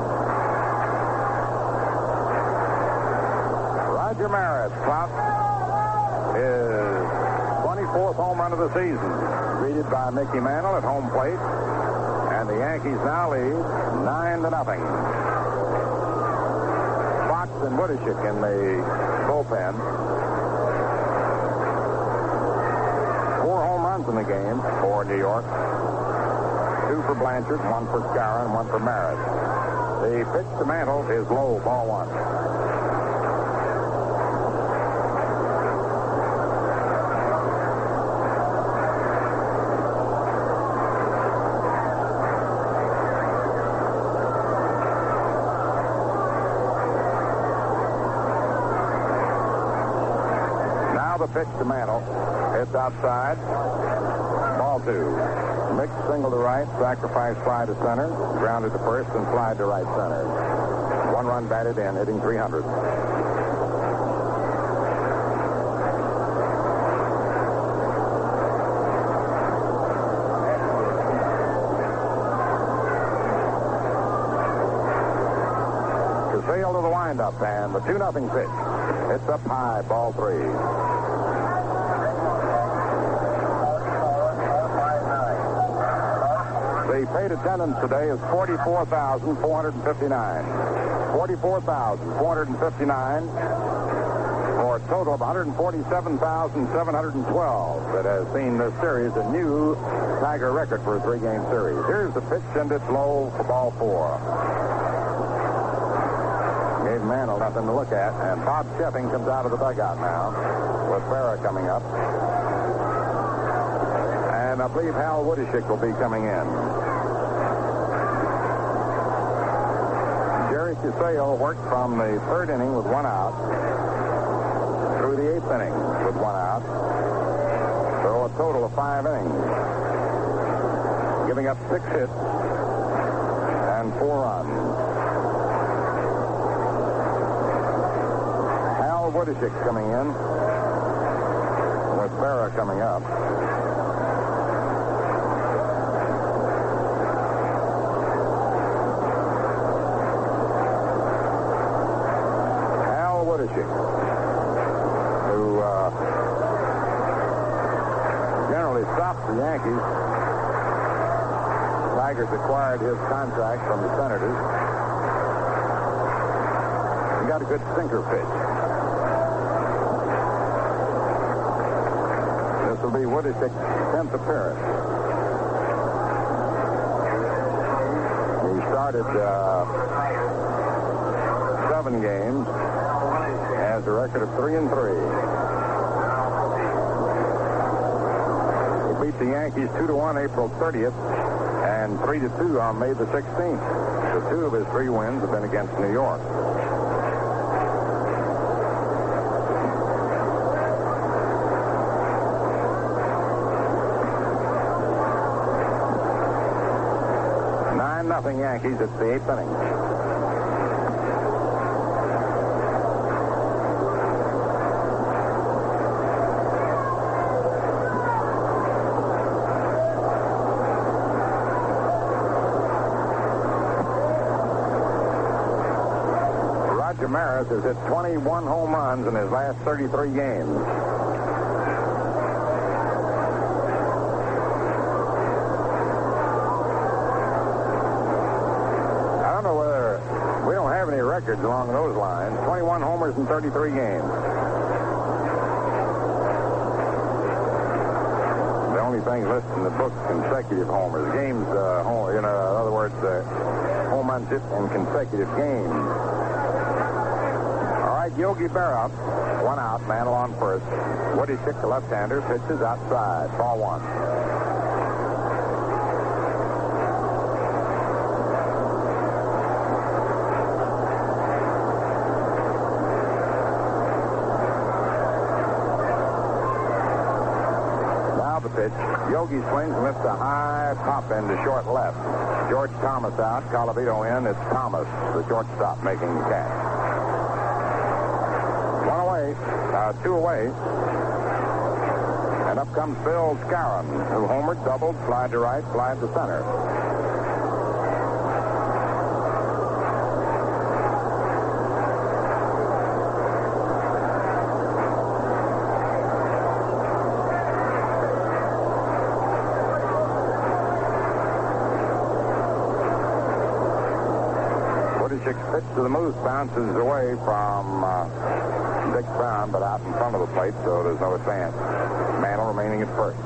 Roger Maris clout his 24th home run of the season, greeted by Mickey Mantle at home plate, and the Yankees now lead 9-0. Fox and Woodishik in the bullpen. 4 home runs in the game for New York. 2 for Blanchard, 1 for Skowron, 1 for Maris. The pitch to Mantle is low, ball 1. Pitch to Mantle. It's outside. Ball 2. Mixed single to right. Sacrifice fly to center. Grounded to first and fly to right center. 1 run batted in, hitting 300. Casale to the windup, and the 2-0 pitch. It's up high. Ball 3. The paid attendance today is 44,459. 44,459 for a total of 147,712 that has seen this series a new Tiger record for a 3-game series. Here's the pitch, and it's low for ball 4. Gave Mantle nothing to look at, and Bob Sheffing comes out of the dugout now with Berra coming up. And I believe Hal Woodishik will be coming in. Jerry Casale worked from the 3rd inning with 1 out through the 8th inning with 1 out. So a total of 5 innings. Giving up 6 hits and 4 runs. Hal Woodishik coming in with Berra coming up. Who generally stops the Yankees. Tigers acquired his contract from the Senators. He got a good sinker pitch. This will be Woodishik's 10th appearance. He started 7 games. Has a record of 3-3. He beat the Yankees 2-1 April 30th and 3-2 on May the 16th. So 2 of his 3 wins have been against New York. Nothing Yankees. It's the 8th inning. Roger Maris has hit 21 home runs in his last 33 games. Records along those lines. 21 homers in 33 games. The only thing listed in the book, consecutive homers. Games, in other words, home runs hit in consecutive games. All right, Yogi Berra, 1 out, Mantle on first. Woodishik, the left-hander, pitches outside. Ball 1. Pitch. Yogi swings and lifts a high pop into short left. George Thomas out, Colavito in. It's Thomas, the shortstop, making the catch. 1 away, 2 away. And up comes Bill Skowron, who homered, doubled, flied to right, flied to center. Hodishik's pitch to the Moose bounces away from Dick Brown, but out in front of the plate, so there's no advance. Mantle remaining at first.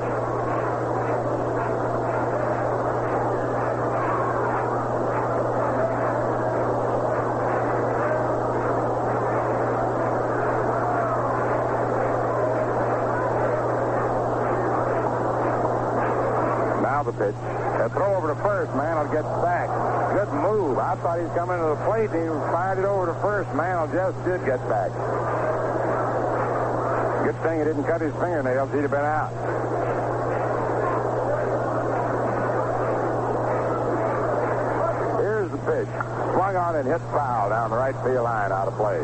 Now the pitch. A throw over to first. Mantle gets back. Good move. I thought he was coming to the plate. He fired it over to first. Mantle just did get back. Good thing he didn't cut his fingernails. He'd have been out. Here's the pitch. Swung on and hit foul down the right field line, out of play.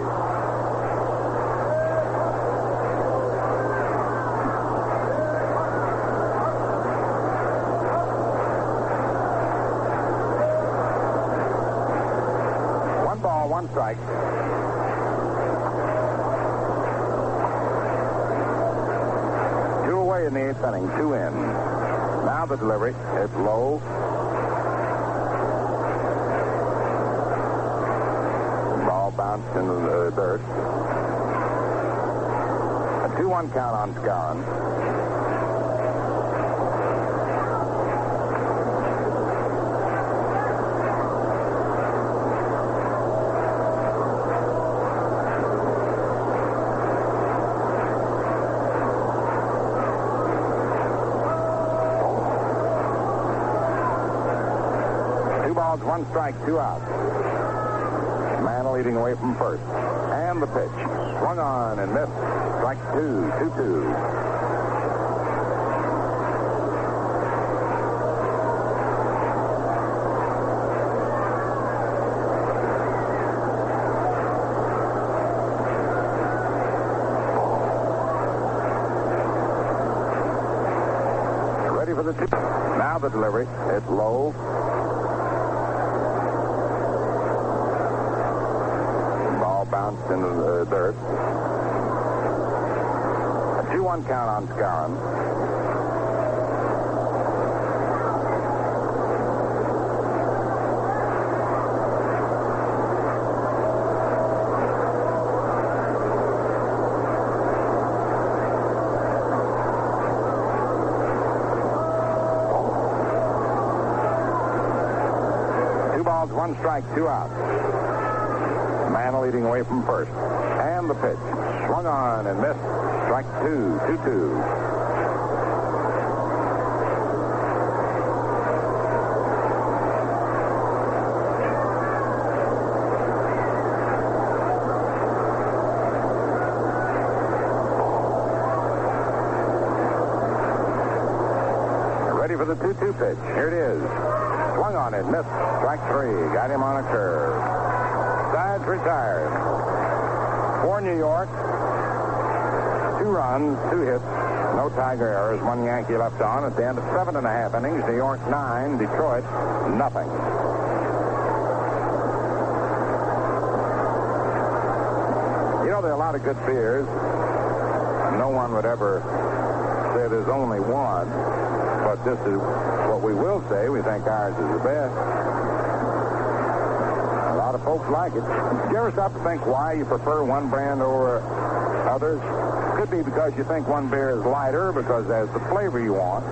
One strike. Two away in the eighth inning, two in. Now the delivery. It's low. Ball bounced into the dirt. A 2-1 count on Skowron. One strike, two outs. Mantle leading away from first. And the pitch. Swung on and missed. Strike two, 2-2. Ready for the two. Now the delivery. It's low. Bounced into the dirt. A 2-1 count on Skowron. Two balls, one strike, two outs. Mantle leading away from first. And the pitch. Swung on and missed. Strike two, 2-2. Ready for the 2-2 pitch. Here it is. Swung on and missed. Strike three. Got him on a curve. Sides retired. For New York, 2 runs, 2 hits, no Tiger errors, 1 Yankee left on. At the end of 7.5 innings, New York 9, Detroit nothing. You know, there are a lot of good beers. No one would ever say there's only one, but this is what we will say. We think ours is the best. A lot of folks like it. Did you ever stop to think why you prefer one brand over others? Could be because you think one beer is lighter, because it has the flavor you want.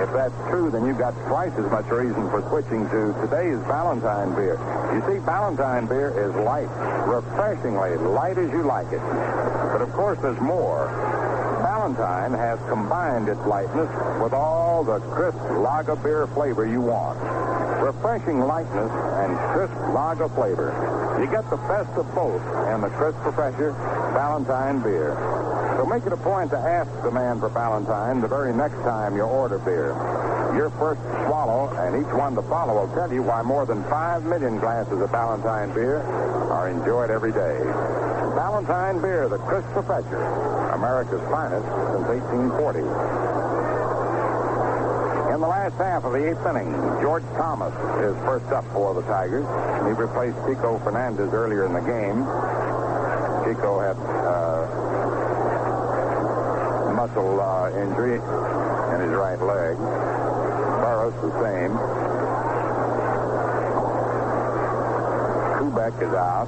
If that's true, then you've got twice as much reason for switching to today's Ballantine beer. You see, Ballantine beer is light, refreshingly light as you like it. But of course, there's more. Ballantine has combined its lightness with all the crisp lager beer flavor you want. Refreshing lightness and crisp lager flavor. You get the best of both in the crisp Professor Ballantine beer. So make it a point to ask the man for Ballantine the very next time you order beer. Your first swallow and each one to follow will tell you why more than 5 million glasses of Ballantine beer are enjoyed every day. Ballantine beer, the crisp Professor, America's finest since 1840. In the last half of the 8th inning, George Thomas is first up for the Tigers. He replaced Chico Fernandez earlier in the game. Chico had muscle injury in his right leg. Burroughs the same. Lubeck is out.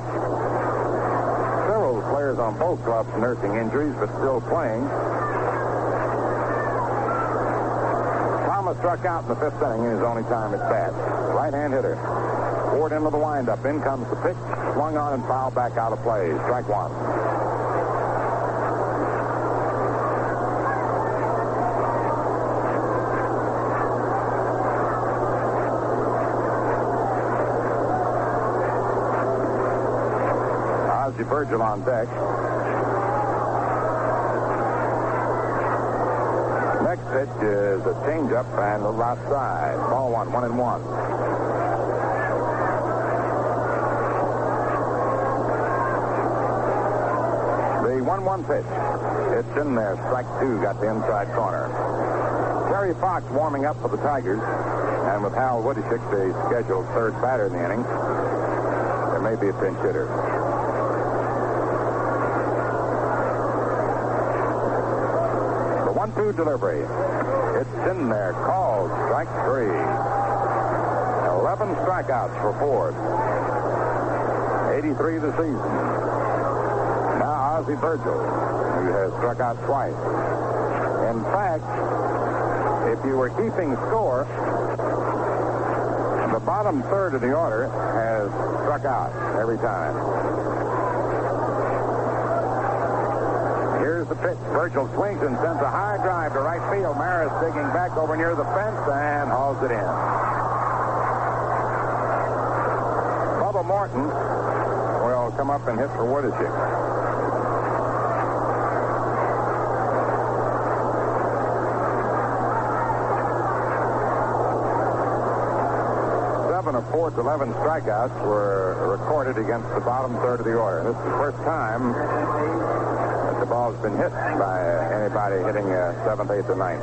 Several players on both clubs nursing injuries, but still playing. Thomas struck out in the 5th inning in his only time at bat. Right-hand hitter. Ford into the windup. In comes the pitch. Swung on and fouled back out of play. Strike one. Ozzie Virgil on deck. Next pitch is a changeup and the left side. Ball 1, 1-1. The 1-1 pitch. It's in there. Strike 2 got the inside corner. Terry Fox warming up for the Tigers. And with Hal Woodishick, the scheduled third batter in the inning, there may be a pinch hitter. The 1-2 delivery. It's in there. Called. Strike 3. 11 strikeouts for Ford. 83 the season. Now Ozzie Virgil, who has struck out twice. In fact, if you were keeping score, the bottom third of the order has struck out every time. Here's the pitch. Virgil swings and sends a high drive to right field. Maris digging back over near the fence and hauls it in. Bubba Morton will come up and hit for Woodishick. Of Ford's 11 strikeouts were recorded against the bottom third of the order. This is the first time that the ball's been hit by anybody hitting 7th, 8th, or 9th.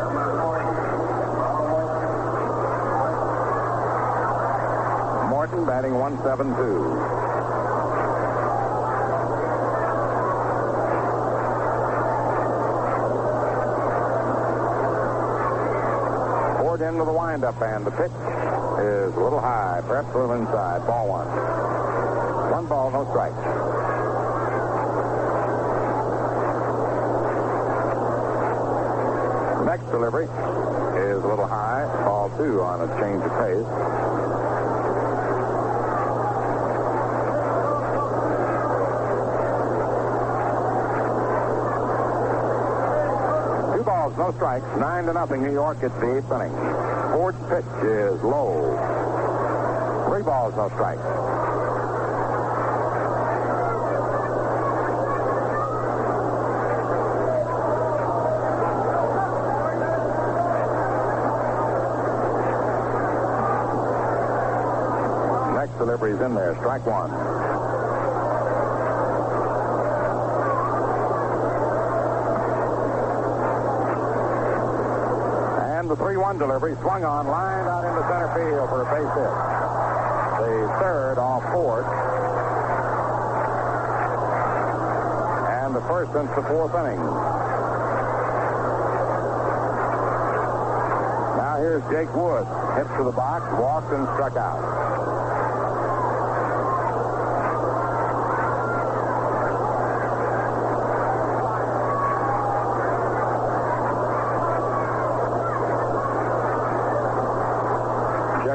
Morton batting 1-7-2. Ford into the windup, and the pitch is a little high, perhaps a little inside. Ball 1. 1 ball, no strikes. Next delivery is a little high. Ball 2 on a change of pace. No strikes. 9-0. New York. It's the 8th inning. Ford's pitch is low. 3 balls, no strikes. Next delivery's in there. Strike 1. The 3-1 delivery swung on, lined out into center field for a base hit. The third off Ford. And the first since the 4th inning. Now here's Jake Wood. Hit to the box, walked and struck out.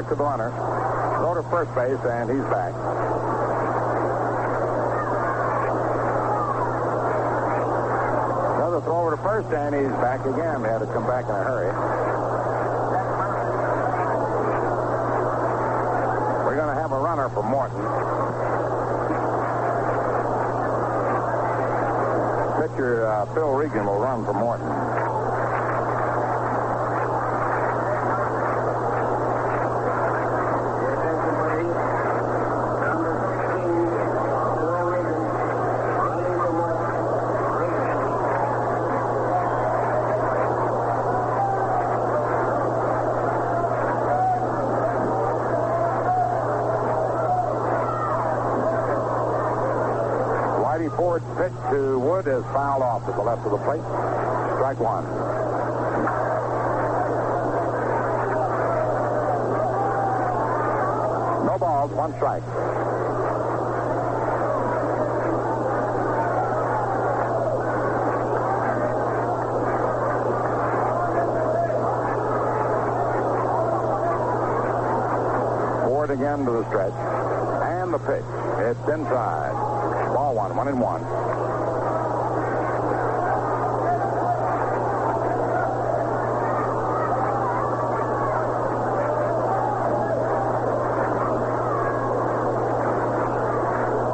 To the runner. Throw to first base, and he's back. Another throw over to first, and he's back again. They had to come back in a hurry. We're going to have a runner for Morton. Pitcher Phil Regan will run for Morton. Ford's pitch to Wood is fouled off to the left of the plate. Strike 1. No balls, 1 strike. again to the stretch. And the pitch. It's inside. Ball one, 1-1.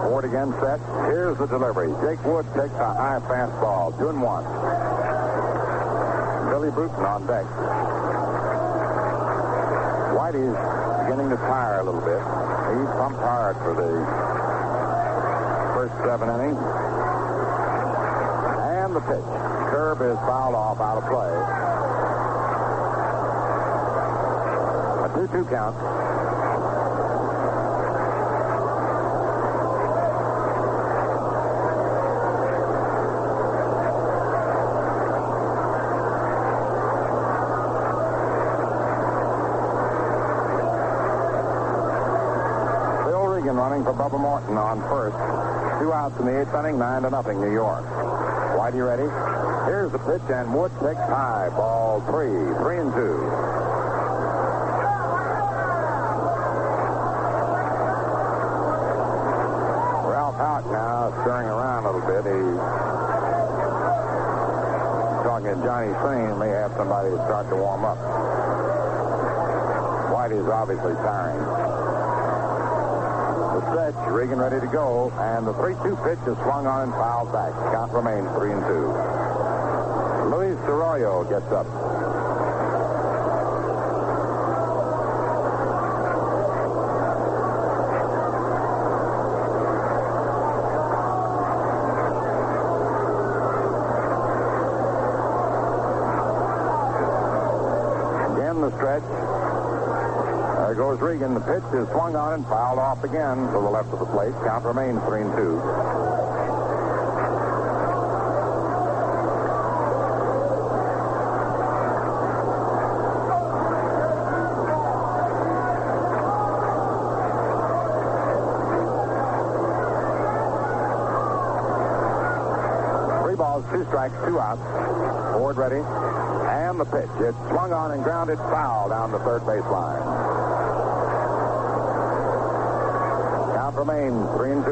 Ford again set. Here's the delivery. Jake Wood takes a high fastball. 2-1. Billy Bruton on deck. Whitey's beginning to tire a little bit. He pumped hard for the first 7 innings. And the pitch. Curve is fouled off out of play. A 2-2 count. Running for Bubba Morton on first. 2 outs in the 8th inning, 9-0 New York. Whitey ready. Here's the pitch, and Wood takes high. Ball 3, 3-2. Ralph Houck now stirring around a little bit. He's talking to Johnny Sane. May have somebody start to warm up. Whitey's obviously tiring. Stretch, Regan ready to go, and the 3-2 pitch is swung on and fouled back. Count remains 3-2. Luis Arroyo gets up. Again the stretch. There goes Regan. The pitch is swung on and fouled off again to the left of the plate. Count remains 3-2. Three balls, 2 strikes, 2 outs. Ford ready. And the pitch. It's swung on and grounded foul down the third baseline. Remains 3-2.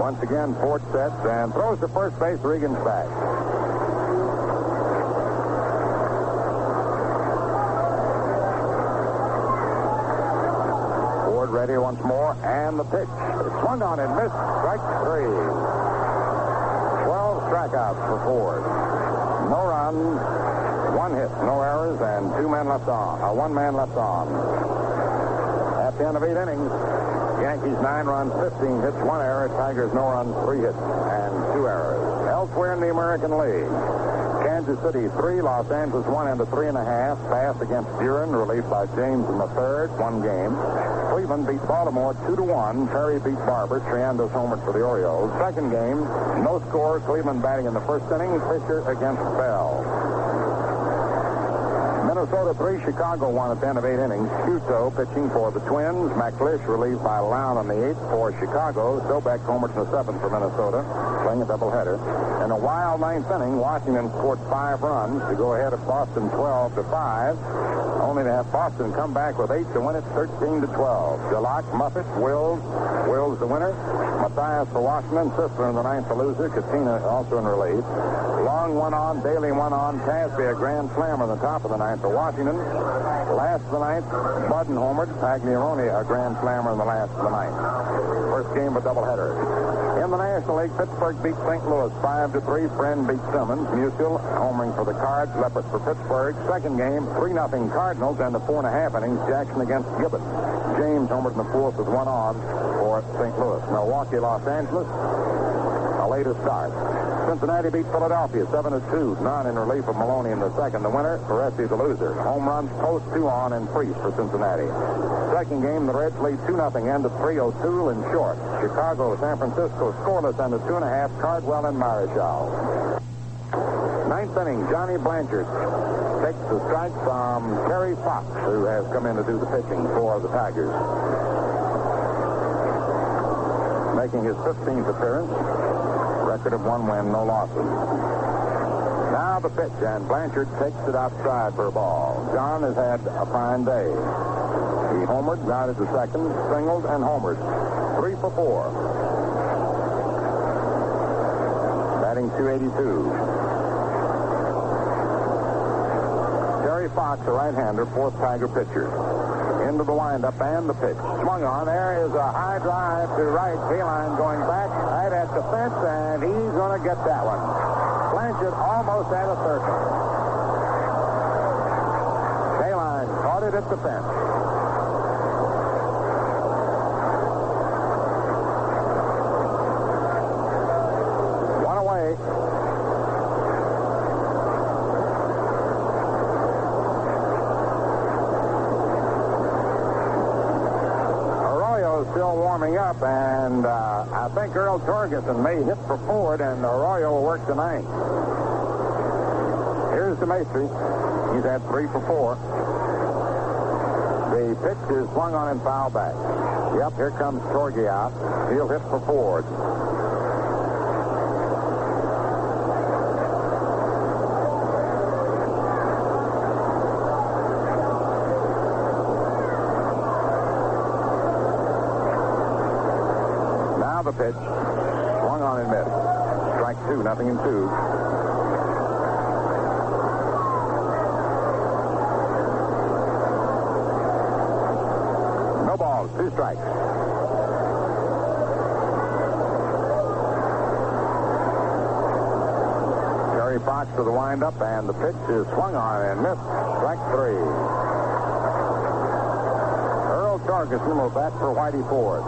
Once again, Ford sets and throws to first base. Regan's back. Ford ready once more, and the pitch. Swung on and missed. Strike 3. 12 strikeouts for Ford. No runs, 1 hit, no errors, and 1 man left on. At the end of 8 innings, Yankees 9 runs, 15 hits, 1 error. Tigers no runs, 3 hits, and 2 errors. Elsewhere in the American League, Kansas City 3, Los Angeles 1 and a 3.5. Pass against Buren, relieved by James in the third, 1 game. Cleveland beat Baltimore 2-1. Perry beat Barber. Triandos homered for the Orioles. Second game, no score. Cleveland batting in the first inning. Fisher against Bell. Minnesota 3, Chicago 1 at the end of 8 innings. Shuto pitching for the Twins. McLeish relieved by Lown on the 8th for Chicago. Dobek homered in the 7th for Minnesota, playing a doubleheader. In a wild 9th inning, Washington scored 5 runs to go ahead of Boston 12-5. Only to have Boston come back with 8 to win it 13-12. Delac, Muffet, Wills the winner. Mathias for Washington, Sisler in the 9th, the loser. Katina also in relief. Long 1 on, Daly 1 on. Casby a grand slam on the top of the 9th for Washington. Last of the 9th, Budden homered. Pagliarone a grand slammer in the last of the 9th. First game of a doubleheader. In the National League, Pittsburgh beat St. Louis 5-3. Friend beat Simmons. Musial homering for the Cards. Leppert for Pittsburgh. Second game, 3-0 Cardinals, and the 4.5 innings. Jackson against Gibbons. James homered in the 4th with 1 on for St. Louis. Milwaukee, Los Angeles, a later start. Cincinnati beat Philadelphia 7-2. None in relief of Maloney in the second. The winner, Peresi the loser. Home runs, post 2 on, and Priest for Cincinnati. Second game, the Reds lead 2-0. End of 3-0 in short. Chicago, San Francisco scoreless end of 2.5. Cardwell and Marichal. 9th inning, Johnny Blanchard takes the strike from Terry Fox, who has come in to do the pitching for the Tigers. making his 15th appearance. Record of 1 win, no losses. Now the pitch, and Blanchard takes it outside for a ball. John has had a fine day. He homered, grounded to second, singled, and homered. 3 for 4. Batting .282. Terry Fox, a right-hander, fourth Tiger pitcher. Into the windup and the pitch. Swung on. There is a high drive to right. Kaline going back right at the fence, and he's going to get that one. Blanchard almost at a circle. Kaline caught it at the fence. One away. Still warming up, and I think Earl Torgerson may hit for Ford, and Arroyo will work the ninth. Here's DeMaestri. He's had 3 for 4. The pitch is swung on and foul back. Yep, here comes Torge out. He'll hit for Ford. The pitch. Swung on and missed. Strike 2, 0-2. No balls, 2 strikes. Terry Fox to the windup, and the pitch is swung on and missed. Strike 3. Earl Torgerson will bat for Whitey Ford.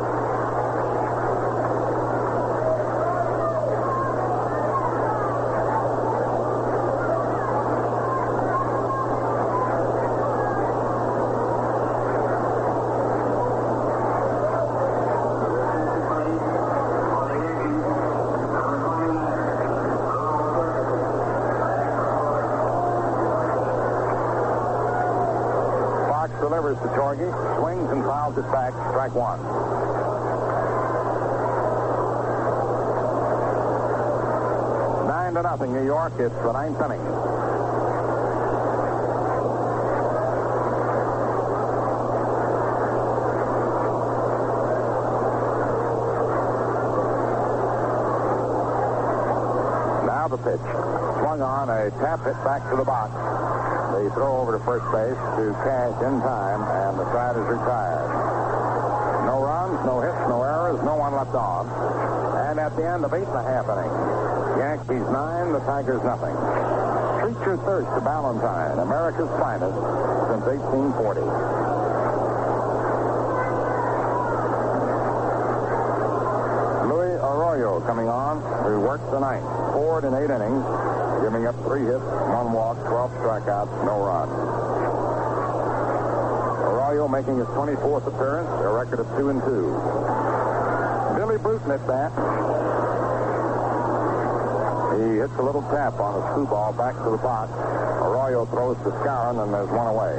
Delivers to Torge, swings and fouls it back, strike 1. Nine to nothing, New York. It's the 9th inning. Now the pitch. Swung on, a tap hit back to the box. They throw over to first base to Cash in time, and the side is retired. No runs, no hits, no errors, no one left on. And at the end of 8.5 innings, Yankees 9, the Tigers nothing. Treat your thirst to Valentine, America's finest since 1840. Luis Arroyo coming on, who works the ninth. Ford in 8 innings, giving up 3 hits, 1 walk, 12 strikeouts, no runs. Arroyo making his 24th appearance, a record of 2-2. Billy Bruton at bat. He hits a little tap on a screwball back to the box. Arroyo throws to Skowron, and there's 1 away.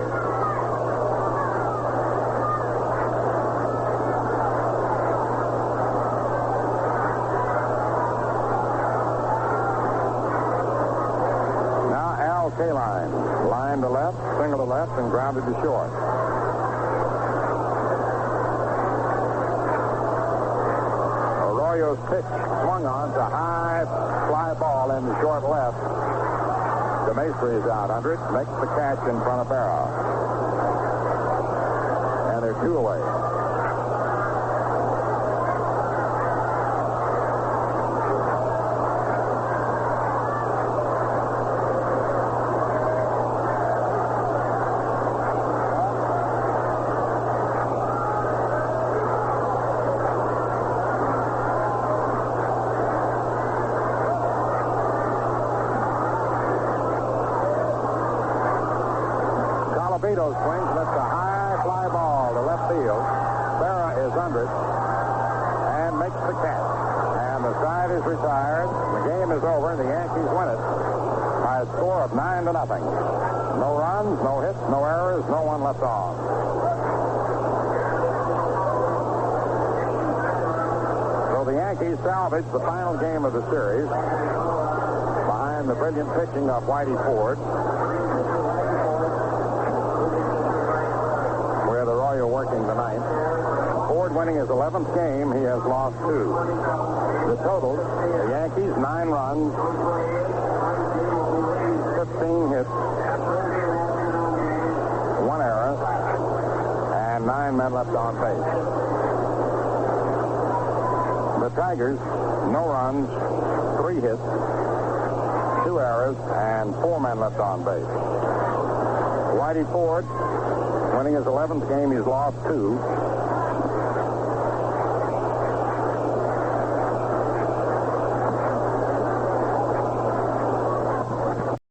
Kaline, line to left, single to left, and grounded to short. Arroyo's pitch swung on to high fly ball in the short left. DeMaestri is out under it, makes the catch in front of Berra. And they're 2 away. Vito swings, lets a high fly ball to left field. Berra is under it and makes the catch. And the side is retired. The game is over. The Yankees win it by a score of 9-0. No runs, no hits, no errors, no one left on. So Yankees salvage the final game of the series behind the brilliant pitching of Whitey Ford, where the Royal working tonight. Ford winning his 11th game, he has lost 2. The total, the Yankees, 9 runs, 15 hits, 1 error, and 9 men left on base. The Tigers, no runs, 3 hits, 2 errors, and 4 men left on base. Whitey Ford, winning his 11th game, he's lost 2.